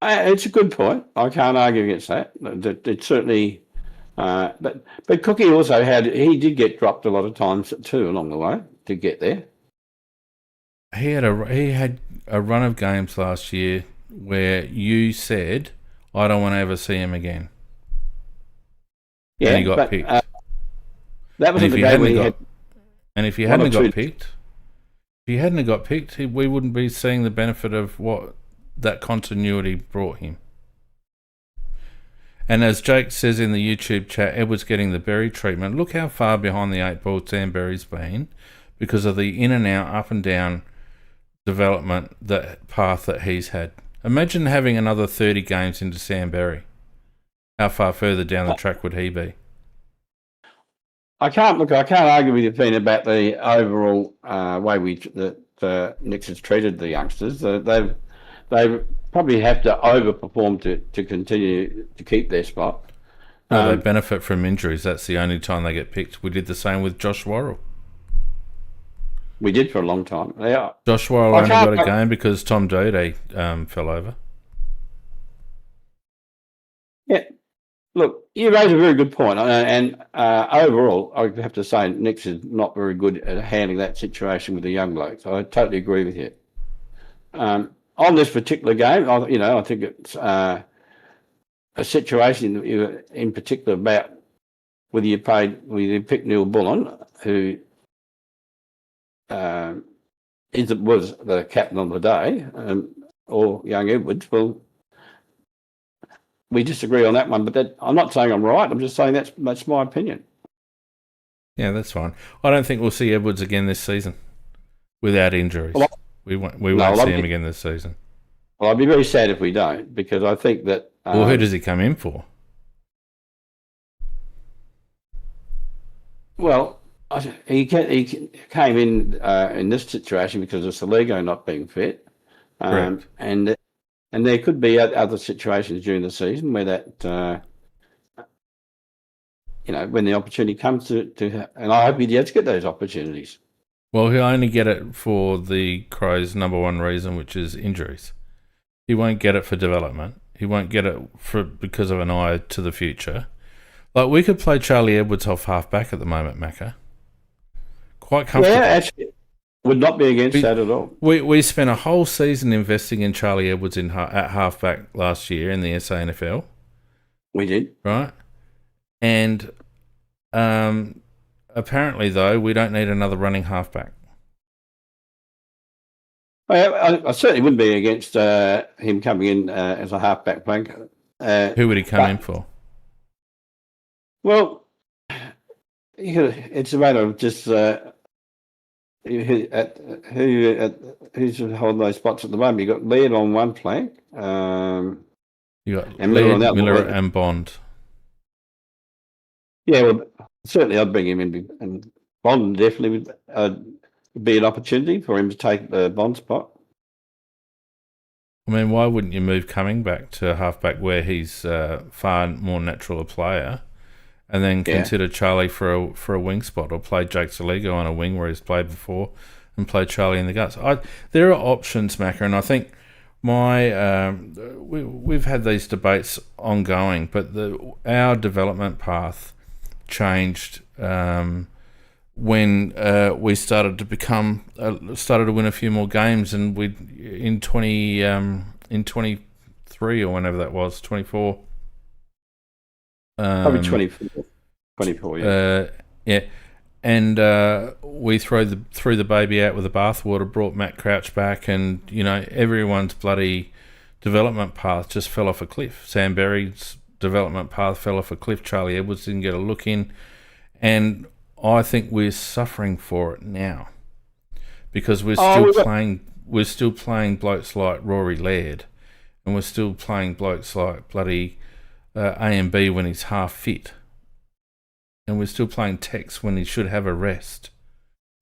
D: It's a good point. I can't argue against that. It certainly, but Cookie also he did get dropped a lot of times too along the way to get there.
C: He had a run of games last year where you said, "I don't want to ever see him again."
D: Yeah,
C: and he got picked.
D: That was the game when he had.
C: And if he hadn't got picked, we wouldn't be seeing the benefit of what that continuity brought him. And as Jake says in the YouTube chat, Edwards getting the Berry treatment. Look how far behind the 8 ball Sam Berry's been because of the in and out, up and down development path that he's had. Imagine having another 30 games into Sam Berry. How far further down the track would he be?
D: I can't argue with you, Pete, about the overall way that Nix has treated the youngsters. They probably have to overperform to continue to keep their spot.
C: No, they benefit from injuries. That's the only time they get picked. We did the same with Josh Worrell.
D: We did for a long time. Yeah.
C: Josh Worrell only got a game because Tom Doedee fell over.
D: Yeah. Look, you raise a very good point, and overall, I have to say Nix is not very good at handling that situation with the young blokes. I totally agree with you. On this particular game, I think it's a situation in particular about whether you pick Neil Bullen, who was the captain on the day, or young Edwards. Well, we disagree on that one, but I'm not saying I'm right. I'm just saying that's my opinion.
C: Yeah, that's fine. I don't think we'll see Edwards again this season without injuries. Well, we won't see him again this season.
D: Well, I'd be very sad if we don't, because I think that.
C: Well, who does he come in for?
D: Well, he came in this situation because of Saligo not being fit,
C: Correct.
D: And there could be other situations during the season where that, when the opportunity comes to, and I hope he does get those opportunities.
C: Well, he'll only get it for the Crows' number one reason, which is injuries. He won't get it for development. He won't get it because of an eye to the future. Like, we could play Charlie Edwards off half-back at the moment, Macca. Quite comfortable.
D: Yeah, actually, would not be against that at all.
C: We spent a whole season investing in Charlie Edwards at half-back last year in the SANFL.
D: We did.
C: Right? And apparently, though, we don't need another running half-back.
D: I certainly wouldn't be against him coming in as a half-back flanker.
C: Who would he come in for?
D: Well, it's a matter of just who's holding those spots at the moment. You got Laird on one flank.
C: You got Miller and Bond.
D: Yeah, well, certainly I'd bring him in, and Bond definitely would be an opportunity for him to take the Bond spot.
C: I mean, why wouldn't you move Cumming back to halfback where he's far more natural a player, and then consider Charlie for a wing spot, or play Jake Saligo on a wing where he's played before, and play Charlie in the guts? There are options, Macca, and I think we've had these debates ongoing, but our development path changed when we started to win a few more games, and in 23 or whenever that was, 24.
D: Probably 24, yeah.
C: Yeah. And we threw the baby out with the bathwater, brought Matt Crouch back, and everyone's bloody development path just fell off a cliff. Sam Berry's development path fell off a cliff. Charlie Edwards didn't get a look in, and I think we're suffering for it now because we're still playing blokes like Rory Laird, and we're still playing blokes like bloody A&B when he's half fit, and we're still playing Tex when he should have a rest.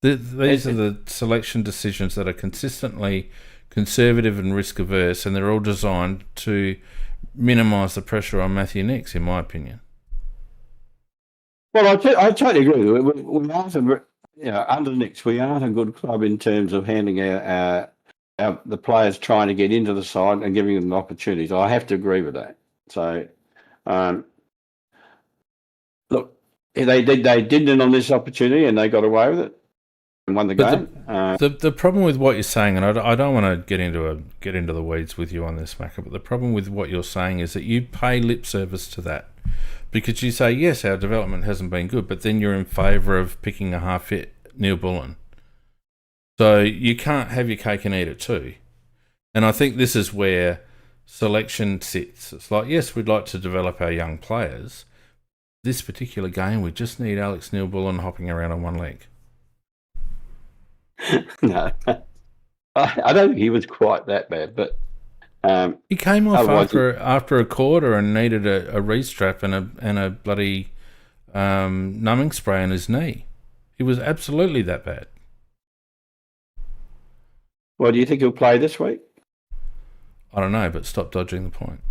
C: These are the selection decisions that are consistently conservative and risk averse, and they're all designed to minimise the pressure on Matthew Nix, in my opinion.
D: Well, I totally agree with you. We aren't under Nix, we aren't a good club in terms of handing the players trying to get into the side and giving them opportunities. I have to agree with that. So, look, they didn't on this opportunity, and they got away with it and won the game.
C: The problem with what you're saying, and I don't want to get into the weeds with you on this, Macca, but the problem with what you're saying is that you pay lip service to that Because you say, yes, our development hasn't been good, but then you're in favour of picking a half-fit Neil Bullen. So you can't have your cake and eat it too. And I think this is where selection sits. It's like, yes, we'd like to develop our young players. This particular game, we just need Alex Neil Bullen hopping around on one leg.
D: No, I don't think he was quite that bad, but
C: he came off after a quarter and needed a restrap and a bloody numbing spray on his knee. He was absolutely that bad.
D: Well, do you think he'll play this week?
C: I don't know, but stop dodging the point.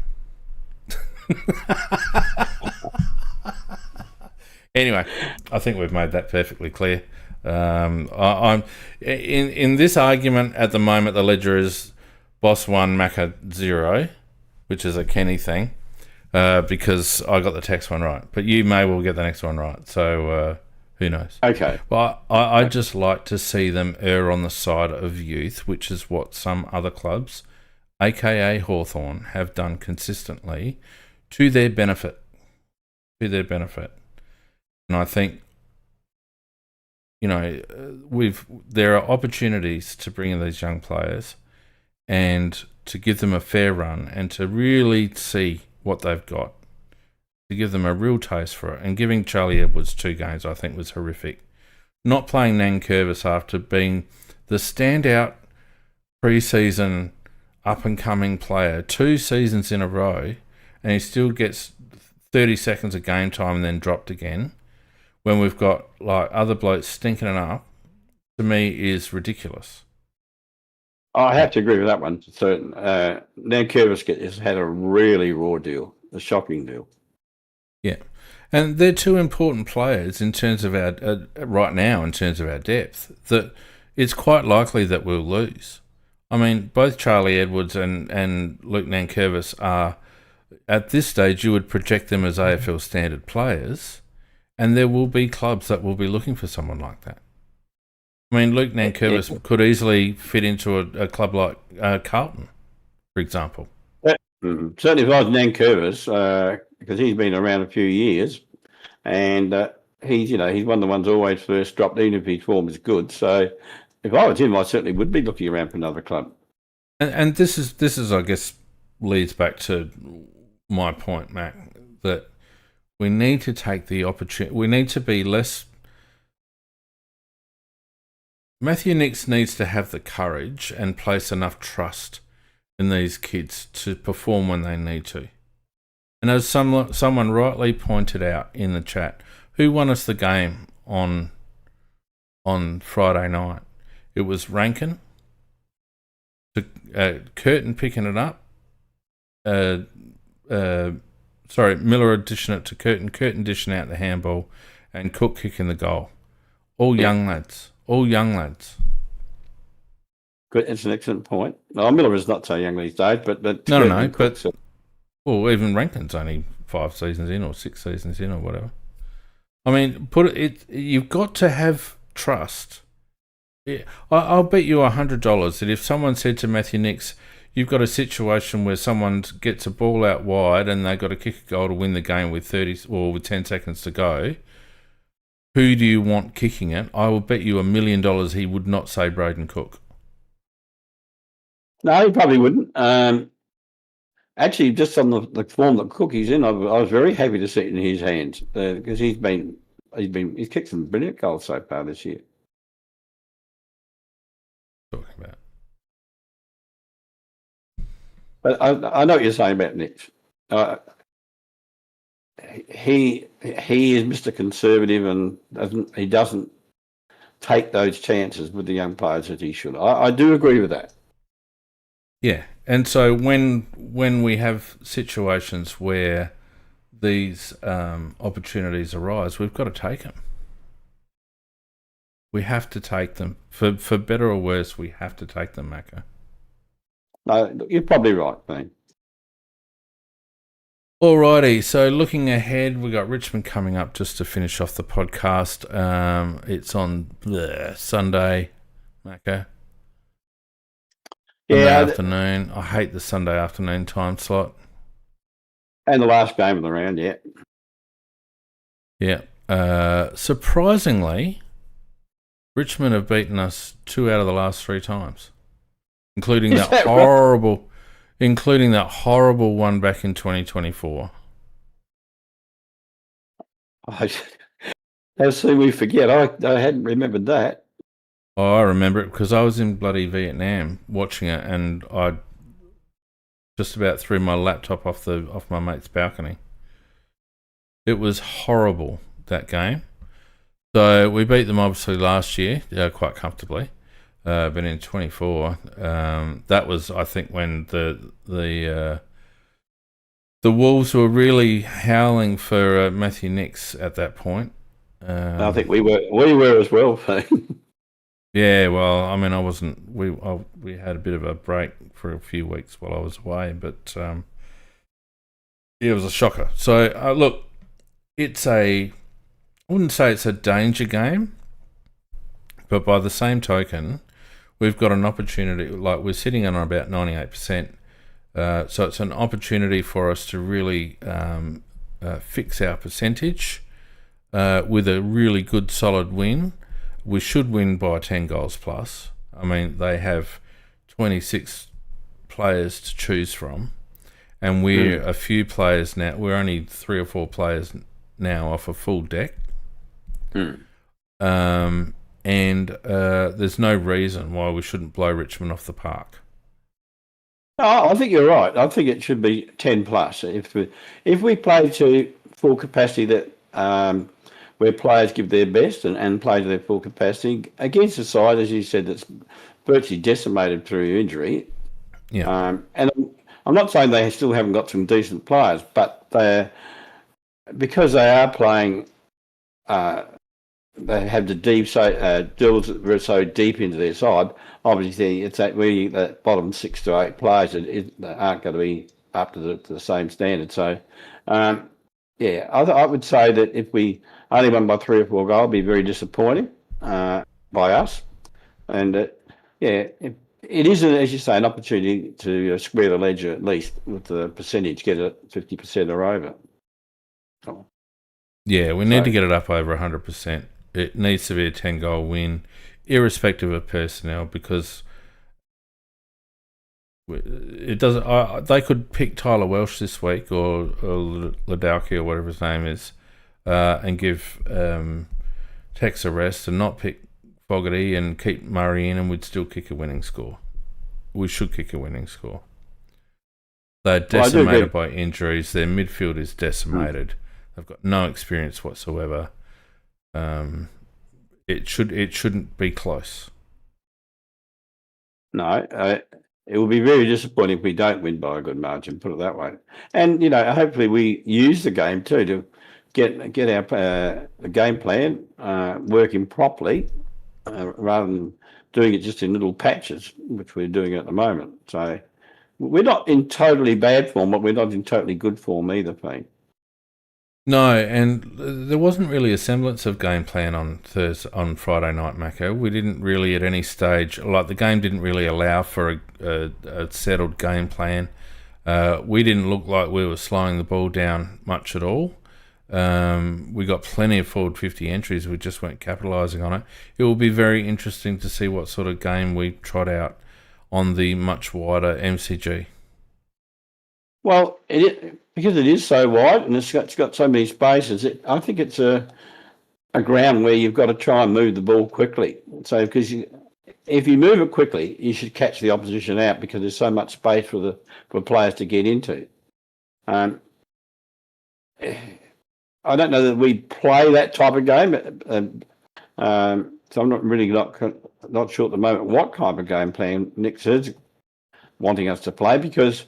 C: Anyway, I think we've made that perfectly clear. I'm in this argument at the moment. The ledger is Boss 1, Macca 0, which is a Kenny thing, because I got the text one right. But you may well get the next one right. So who knows?
D: Okay.
C: Well, I just like to see them err on the side of youth, which is what some other clubs, aka Hawthorn, have done consistently to their benefit. And I think, there are opportunities to bring in these young players and to give them a fair run and to really see what they've got, to give them a real taste for it. And giving Charlie Edwards 2 games, I think, was horrific. Not playing Nankervis after being the standout pre-season up-and-coming player 2 seasons in a row, and he still gets 30 seconds of game time and then dropped again, when we've got like other blokes stinking it up, to me is ridiculous.
D: I have to agree with that one. So Nankervis has had a really raw deal, a shocking deal.
C: Yeah, and they're 2 important players in terms of our right now, in terms of our depth, that it's quite likely that we'll lose. I mean, both Charlie Edwards and Luke Nankervis are, at this stage, you would project them as AFL standard players. And there will be clubs that will be looking for someone like that. I mean, Luke Nankervis could easily fit into a club like Carlton, for example.
D: Certainly, if I was Nankervis, because he's been around a few years, and he's one of the ones always first dropped, even if his form is good. So, if I was him, I certainly would be looking around for another club.
C: And this is, I guess, leads back to my point, Mac, that we need to take the opportunity. We need to be less. Matthew Nicks needs to have the courage and place enough trust in these kids to perform when they need to. And as someone rightly pointed out in the chat, who won us the game on Friday night? It was Rankin, Curtin picking it up. Miller dishing it to Curtin dishing out the handball, and Cook kicking the goal. All young lads.
D: Good, it's an excellent point. No, Miller is not so young these days, but
C: no. But even Rankin's only 5 seasons in, or 6 seasons in, or whatever. I mean, you've got to have trust. Yeah, I'll bet you $100 that if someone said to Matthew Nicks, you've got a situation where someone gets a ball out wide and they've got to kick a goal to win the game with 10 seconds to go, who do you want kicking it? I will bet you $1 million he would not say Braden Cook.
D: No, he probably wouldn't. Actually, just on the form that Cook is in, I was very happy to see it in his hands, because he's kicked some brilliant goals so far this year.
C: Talking about.
D: But I know what you're saying about Nicks. He is Mr. Conservative, and he doesn't take those chances with the young players that he should. I do agree with that.
C: Yeah, and so when we have situations where these opportunities arise, we've got to take them. We have to take them. For better or worse, we have to take them, Macca.
D: No, you're probably right, man.
C: Alrighty, so looking ahead, we got Richmond coming up just to finish off the podcast. It's on Sunday, Macca. Sunday afternoon. I hate the Sunday afternoon time slot.
D: And the last game of the round, yeah.
C: Yeah. Surprisingly, Richmond have beaten us 2 out of the last 3 times, including that horrible one back in 2024.
D: How soon we forget? I hadn't remembered that.
C: Oh, I remember it because I was in bloody Vietnam watching it, and I just about threw my laptop off my mate's balcony. It was horrible, that game. So we beat them obviously last year, quite comfortably. But in 24, that was, I think, when the Wolves were really howling for Matthew Nicks at that point.
D: I think we were as well.
C: Yeah, well, I mean, I wasn't. We had a bit of a break for a few weeks while I was away, but yeah, it was a shocker. So look, I wouldn't say it's a danger game, but by the same token, we've got an opportunity. Like, we're sitting on about 98%, so it's an opportunity for us to really fix our percentage with a really good, solid win. We should win by 10 goals plus. I mean, they have 26 players to choose from, and we're a few players now. We're only 3 or 4 players now off a full deck. And there's no reason why we shouldn't blow Richmond off the park.
D: Oh, I think you're right. I think it should be 10 plus. If we play to full capacity, that where players give their best and play to their full capacity against a side, as you said, that's virtually decimated through injury.
C: Yeah.
D: And I'm not saying they still haven't got some decent players, but because they are playing, they have the deep drills so deep into their side. Obviously, it's the bottom 6 to 8 players that aren't going to be up to the same standard. So, yeah, I would say that if we only won by 3 or 4 goals, it'd be very disappointing by us. And yeah, it is, as you say, an opportunity to square the ledger at least with the percentage, get it 50% or over.
C: Yeah, we need to get it up over 100%. It needs to be a 10-goal win, irrespective of personnel, because it doesn't. They could pick Tyler Welsh this week or Ladowski or whatever his name is, and give Tex a rest and not pick Fogarty and keep Murray in, and we'd still kick a winning score. We should kick a winning score. They're decimated by injuries. Their midfield is decimated. They've got no experience whatsoever. It shouldn't be close.
D: No, it will be very disappointing if we don't win by a good margin, put it that way. And, hopefully we use the game too to get our game plan working properly rather than doing it just in little patches, which we're doing at the moment. So we're not in totally bad form, but we're not in totally good form either, Pete.
C: No, and there wasn't really a semblance of game plan on Friday night, Macca. We didn't really at any stage, like the game didn't really allow for a settled game plan. We didn't look like we were slowing the ball down much at all. We got plenty of forward 50 entries. We just weren't capitalising on it. It will be very interesting to see what sort of game we trot out on the much wider MCG.
D: Well, because it is so wide and it's got so many spaces, I think it's a ground where you've got to try and move the ball quickly. So because if you move it quickly, you should catch the opposition out because there's so much space for players to get into. I don't know that we play that type of game, so I'm not really not sure at the moment what type of game plan Nick is wanting us to play because,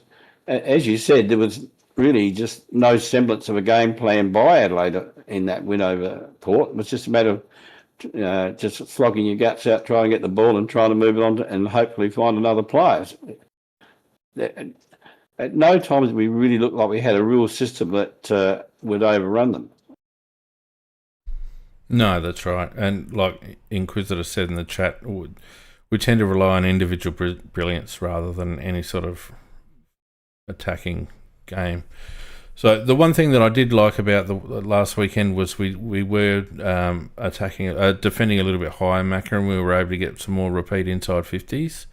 D: as you said, there was really just no semblance of a game plan by Adelaide in that win over Port. It was just a matter of just flogging your guts out, trying to get the ball and trying to move it on and hopefully find another player. At no time did we really look like we had a real system that would overrun them.
C: No, that's right. And like Inquisitor said in the chat, we tend to rely on individual brilliance rather than any sort of attacking game. So the one thing that I did like about the last weekend was we were defending a little bit higher, Macca, and we were able to get some more repeat inside 50s.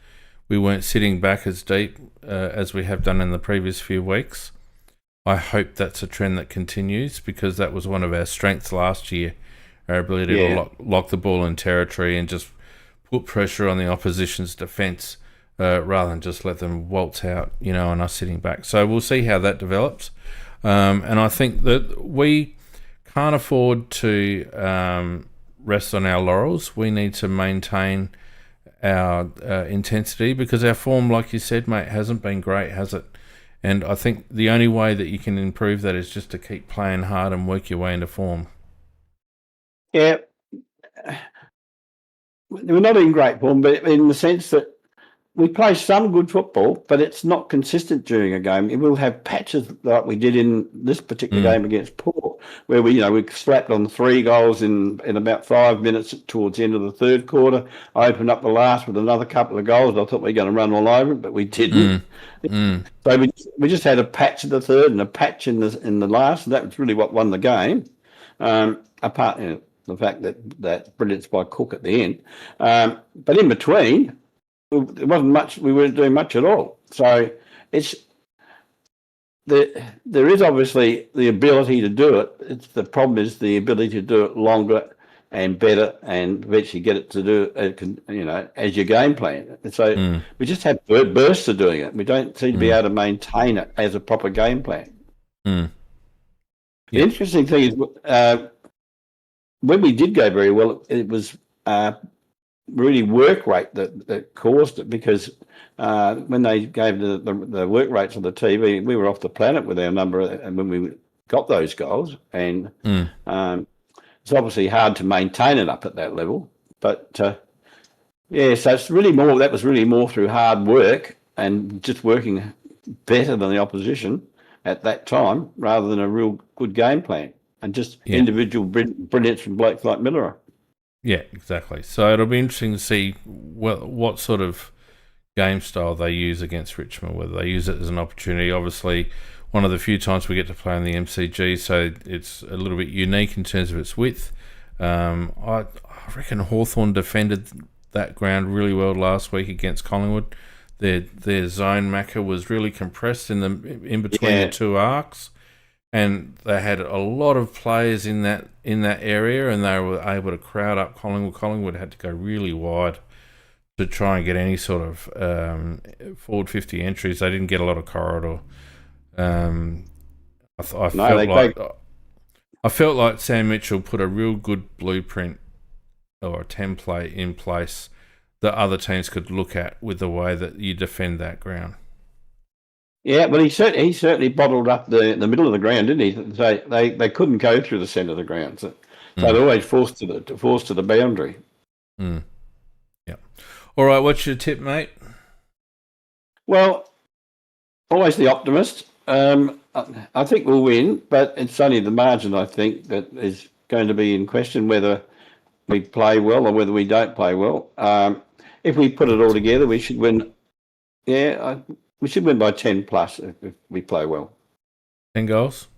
C: We weren't sitting back as deep as we have done in the previous few weeks. I hope that's a trend that continues, because that was one of our strengths last year, our ability to lock the ball in territory and just put pressure on the opposition's defence rather than just let them waltz out, and us sitting back. So we'll see how that develops. And I think that we can't afford to rest on our laurels. We need to maintain our intensity, because our form, like you said, mate, hasn't been great, has it? And I think the only way that you can improve that is just to keep playing hard and work your way into form.
D: Yeah. We're not in great form, but in the sense that we play some good football, but it's not consistent during a game. It will have patches like we did in this particular game against Port, where we slapped on 3 goals in about 5 minutes towards the end of the third quarter. I opened up the last with another couple of goals. I thought we were going to run all over it, but we didn't. So we just had a patch in the third and a patch in the last, and that was really what won the game. Apart from the fact that brilliance by Cook at the end, but in between, it wasn't much. We weren't doing much at all. So there is obviously the ability to do it. The problem is the ability to do it longer and better, and eventually get it to do it, as your game plan. And so we just have bursts of doing it. We don't seem to be able to maintain it as a proper game plan. The interesting thing is, when we did go very well, it was really work rate that caused it, because when they gave the work rates on the TV, we were off the planet with our number, and when we got those goals, and it's obviously hard to maintain it up at that level. But so it's really more. That was really more through hard work and just working better than the opposition at that time, rather than a real good game plan and just individual brilliance from blokes like Miller.
C: Yeah, exactly. So it'll be interesting to see what sort of game style they use against Richmond, whether they use it as an opportunity. Obviously, one of the few times we get to play in the MCG, so it's a little bit unique in terms of its width. I reckon Hawthorn defended that ground really well last week against Collingwood. Their zone, Macca, was really compressed in between the two arcs. And they had a lot of players in that area, and they were able to crowd up Collingwood. Collingwood had to go really wide to try and get any sort of forward 50 entries. They didn't get a lot of corridor. I felt like Sam Mitchell put a real good blueprint or a template in place that other teams could look at with the way that you defend that ground.
D: Yeah, but he certainly bottled up the middle of the ground, didn't he? So they couldn't go through the centre of the ground, so they're always forced to the boundary.
C: Yeah. All right, what's your tip, mate?
D: Well, always the optimist. I think we'll win, but it's only the margin, I think, that is going to be in question, whether we play well or whether we don't play well. If we put it all together, we should win. Yeah, we should win by 10 plus if we play well.
C: 10 goals?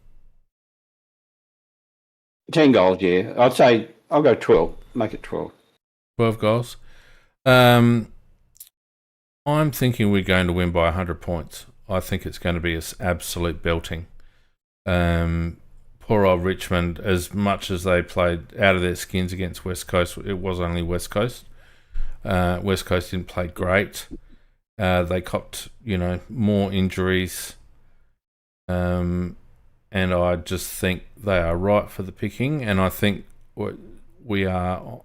D: 10 goals, yeah. I'd say I'll go 12. Make it 12.
C: 12 goals. I'm thinking we're going to win by 100 points. I think it's going to be an absolute belting. Poor old Richmond, as much as they played out of their skins against West Coast, it was only West Coast. West Coast didn't play great. They copped, more injuries. And I just think they are right for the picking. And I think we are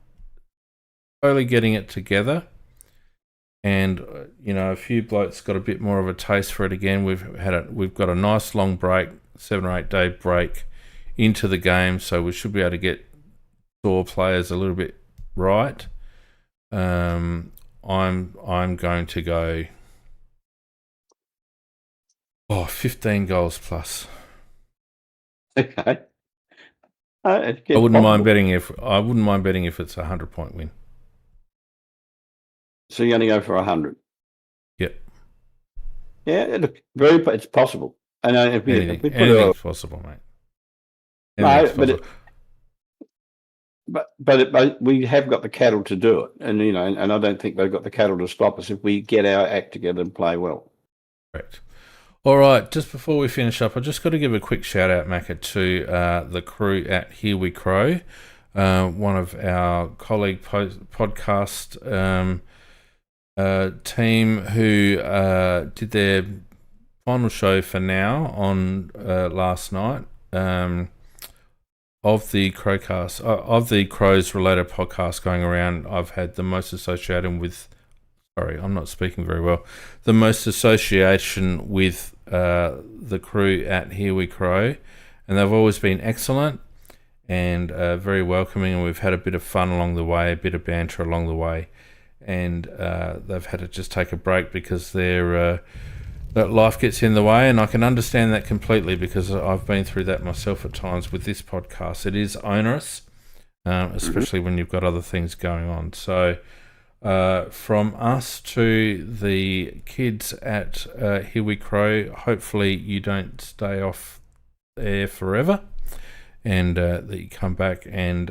C: slowly getting it together. And, a few blokes got a bit more of a taste for it again. We've got a nice long break, 7 or 8 day break into the game. So we should be able to get sore players a little bit right. I'm going to go 15 goals plus.
D: Okay.
C: I wouldn't mind betting if it's a 100-point win.
D: So you're going to go for 100?
C: Yep.
D: Yeah, it's possible. And if we put
C: anything's possible, mate.
D: No, but we have got the cattle to do it, and and I don't think they've got the cattle to stop us if we get our act together and play well.
C: Correct. All right, just before we finish up, I just got to give a quick shout out, Macca, to the crew at Here We Crow, one of our colleague podcast team who did their final show for now on last night. Of the Crowcast, of the Crows related podcasts going around, I've had the most association with. Sorry, I'm not speaking very well. The most association with the crew at Here We Crow, and they've always been excellent and very welcoming. And we've had a bit of fun along the way, a bit of banter along the way, and they've had to just take a break because that life gets in the way, and I can understand that completely because I've been through that myself at times with this podcast. It is onerous, especially when you've got other things going on. So from us to the kids at Here We Crow, hopefully you don't stay off air forever and that you come back. And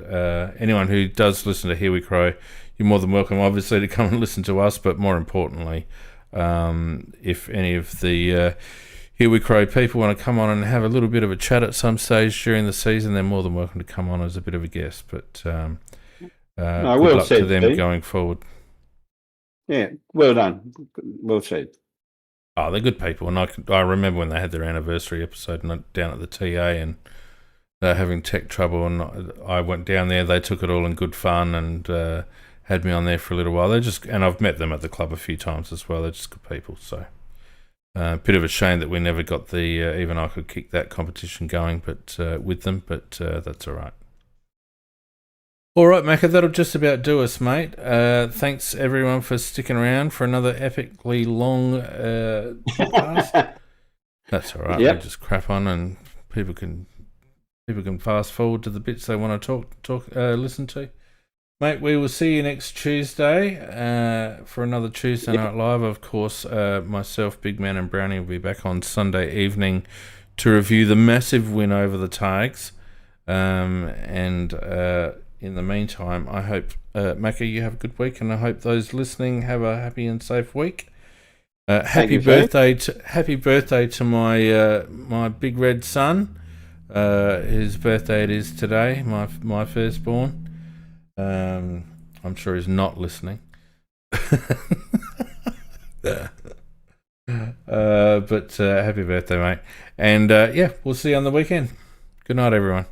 C: anyone who does listen to Here We Crow, you're more than welcome, obviously, to come and listen to us, but more importantly, if any of the Here We Crow people want to come on and have a little bit of a chat at some stage during the season, they're more than welcome to come on as a bit of a guest. But good luck to them Steve. Going forward.
D: Yeah, well done. Well said.
C: Oh, they're good people, and I remember when they had their anniversary episode down at the TA, and they're having tech trouble, and I went down there. They took it all in good fun, and had me on there for a little while. And I've met them at the club a few times as well. They're just good people. So, bit of a shame that we never got the even I could kick that competition going, but with them. But that's all right. All right, Macca, that'll just about do us, mate. Thanks everyone for sticking around for another epically long podcast. That's all right.
D: Yep.
C: We just crap on, and people can fast forward to the bits they want to listen to. Mate, we will see you next Tuesday for another Tuesday Night Live. Of course, myself, Big Man and Brownie will be back on Sunday evening to review the massive win over the Tiges. And in the meantime, I hope, Macca, you have a good week, and I hope those listening have a happy and safe week. Happy birthday to my big red son. His birthday it is today, my firstborn. I'm sure he's not listening. But happy birthday, mate. And we'll see you on the weekend. Good night, everyone.